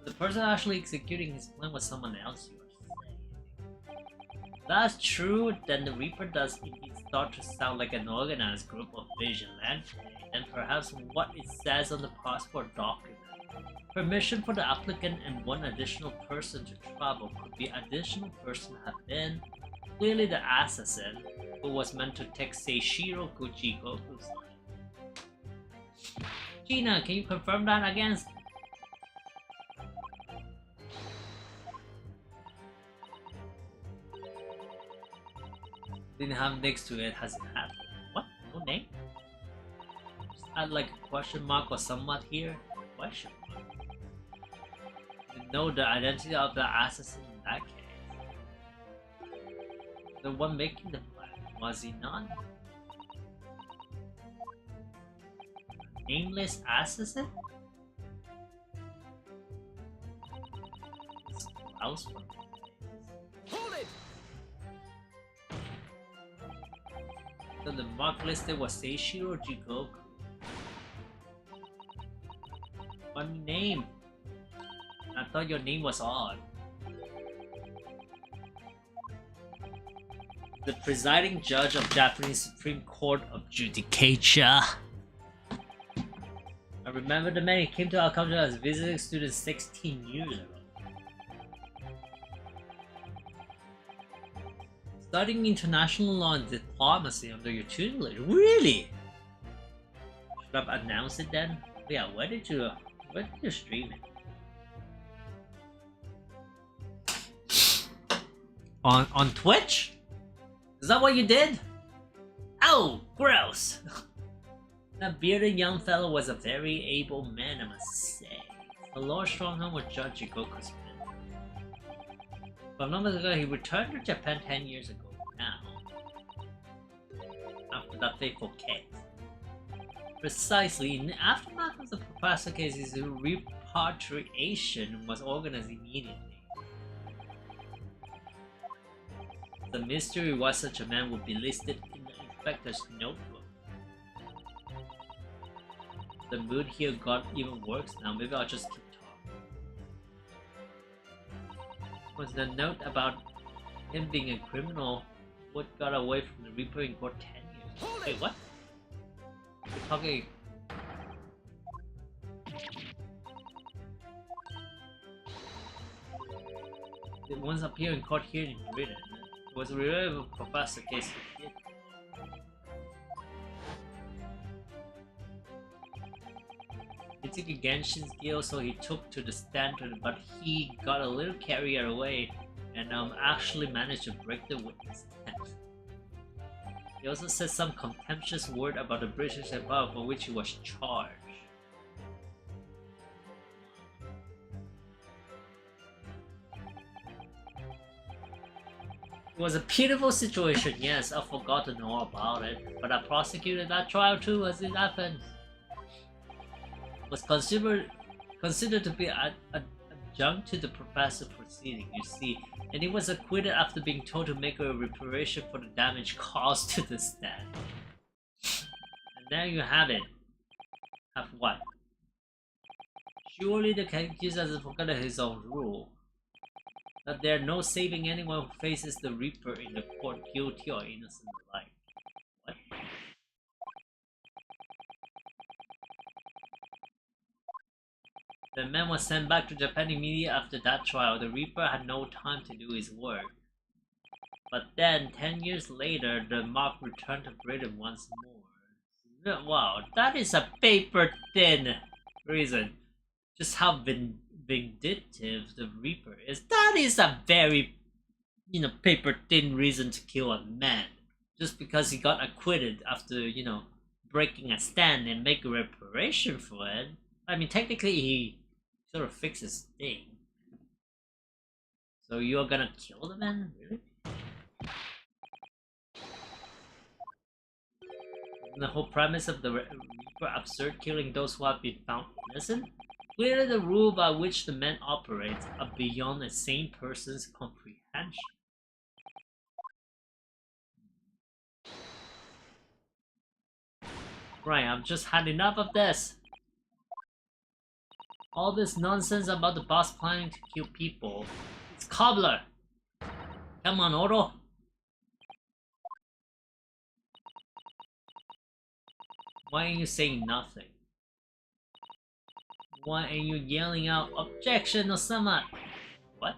Speaker 1: The person actually executing his plan was someone else, you are saying. If that's true, then the Reaper does indeed start to sound like an organized group of vigilantes, and perhaps what it says on the passport document. Permission for the applicant and one additional person to travel. Could the additional person have been clearly the assassin who was meant to take Seishiro Goku's life? Gina, can you confirm that again? Didn't have next to it, has it happened? What? No name? Just add like a question mark or somewhat here? Question mark. You know the identity of the assassin in that case. The one making the plan, was he not? Nameless assassin? It's grouse from
Speaker 2: Hold it!
Speaker 1: So the mark listed was Seishiro Jigoku. Funny name. I thought your name was odd. The presiding judge of Japanese Supreme Court of Judicature. I remember the man who came to our country as a visiting student 16 years ago. Studying international law and diplomacy under your tutelage. Really? Should I have announced it then? Yeah, where did you stream it? On Twitch? Is that what you did? Oh, gross! That bearded young fellow was a very able man, I must say. The Lord Stronghold would judge Jigoku's men. But long ago, he returned to Japan 10 years ago now. After that fateful case. Precisely, in the aftermath of the Professor case, his repatriation was organized immediately. The mystery why such a man would be listed in the inspector's notebook. The mood here got even worse now, maybe I'll just keep talking. Was the note about him being a criminal what got away from the Reaper in court 10 years? Wait, what? You're talking... The ones up here in court here in Britain. It was a reliable professor case. took a Genshin skill, so he took to the standard, but he got a little carried away and actually managed to break the witness tent. He also said some contemptuous word about the British Empire for which he was charged. It was a pitiful situation, yes, I forgot to know about it, but I prosecuted that trial too as it happened. It was considered to be adjunct to the professor proceeding, you see, and he was acquitted after being told to make a reparation for the damage caused to the stand. And there you have it. Have what? Surely the accused hasn't forgotten his own rule. That there are no saving anyone who faces the Reaper in the court, guilty or innocent alike. What? The man was sent back to Japan immediately after that trial. The Reaper had no time to do his work. But then, 10 years later, the mark returned to Britain once more. Wow, that is a paper-thin reason. Just how vindictive the Reaper is. That is a very, paper-thin reason to kill a man. Just because he got acquitted after, breaking a stand and make a reparation for it. I mean, technically he sort of fixes thing. So you're gonna kill the man? Really? And the whole premise of the Reaper absurd, killing those who have been found innocent? Clearly the rule by which the man operates are beyond a sane person's comprehension. Right, I've just had enough of this. All this nonsense about the boss planning to kill people. It's Cobbler! Come on, Oro! Why are you saying nothing? Why are you yelling out objection or something? What?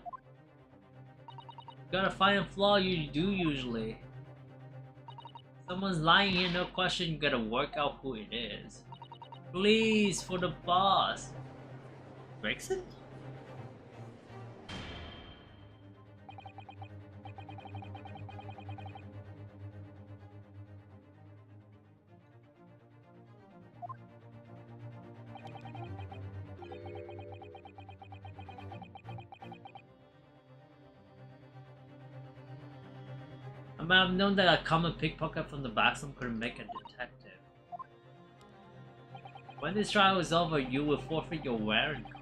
Speaker 1: You gotta find a flaw you do usually. Someone's lying here, no question, you gotta work out who it is. Please, for the boss. Brexit? I might have known that a common pickpocket from the backroom couldn't make a detective. When this trial is over, you will forfeit your warrant card.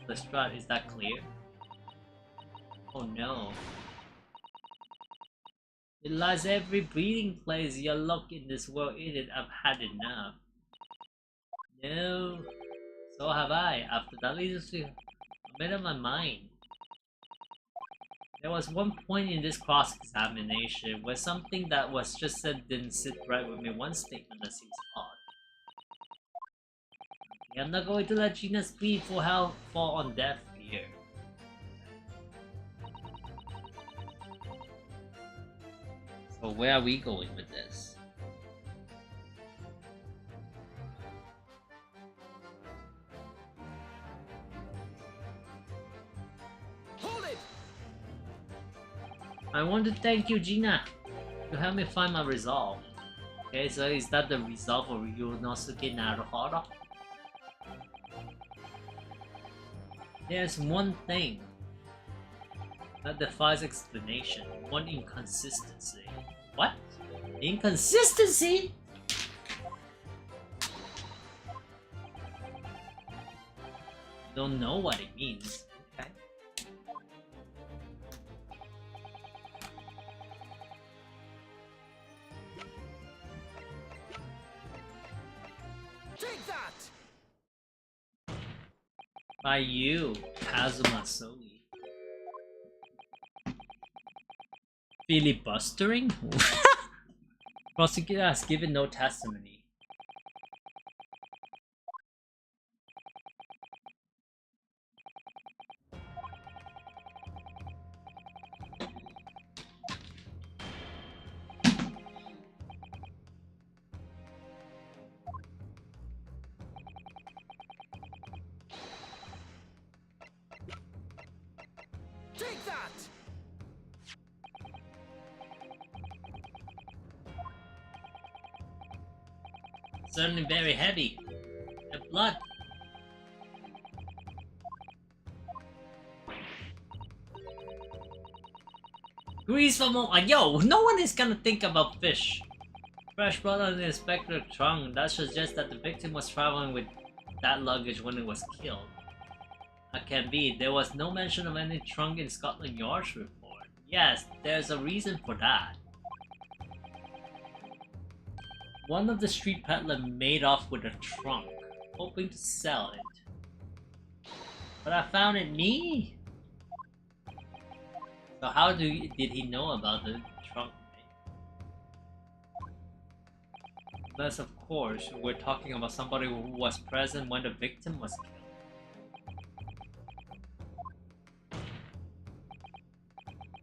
Speaker 1: The strat, is that clear? Oh no. It lies every breeding place your luck in this world in it. I've had enough. No. So have I. After that leadership, I made up my mind. There was one point in this cross-examination where something that was just said didn't sit right with me. One statement that seems odd. Okay, I'm not going to let Gina's plea for help fall on deaf ear. So where are we going with this?
Speaker 2: Hold it!
Speaker 1: I want to thank you, Gina. You helped me find my resolve. Okay, so is that the resolve of Ryunosuke Naruhodo? There's one thing that defies explanation. One inconsistency. What? Inconsistency? Don't know what it means. Okay.
Speaker 2: Take that!
Speaker 1: By you, Kazuma Soli. Filibustering? Prosecutor has given no testimony.
Speaker 2: Take that!
Speaker 1: Certainly very heavy. And blood. Grease for more. Yo, no one is gonna think about fish. Fresh blood on the inspector trunk. That suggests that the victim was traveling with that luggage when it was killed. That can be. There was no mention of any trunk in Scotland Yard's report. Yes, there's a reason for that. One of the street peddler made off with a trunk, hoping to sell it. But I found it me. So how did he know about the trunk? Unless, of course, we're talking about somebody who was present when the victim was killed.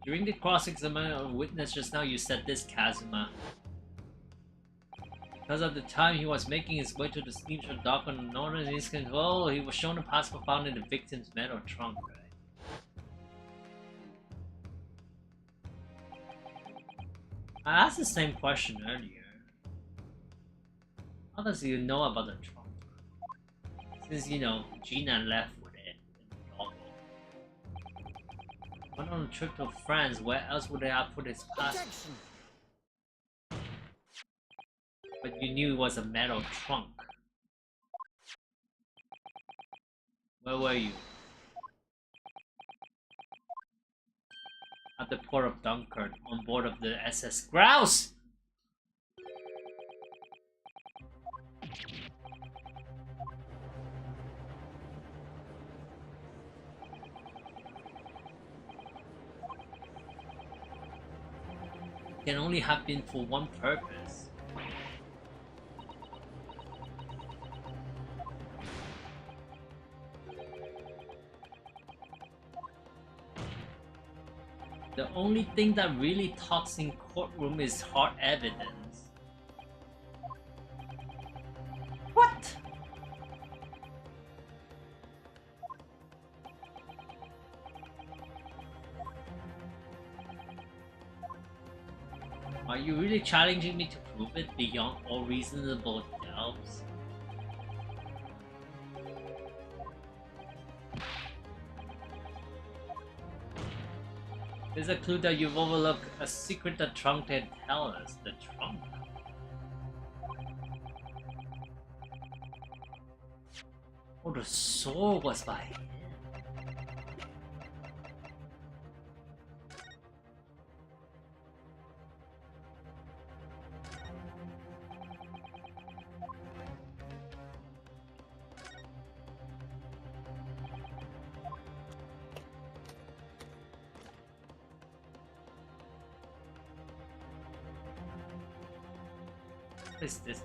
Speaker 1: During the cross-examination of witness just now, you said this, Kazuma. Because of the time he was making his way to the steamship dock on the northern east coast, oh, he was shown a passport found in the victim's metal trunk, right? I asked the same question earlier. How does he know about the trunk? Since, you know, Gina left with it in the doggo. Went on a trip to France, where else would they have put his passport? But you knew it was a metal trunk. Where were you? At the port of Dunkirk, on board of the SS Grouse! It can only have been for one purpose. The only thing that really talks in courtroom is hard evidence. What? Are you really challenging me to prove it beyond all reasonable doubts? There's a clue that you've overlooked, a secret that Trunk didn't tell us. The Trunk? Oh, the sword was by him. What is this?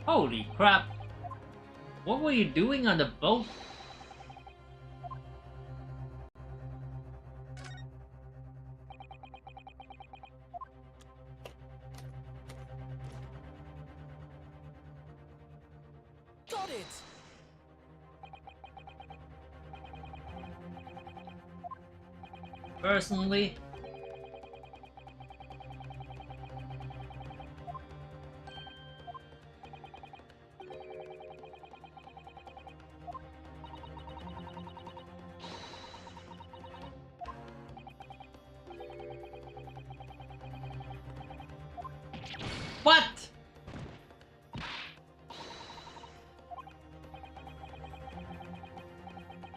Speaker 1: Holy crap! What were you doing on the boat?
Speaker 2: Got it!
Speaker 1: Personally, what?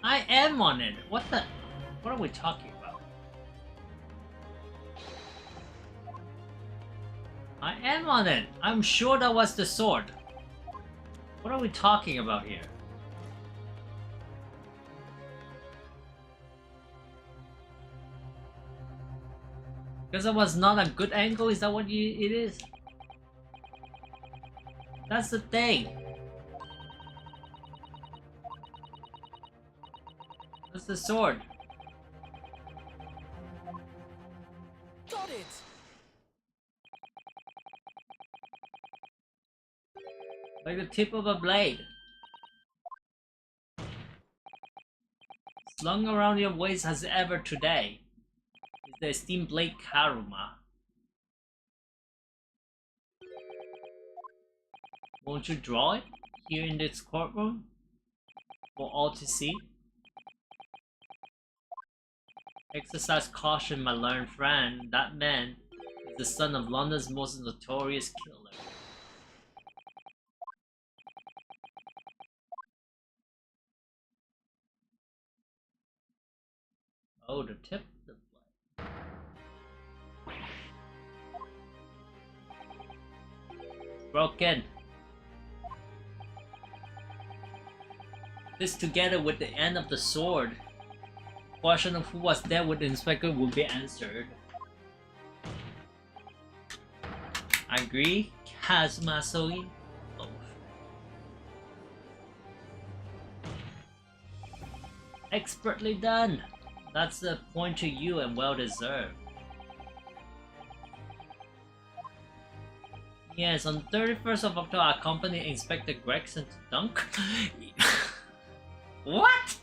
Speaker 1: I am on it. What the? What are we talking about? I am on it. I'm sure that was the sword. What are we talking about here? Because it was not a good angle, is that what it is? That's the thing. That's the sword.
Speaker 2: Got it!
Speaker 1: Like the tip of a blade. Slung around your waist as ever today is the esteemed blade Karuma. Won't you draw it here in this courtroom for all to see? Exercise caution, my learned friend. That man is the son of London's most notorious killer. Oh, the tip of the blade. Broken. This together with the end of the sword. Question of who was there with the inspector will be answered. I agree, Kazuma-soi. Oh. Expertly done. That's the point to you and well deserved. Yes, on 31st of October, I accompanied Inspector Gregson to Dunk. What?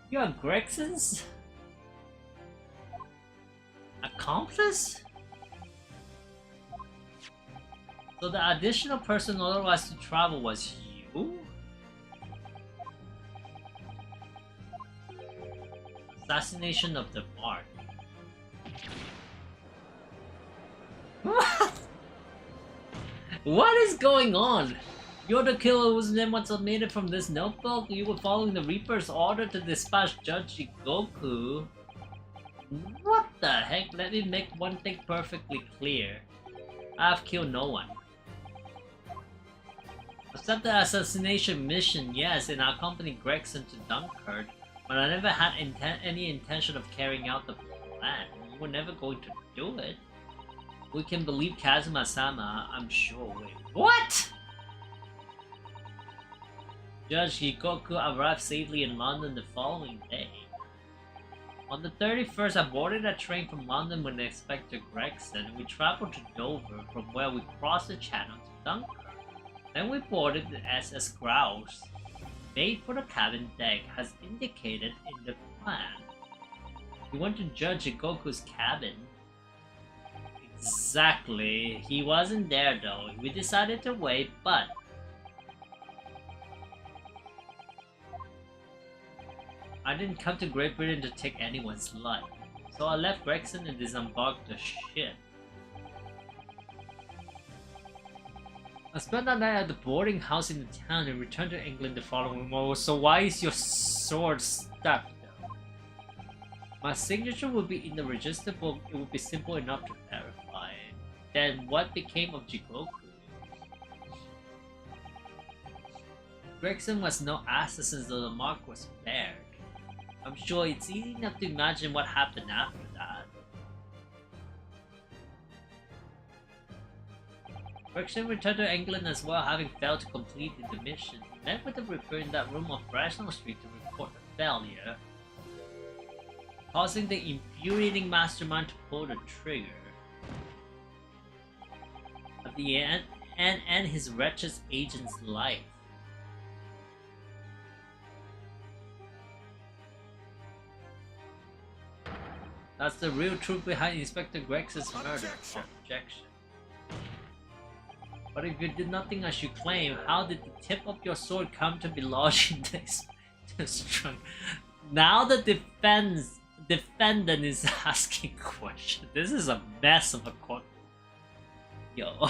Speaker 1: You are Gregson's accomplice? So the additional person authorized to travel was you? Assassination of the Bard. What? What is going on? You're the killer whose name was omitted from this notebook? You were following the Reaper's order to dispatch Judge Goku? What the heck? Let me make one thing perfectly clear. I have killed no one. Except the assassination mission, yes, and I accompanied Gregson to Dunkirk, but I never had any intention of carrying out the plan. You were never going to do it. We can believe Kazuma-sama, I'm sure. Wait, what? Judge Hikoku arrived safely in London the following day. On the 31st, I boarded a train from London with Inspector Gregson. We traveled to Dover, from where we crossed the channel to Dunkirk. Then we boarded the SS Grouse, made for the cabin deck, as indicated in the plan. We went to Judge Hikoku's cabin. Exactly. He wasn't there though. We decided to wait, but I didn't come to Great Britain to take anyone's life. So I left Gregson and disembarked the ship. I spent that night at the boarding house in the town and returned to England the following morning. So why is your sword stuck though? My signature will be in the register book. It will be simple enough to verify. Then what became of Jigoku? Gregson was no assassin, so the mark was spared. I'm sure it's easy enough to imagine what happened after that. Gregson returned to England as well, having failed to complete the mission. He met with the Reaper in that room off Rational Street to report the failure, causing the infuriating mastermind to pull the trigger. At the end, and end his wretched agent's life. That's the real truth behind Inspector Gregson's murder. Objection. But if you did nothing as you claim, how did the tip of your sword come to be lodged in this trunk? Now the defendant is asking questions. This is a mess of a court. Yo.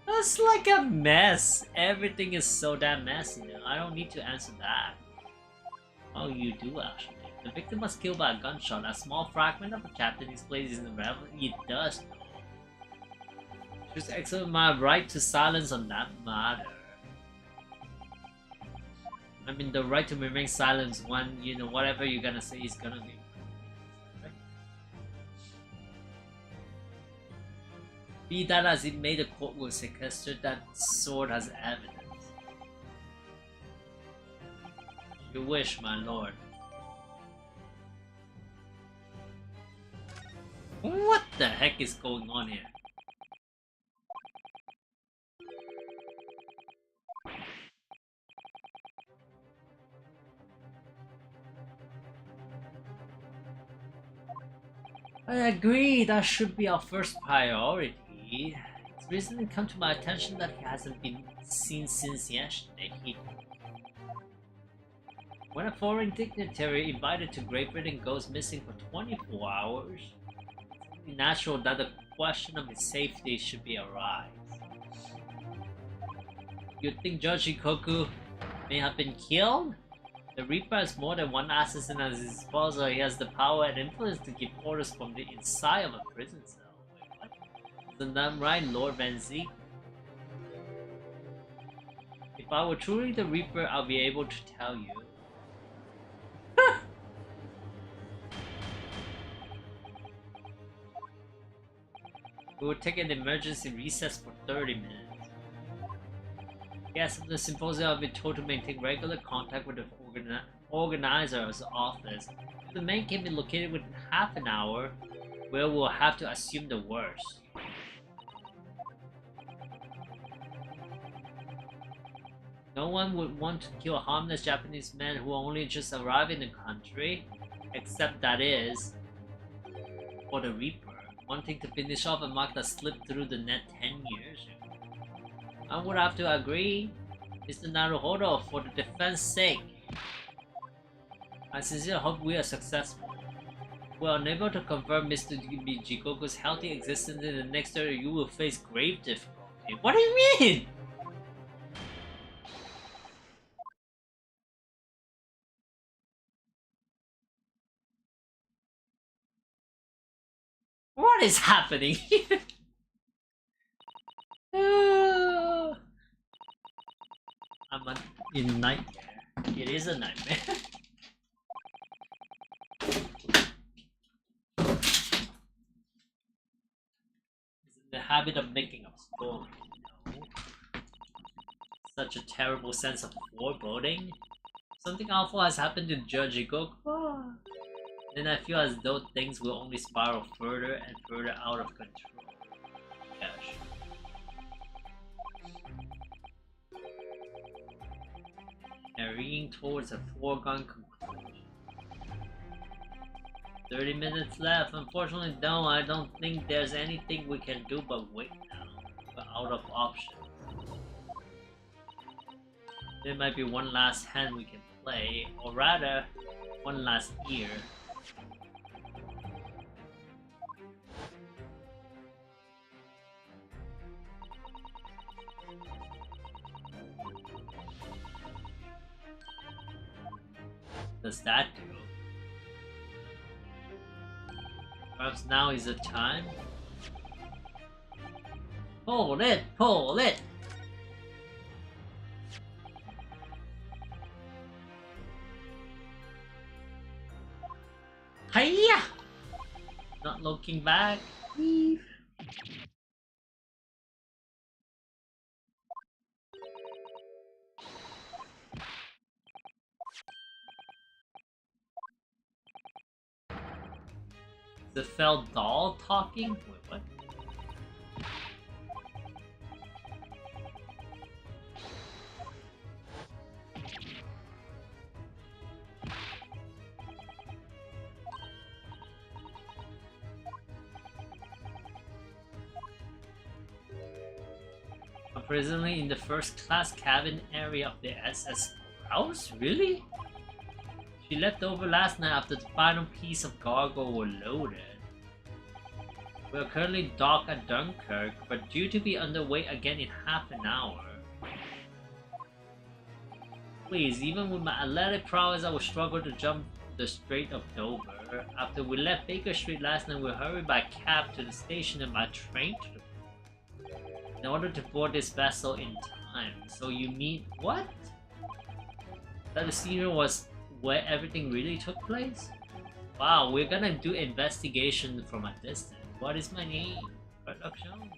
Speaker 1: That's like a mess. Everything is so damn messy now. I don't need to answer that. Oh, you do actually. The victim was killed by a gunshot. A small fragment of a Japanese place in the revel. It does though. Just exercise my right to silence on that matter. I mean, the right to remain silent when, you know, whatever you're gonna say is gonna be. Be that as it may, the court will sequester that sword as evidence. You wish, my lord. What the heck is going on here? I agree, that should be our first priority. It's recently come to my attention that he hasn't been seen since yesterday. When a foreign dignitary invited to Great Britain goes missing for 24 hours, it's natural that the question of his safety should be arise. You'd think Judge Ikoku may have been killed? The Reaper has more than one assassin at his disposal. He has the power and influence to give orders from the inside of a prison cell. Wait, what? Isn't that right, Lord Van Zeke? If I were truly the Reaper, I'll be able to tell you. We will take an emergency recess for 30 minutes. Guests of the symposium have been told to maintain regular contact with the organizer's office. The main can be located within half an hour, where we'll have to assume the worst. No one would want to kill a harmless Japanese man who only just arrived in the country, except that is, for the Reaper, wanting to finish off a mark that slipped through the net 10 years ago. I would have to agree, Mr. Naruhodo, for the defense's sake. I sincerely hope we are successful. If we are unable to confirm Mr. Jikoku's healthy existence in the next area, you will face grave difficulty. What do you mean? What is happening here? I'm in a nightmare. It is a nightmare. Is in the habit of making up stories. No. Such a terrible sense of foreboding. Something awful has happened to Judge Ikoku. Then I feel as though things will only spiral further and further out of control. Gosh. Carrying towards a foregone conclusion. 30 minutes left. Unfortunately, no, I don't think there's anything we can do but wait now. We're out of options. There might be one last hand we can play, or rather, one last ear. Does that do? Perhaps now is the time? Pull it! Pull it! Hiya! Not looking back. Leave. The fell doll talking? Wait, what? I'm presently in the first class cabin area of the SS House? Really? She left over last night after the final piece of cargo were loaded. We are currently docked at Dunkirk, but due to be underway again in half an hour. Please, even with my athletic prowess, I will struggle to jump the Strait of Dover. After we left Baker Street last night, we hurried by cab to the station and by train to the port in order to board this vessel in time. So you mean what? That the senior was where everything really took place? Wow, we're gonna do investigation from a distance. What is my name? Production.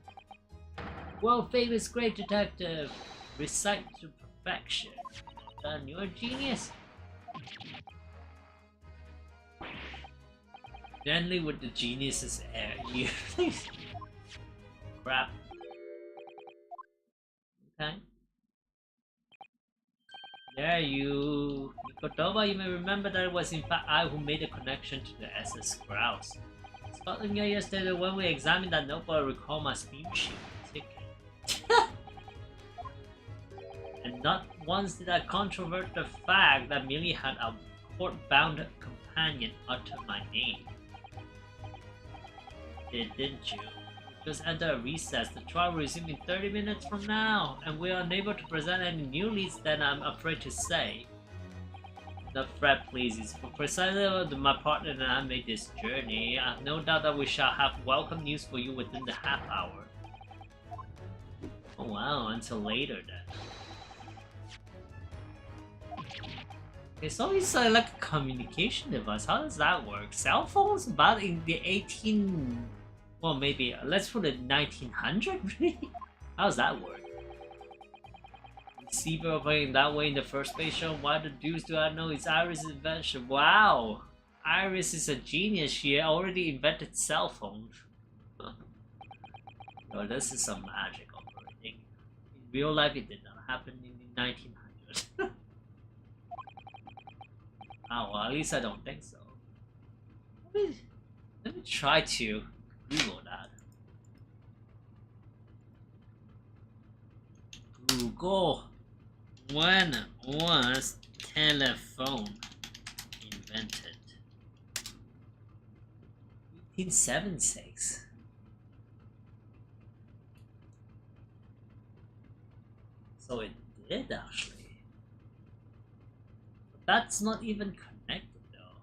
Speaker 1: World famous great detective. Recite to perfection. Done, you're a genius. Gently with the genius's air. You crap. Okay. Yeah, you Nikodova, you may remember that it was in fact I who made the connection to the SS Grouse. Scotland Yard yesterday when we examined that notebook, I recall my speech ticket. And not once did I controvert the fact that Millie had a court-bound companion utter my name. Didn't you? Just enter a recess. The trial will resume in 30 minutes from now, and we are unable to present any new leads that I'm afraid to say. Not fret, please. It's for precisely my partner and I made this journey. I have no doubt that we shall have welcome news for you within the half hour. Oh wow, until later then. Okay, so it's like a communication device. How does that work? Cell phones? About in the 18... Well, maybe, let's put it 1900, really? How does that work? Receiver operating that way in the first space show? Why the deuce do I know it's Iris' invention? Wow! Iris is a genius, she already invented cell phones. Oh, this is some magic operating. In real life, it did not happen in the 1900s. Oh, well, at least I don't think so. Let me try to Google that. Google. When was telephone invented? 1876. So it did actually. But that's not even connected though.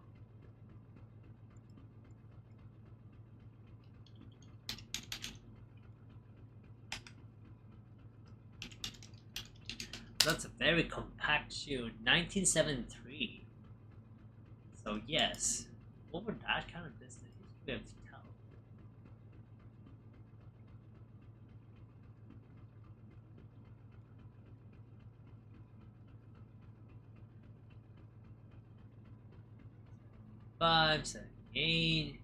Speaker 1: That's a very compact shoe, 1973. So yes, over that kind of distance, you have to tell. Five, 7, 8,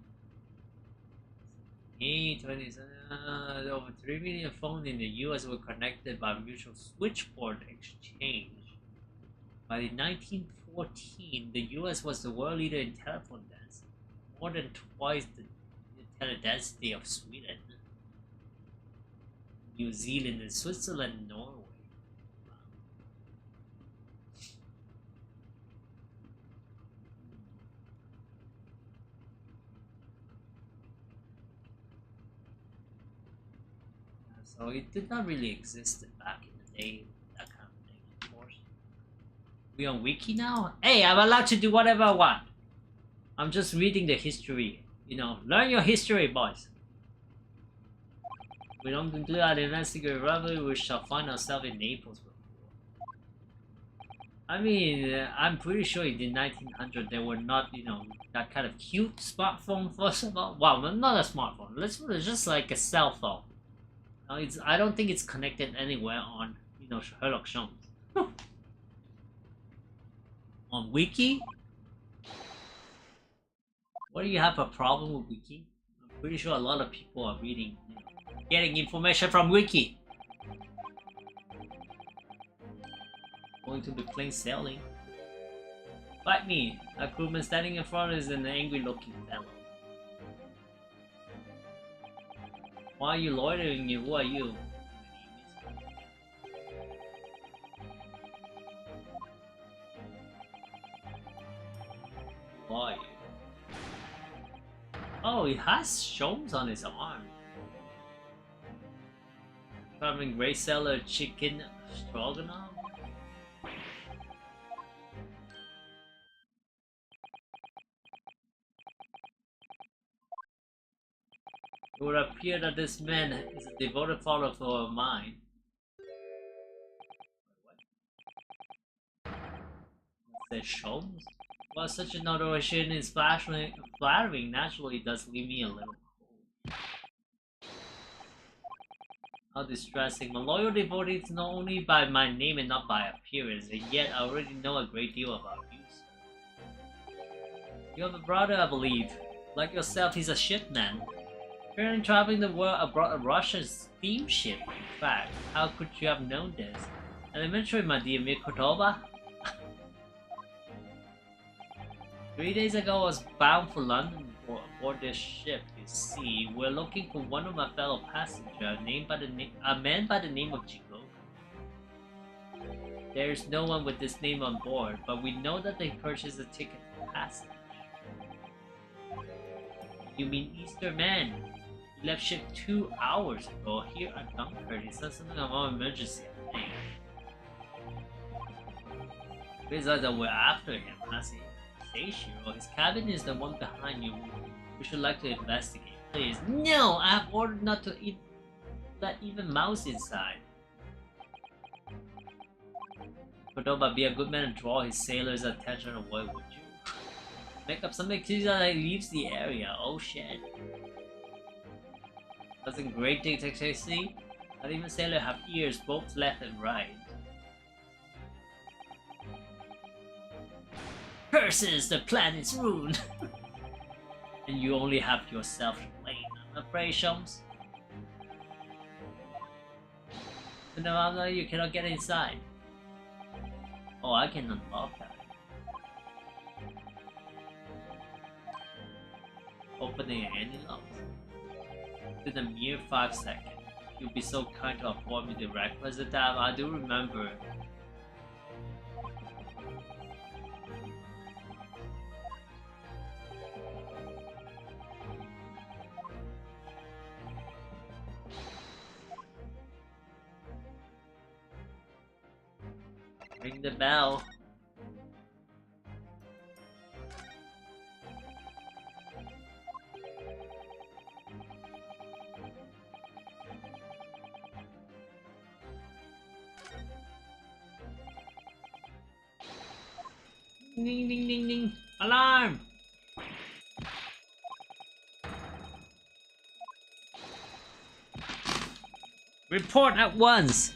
Speaker 1: 27. Over 3 million phones in the US were connected by mutual switchboard exchange. By 1914, the US was the world leader in telephone density, more than twice the teledensity of Sweden, New Zealand, and Switzerland and Norway. So it did not really exist back in the day, that kind of thing, of course. We on wiki now? Hey, I'm allowed to do whatever I want. I'm just reading the history. You know, learn your history, boys. We don't conclude our investigative robbery, we shall find ourselves in Naples before. I mean, I'm pretty sure in the 1900s there were not, you know, that kind of cute smartphone first of all. Well, not a smartphone. Let's put it just like a cell phone. I don't think it's connected anywhere on, you know, Sherlock Holmes. On Wiki? What do you have a problem with Wiki? I'm pretty sure a lot of people are reading, you know, getting information from Wiki. Going to be plain sailing. Fight me! A crewman standing in front is an angry looking fellow. Why are you loitering here? Who are you? Who are you? Oh, he has shows on his arm. Traveling Grey Cellar Chicken Stroganoff? It would appear that this man is a devoted follower of mine. Says Sholmes. While such an adoration is flattering, naturally it does leave me a little cold. How distressing. My loyal devotee is known only by my name and not by appearance, and yet I already know a great deal about you, sir. You have a brother, I believe. Like yourself, he's a shipman. Currently traveling the world aboard a Russian steamship, in fact. How could you have known this? Elementary, my dear Mikotova. 3 days ago, I was bound for London aboard this ship. You see, we're looking for one of my fellow passengers, a man by the name of Jigoku. There's no one with this name on board, but we know that they purchased a ticket for passage. You mean Easter Man? He left ship 2 hours ago here at Dunkirk. He said something about emergency, I think. Besides that we're after him, I see. Seishiro, his cabin is the one behind you. We should like to investigate. Please. No! I have ordered not to let even mouse inside. Kodoba, be a good man and draw his sailors' attention away, would you? Make up some excuse that he leaves the area. Oh shit. Doesn't great detective see? Not even sailors have ears both left and right. Curses, the planet's ruined! And you only have yourself to blame, I'm afraid, Sholmes. And now you cannot get inside. Oh, I can unlock that. Opening any locks. Within a mere 5 seconds. You'd be so kind to afford me the requisite time. I do remember. Ring the bell. Ding ding ding ding. Alarm! Report at once!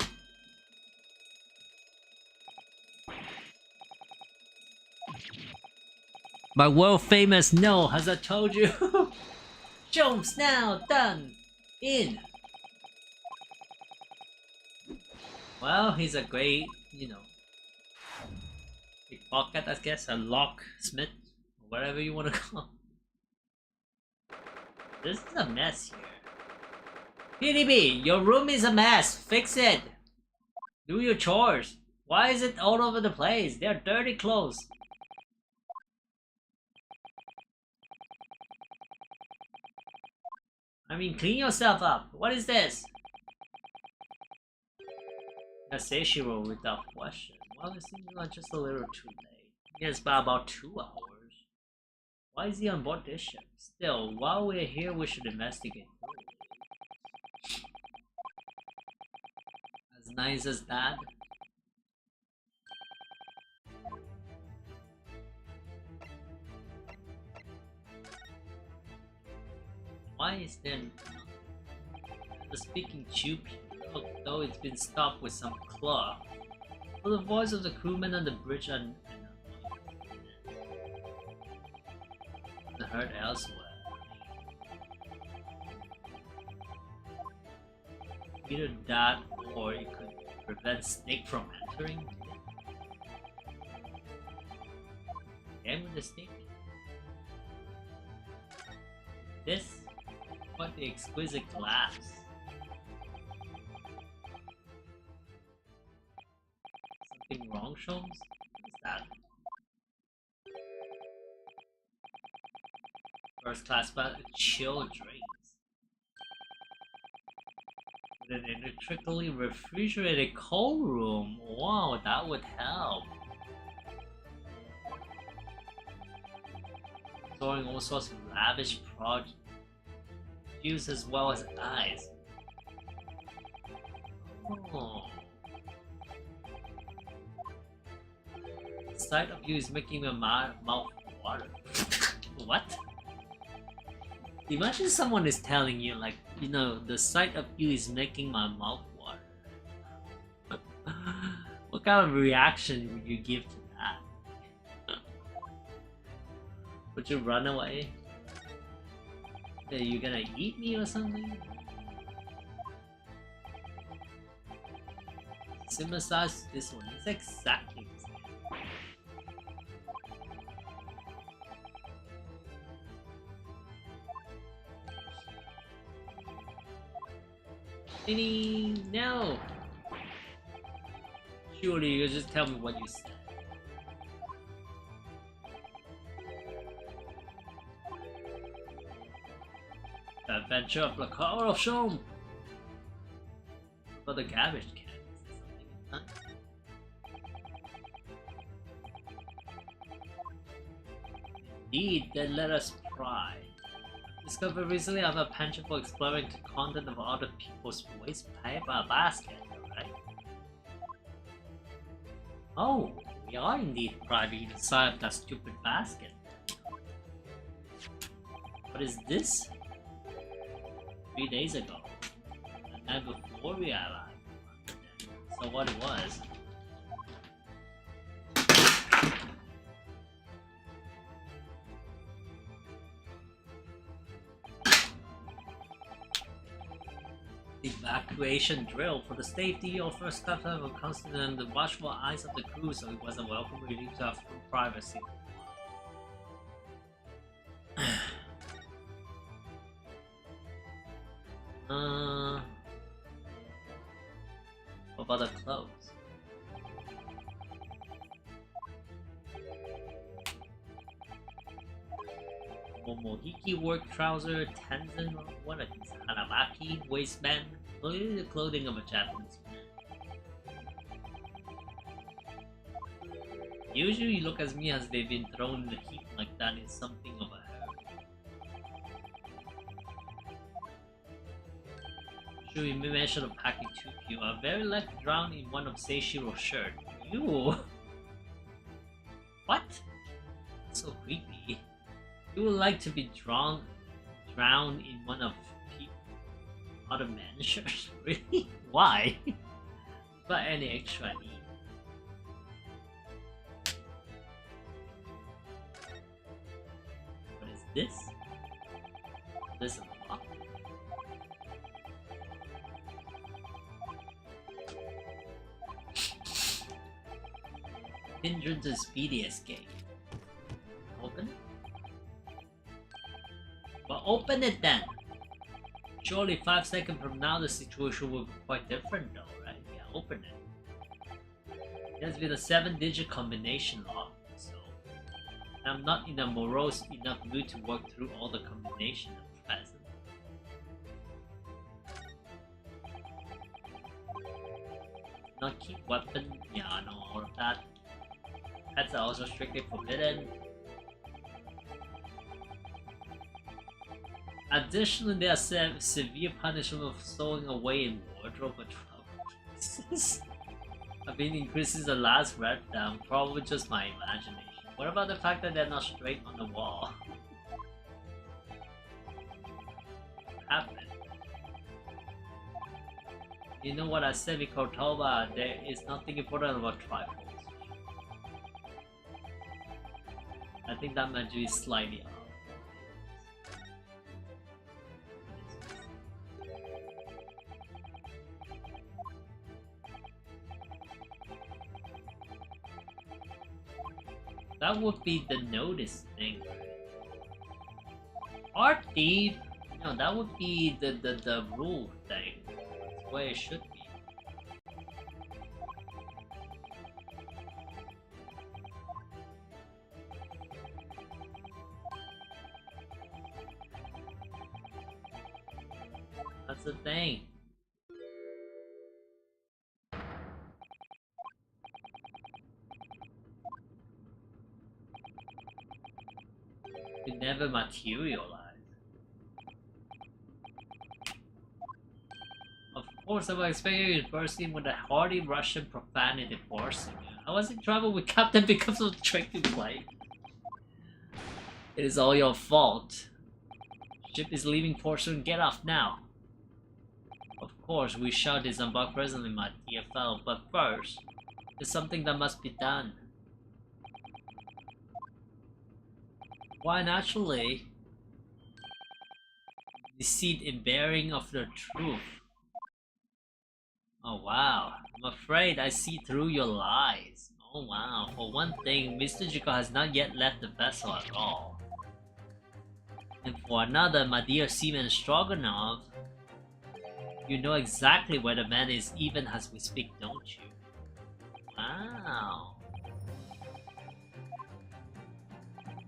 Speaker 1: My world famous no, as I told you. Jumps now, done, in. Well, he's a great, pickpocket, I guess, a locksmith, whatever you want to call. This is a mess here. PDB, your room is a mess. Fix it. Do your chores. Why is it all over the place? They're dirty clothes. I mean, clean yourself up. What is this? Seishiro without question. Well, it seems like just a little too late. Yes, by about 2 hours. Why is he on board this ship? Still, while we're here, we should investigate. As nice as that. Why is there the speaking tube, though it's been stopped with some cloth? Well, the voice of the crewman on the bridge are heard elsewhere. Either that or it could prevent Snake from entering. Damn with the snake. This? What the exquisite glass. Something wrong, Sholmes? What's that? First class but chill drinks. With an electrically refrigerated cold room. Wow, that would help. Storing all sorts of lavish produce as well as eyes. Oh. sight of you is making my mouth water. What? Imagine someone is telling you, like, you know, the sight of you is making my mouth water. What kind of reaction would you give to that? Would you run away? Are you gonna eat me or something? Similar size to this one. It's exactly the same. No! Surely you just tell me what you said. The Adventure of the Car of Shome! For the garbage can. Indeed, then let us pry. Discovered recently I have a penchant for exploring the content of other people's waste paper basket, right? Oh, we are indeed prying inside that stupid basket. What is this? 3 days ago. The night before we arrived. So what it was? Evacuation drill for the safety of first staff were constant and the watchful eyes of the crew, so it was a welcome relief to have privacy. What about the clothes? Momohiki work trouser, Tenzin, what is this? Hanamaki waistband, clearly the clothing of a Japanese man. Usually you look at me as they've been thrown in the heat like that is something of a hurt. Should we mention of packing too few? I'm very likely drowned in one of Seishiro's shirt. Ew! What? That's so creepy. You would like to be drowned in one of other men's shirts? Really? Why? But any extra need. What is this? This is a lock. Hindrance to speedy escape. Open it? Well, open it then! Surely 5 seconds from now the situation will be quite different though, right? Yeah, open it. It has been a 7-digit combination lock, so I'm not in a morose enough mood to work through all the combinations at present. Not keep weapon, yeah, I know all of that. Pets are also strictly forbidden. Additionally, there are severe punishment of stowing away in wardrobe or travel cases. I've been increasing the last red down, probably just my imagination. What about the fact that they're not straight on the wall? What happened? You know what I said in Cordoba, there is nothing important about trifles. I think that might be slightly off. That would be the notice thing. Art thief? No, that would be the rule thing. That's where it should be. That's the thing. It never materialized. Of Of course, I was expecting you to burst in with a hearty Russian profanity forcing you. I was in trouble with Captain because of the trick you played. It is all your fault. Ship is leaving port soon. Get off now. Of course, we shall disembark presently, my dear fellow, but first, there's something that must be done. Why, naturally, deceit in bearing of the truth. Oh wow, I'm afraid I see through your lies. Oh wow, for one thing, Mr. Jiko has not yet left the vessel at all. And for another, my dear Seaman Stroganoff, you know exactly where the man is even as we speak, don't you? Wow.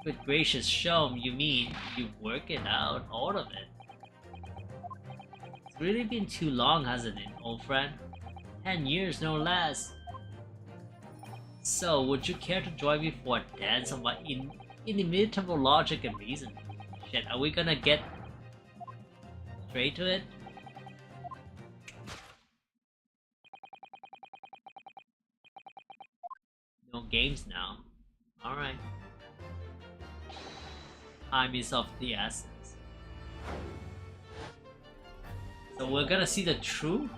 Speaker 1: Good gracious, Shom, you mean you work it out, all of it? It's really been too long, hasn't it, old friend? 10 years, no less. So, would you care to join me for a dance of my inimitable logic and reason? Shit, are we gonna get straight to it? No games now. Alright. Time is of the essence. So we're gonna see the truth?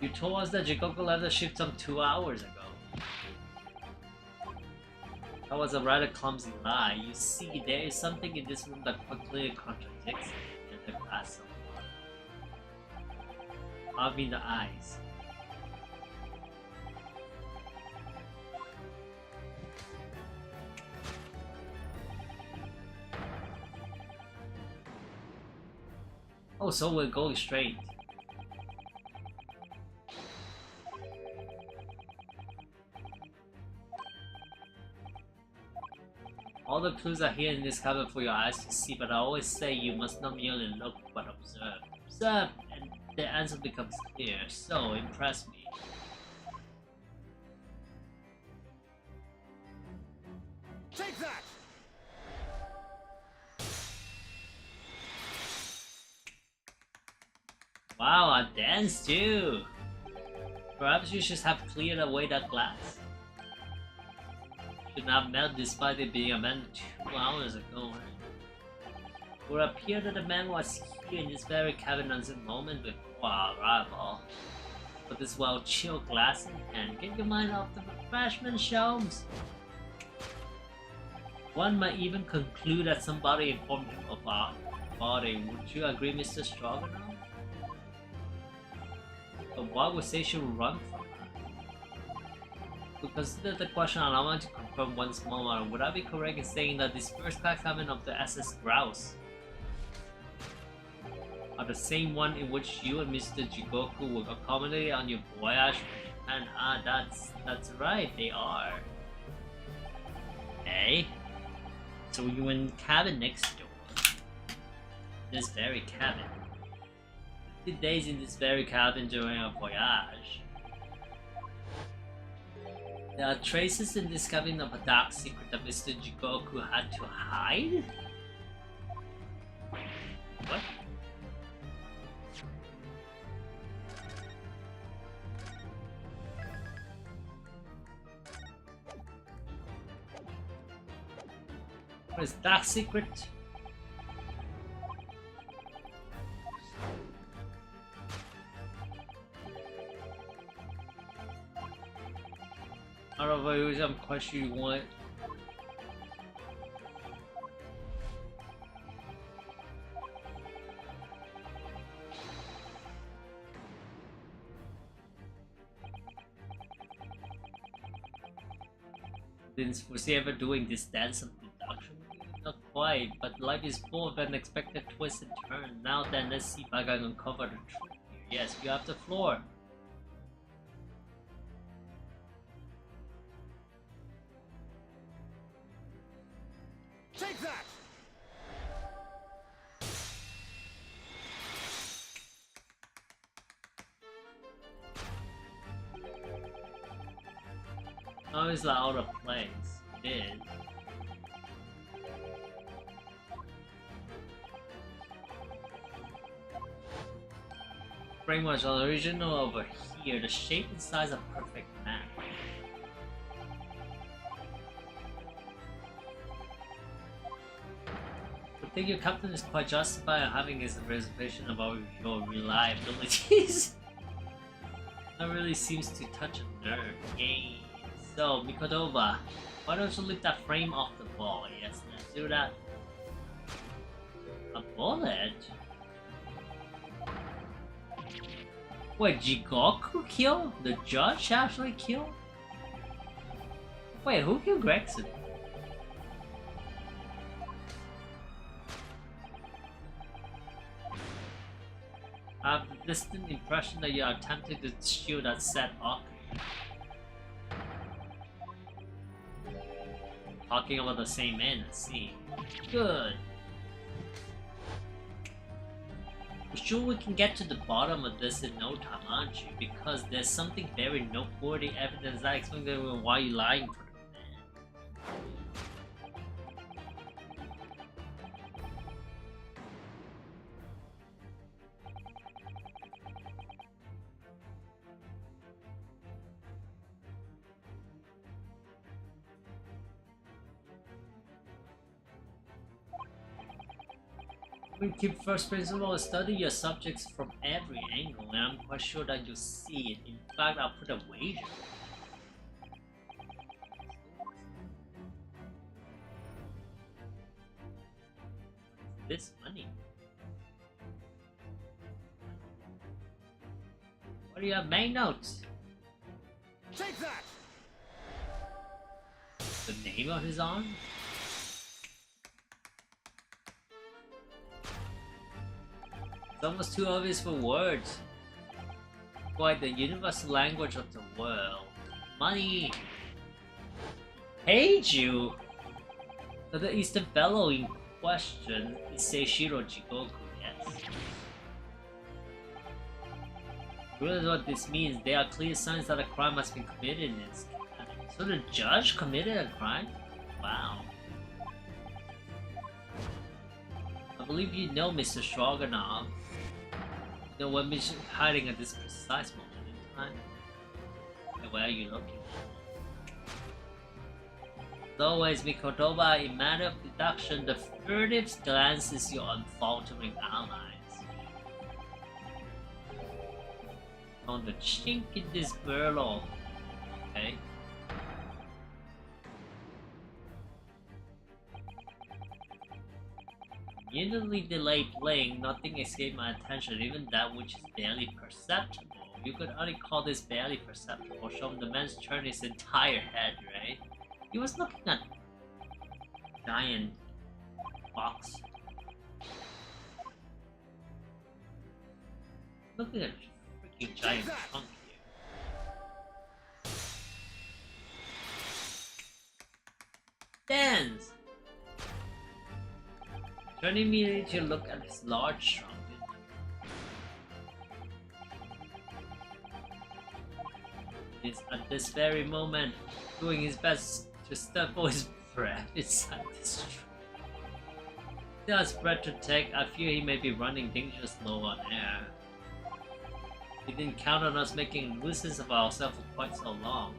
Speaker 1: You told us that Jikoku left the ship some 2 hours ago. That was a rather clumsy lie. You see, there is something in this room that completely contradicts it in the glass of water. I mean the eyes. Oh, so we're going straight. All the clues are here in this cabin for your eyes to see, but I always say you must not merely look, but observe. Observe, and the answer becomes clear, so impress me.
Speaker 2: Take that!
Speaker 1: Wow, a dance too! Perhaps you should have cleared away that glass. Should not melt despite it being abandoned 2 hours ago. It would appear that the man was here in this very cabin at the moment before our arrival. With this well-chilled glass in hand, get your mind off the refreshment shelves. One might even conclude that somebody informed him of our body. Would you agree, Mr. Stroganoff? But why would say she would run from her? To consider the question, allow me to confirm one small matter. Would I be correct in saying that this first class cabin of the SS Grouse are the same one in which you and Mr. Jigoku were accommodated on your voyage from Japan? Ah, that's right, they are. Okay. So you were in the cabin next door. This very cabin. 2 days in this very cabin during a voyage. There are traces in this cabin of a dark secret that Mr. Jigoku had to hide? What? What is dark secret? I don't know if I'm questioning what. Didn't foresee ever doing this dance of deduction? Not quite, but life is full of unexpected twists and turns. Now then, let's see if I can uncover the truth here. Yes, you have the floor.
Speaker 2: Take that!
Speaker 1: Now it's like out of place. It is. frame was original over here. The shape and size are perfect match. I think your captain is quite justified in having his reservation about your reliabilities. That really seems to touch a nerve. Yay. So, Mikodova, why don't you lift that frame off the ball? Yes, let's do that. A bullet? Wait, Jigoku killed? The judge actually killed? Wait, who killed Gregson? I have the distant impression that you are attempting to shield that set off. Talking about the same end, let's see. Good. I'm sure we can get to the bottom of this in no time, aren't you? Because there's something very noteworthy evidence that explains why you're lying for the man. We keep first principle and study your subjects from every angle, and I'm quite sure that you'll see it. In fact, I'll put a wager. This money. What do you have? Main notes.
Speaker 2: Take that!
Speaker 1: The name on his arm? It's almost too obvious for words. Quite the universal language of the world. Money! Paid you! So the Eastern fellow in question is Seishiro Jigoku, yes. Really what this means, there are clear signs that a crime has been committed in this. So the judge committed a crime? Wow. I believe you know Mr. Stroganoff. You know what mission hiding at this precise moment in time? And where are you looking? As always, Mikotoba, in matter of deduction, the furtive glance is your unfaltering allies. On the chink in this burlow. Okay. Immediately delayed playing, nothing escaped my attention, even that which is barely perceptible. You could only call this barely perceptible, showing the man's turned his entire head, right? He was looking at giant box. Looking at freaking giant chunk here. Dance! Turning immediately to look at his large trunk. Is at this very moment doing his best to stifle his breath inside this trunk. He has breath to take. I fear he may be running dangerous low on air. He didn't count on us making nuisance of ourselves for quite so long.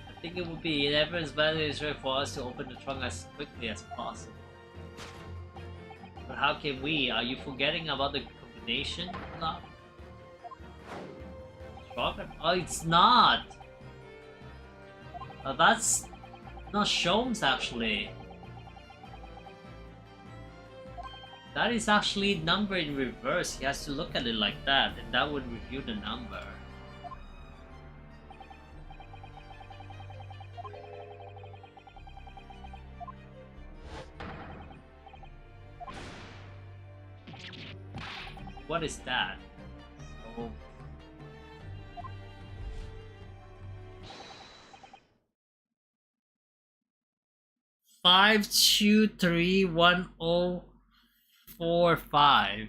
Speaker 1: I think it would be in everyone's best interest for us to open the trunk as quickly as possible. But how can we? Are you forgetting about the combination? No. Oh, it's not! That's not Sholmes actually. That is actually number in reverse. He has to look at it like that, and that would reveal the number. What is that? So... Five, 2, 3, 1, 0, 4, 5.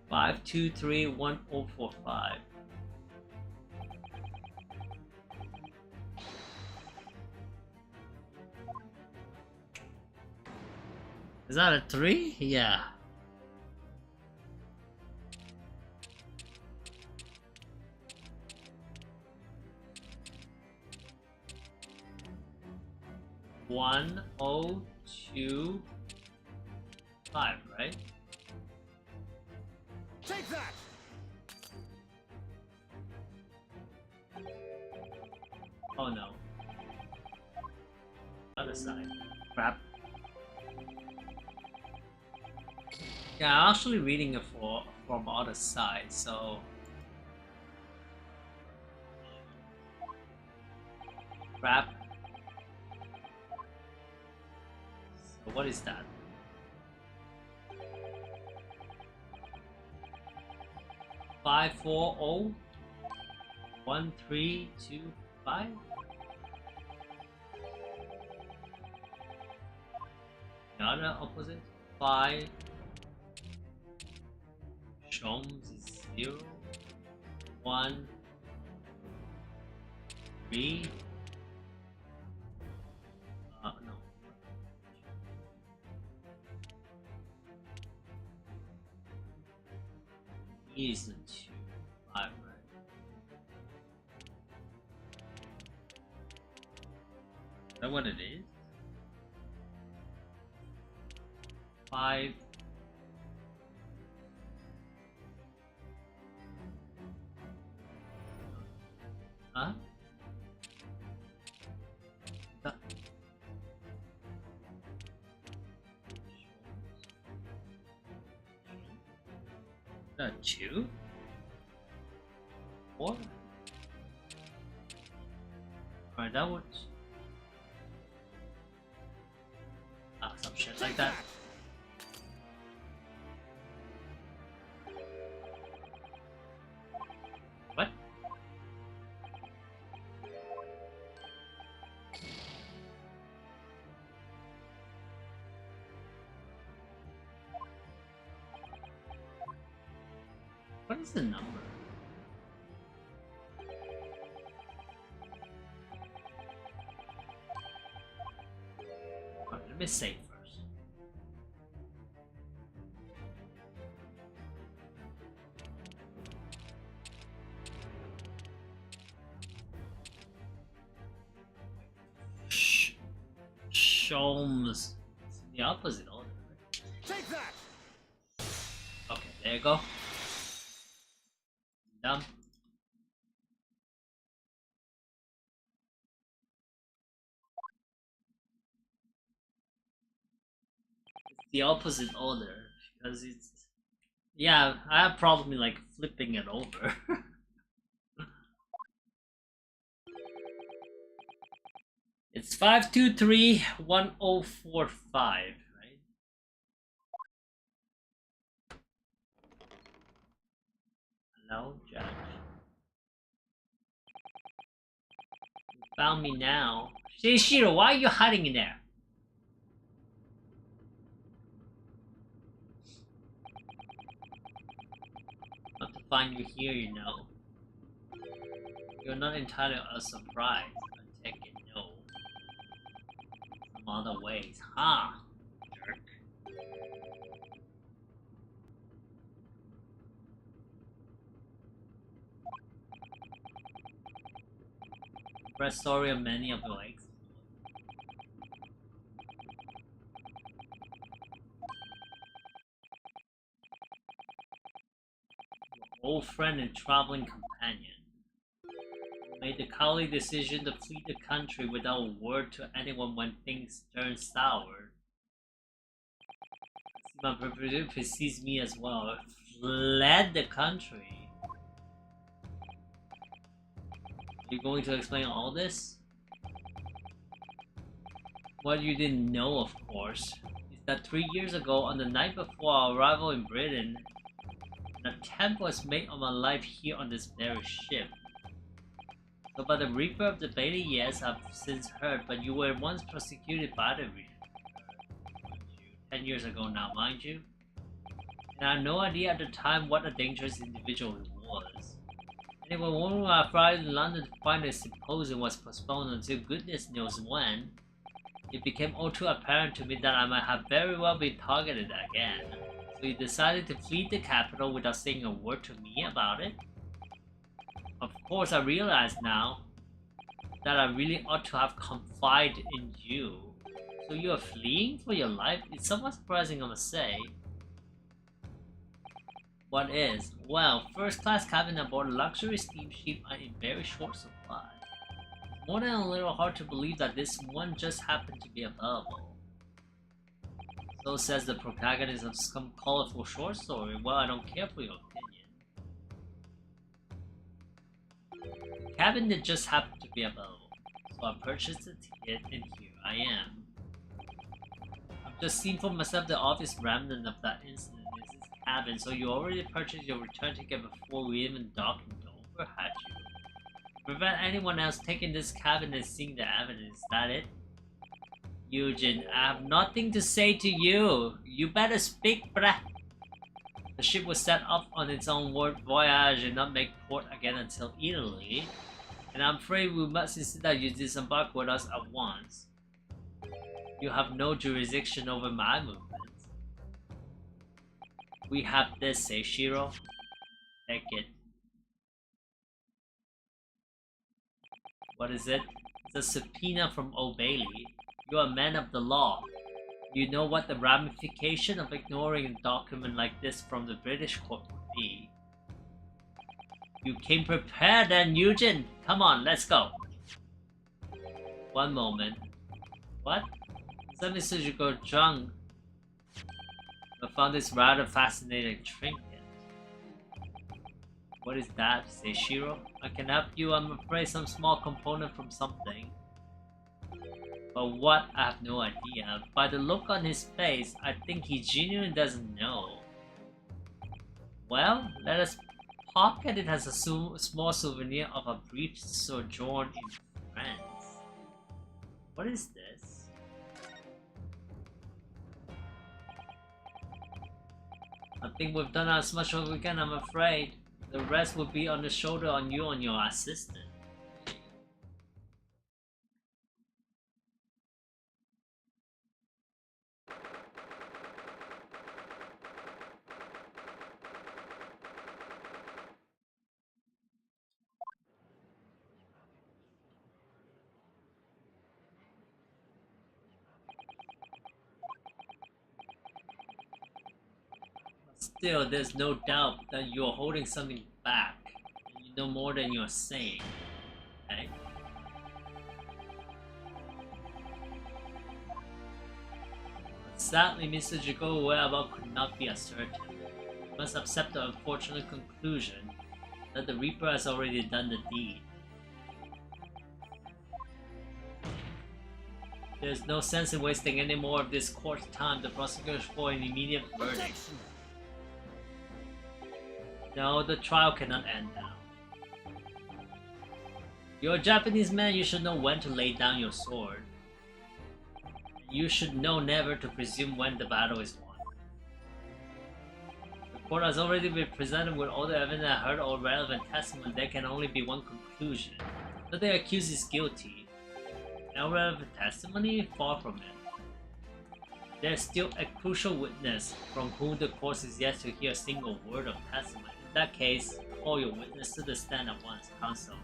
Speaker 1: Five, 2, 3, 1, 0, 4, 5. Is that a 3? Yeah. One, 0, 2, 5, right?
Speaker 2: Take that!
Speaker 1: Oh no. Other side. Crap. Yeah, I'm actually reading it from other side, so crap. So what is that? 5, 4, 0, 1, 3, 2, 5. The other opposite. 5. Shoms is 0. 1, 3. No. He is the 2, 5, right? Is that what it is? 5. Huh? That... That 2? 4? Alright, that would... some shit like that. What? What is the number? Alright, let me save first. Shoms. It's the opposite order, right?
Speaker 2: Take that!
Speaker 1: Okay, there you go. Done. It's the opposite order because it's... Yeah, I have problem with like flipping it over. It's 5231045, right? Hello, Judge. You found me now. Shiro, why are you hiding in there? Not to find you here, you know. You're not entirely a surprise. I take it, no. Some other ways, huh? Jerk. Press sorry on many of your eggs. Old friend and traveling companion. Made the cowardly decision to flee the country without a word to anyone when things turned sour. My brother precedes me as well. Fled the country. Are you going to explain all this? What you didn't know, of course, is that 3 years ago, on the night before our arrival in Britain, an attempt was made on my life here on this very ship. So about the Reaper of the Bailey, yes, I've since heard, but you were once prosecuted by the Reaper. 10 years ago now, mind you. And I had no idea at the time what a dangerous individual he was. Anyway, when I arrived in London to find the symposium was postponed until goodness knows when, It became all too apparent to me that I might have very well been targeted again. So you decided to flee the capital without saying a word to me about it? Of course, I realize now that I really ought to have confided in you. So you are fleeing for your life? It's somewhat surprising, I must say. What is? Well, first-class cabin aboard a luxury steamship are in very short supply. More than a little hard to believe that this one just happened to be available. So says the protagonist of some colorful short story. Well, I don't care for your opinion. The cabin did just happen to be available, so I purchased a ticket and here I am. I've just seen for myself the obvious remnant of that incident is this cabin, so you already purchased your return ticket before we even docked over, had you? To prevent anyone else taking this cabin and seeing the evidence, is that it? Eugen, I have nothing to say to you. You better speak, bruh. The ship was set off on its own voyage and not make port again until Italy. And I'm afraid we must insist that you disembark with us at once. You have no jurisdiction over my movements. We have this, Seishiro. Take it. What is it? It's a subpoena from Old Bailey. You're a man of the law. You know what the ramification of ignoring a document like this from the British court would be. You came prepared then, Eugen! Come on, let's go! One moment. What? Some Mr. Jugo drunk. I found this rather fascinating trinket. What is that, Seishiro? I can help you, I'm afraid some small component from something. But what? I have no idea. By the look on his face, I think he genuinely doesn't know. Well, let us pocket it as a small souvenir of a brief sojourn in France. What is this? I think we've done as much as we can, I'm afraid. The rest will be on the shoulder on you and your assistant. Still, there's no doubt that you're holding something back. You know more than you're saying. Okay? But sadly, Mr. Jigo's whereabouts could not be ascertained. You must accept the unfortunate conclusion that the Reaper has already done the deed. There's no sense in wasting any more of this court's time. The prosecutors for an immediate verdict. No, the trial cannot end now. You're a Japanese man, you should know when to lay down your sword. You should know never to presume when the battle is won. The court has already been presented with all the evidence and heard all relevant testimony. There can only be one conclusion. That the accused is guilty. No relevant testimony? Far from it. There's still a crucial witness from whom the court is yet to hear a single word of testimony. In that case, call your witness to the stand at once, counsel.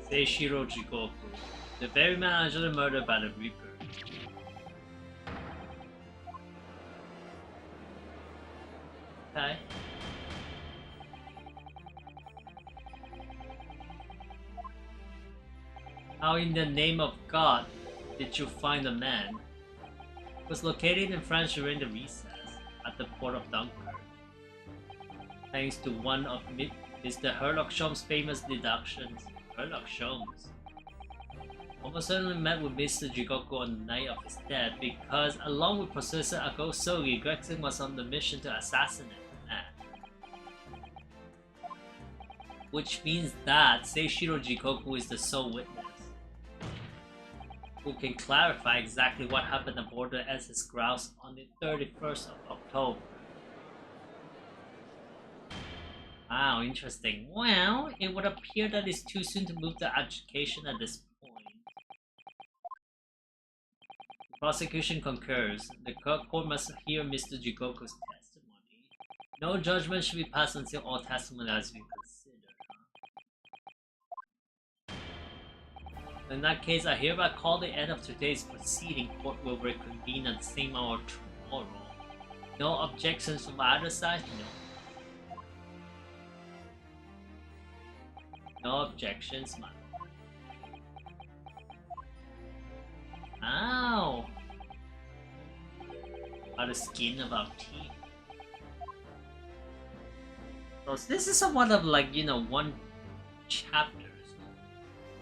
Speaker 1: Seishiro Jigoku, the very man allegedly murdered by the Reaper. Okay. How in the name of God did you find the man? It was located in France during the recess at the port of Dunkirk. Thanks to one of Mr. Herlock Sholmes' famous deductions. Herlock Sholmes. almost certainly met with Mr. Jigoku on the night of his death because, along with Professor Akosogi, Gregson was on the mission to assassinate the man. Which means that Seishiro Jigoku is the sole witness who can clarify exactly what happened aboard the SS Grouse on the 31st of October. Wow, interesting. Well, it would appear that it's too soon to move to adjudication at this point. The prosecution concurs. The court must hear Mr. Jigoku's testimony. No judgment should be passed until all testimony has been considered. In that case, I hereby call the end of today's proceeding. Court will reconvene at the same hour tomorrow. No objections from either side? No. No objections, man. Ow! About the skin of our team. So this is somewhat of like, you know, one chapter,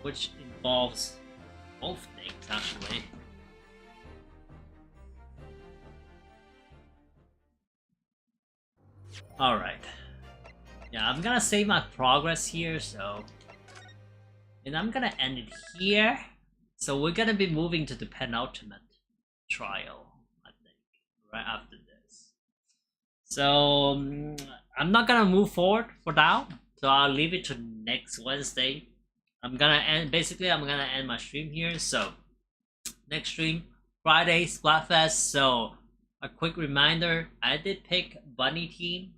Speaker 1: which involves both things actually. Alright. Yeah, I'm gonna save my progress here, so... And I'm gonna end it here. So we're gonna be moving to the penultimate trial, I think, right after this. So, I'm not gonna move forward for now. So I'll leave it to next Wednesday. I'm gonna end my stream here. So, next stream, Friday, Splatfest. So, a quick reminder, I did pick Bunny Team.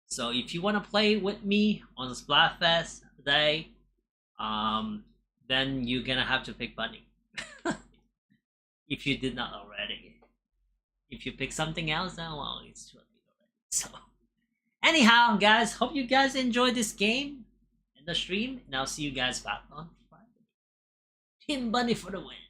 Speaker 1: So if you want to play with me on Splatfest today, then you're gonna have to pick Bunny. If you did not already. If you pick something else, then well, it's too late already. So, anyhow, guys, hope you guys enjoyed this game and the stream, and I'll see you guys back on Friday. Team Bunny for the win.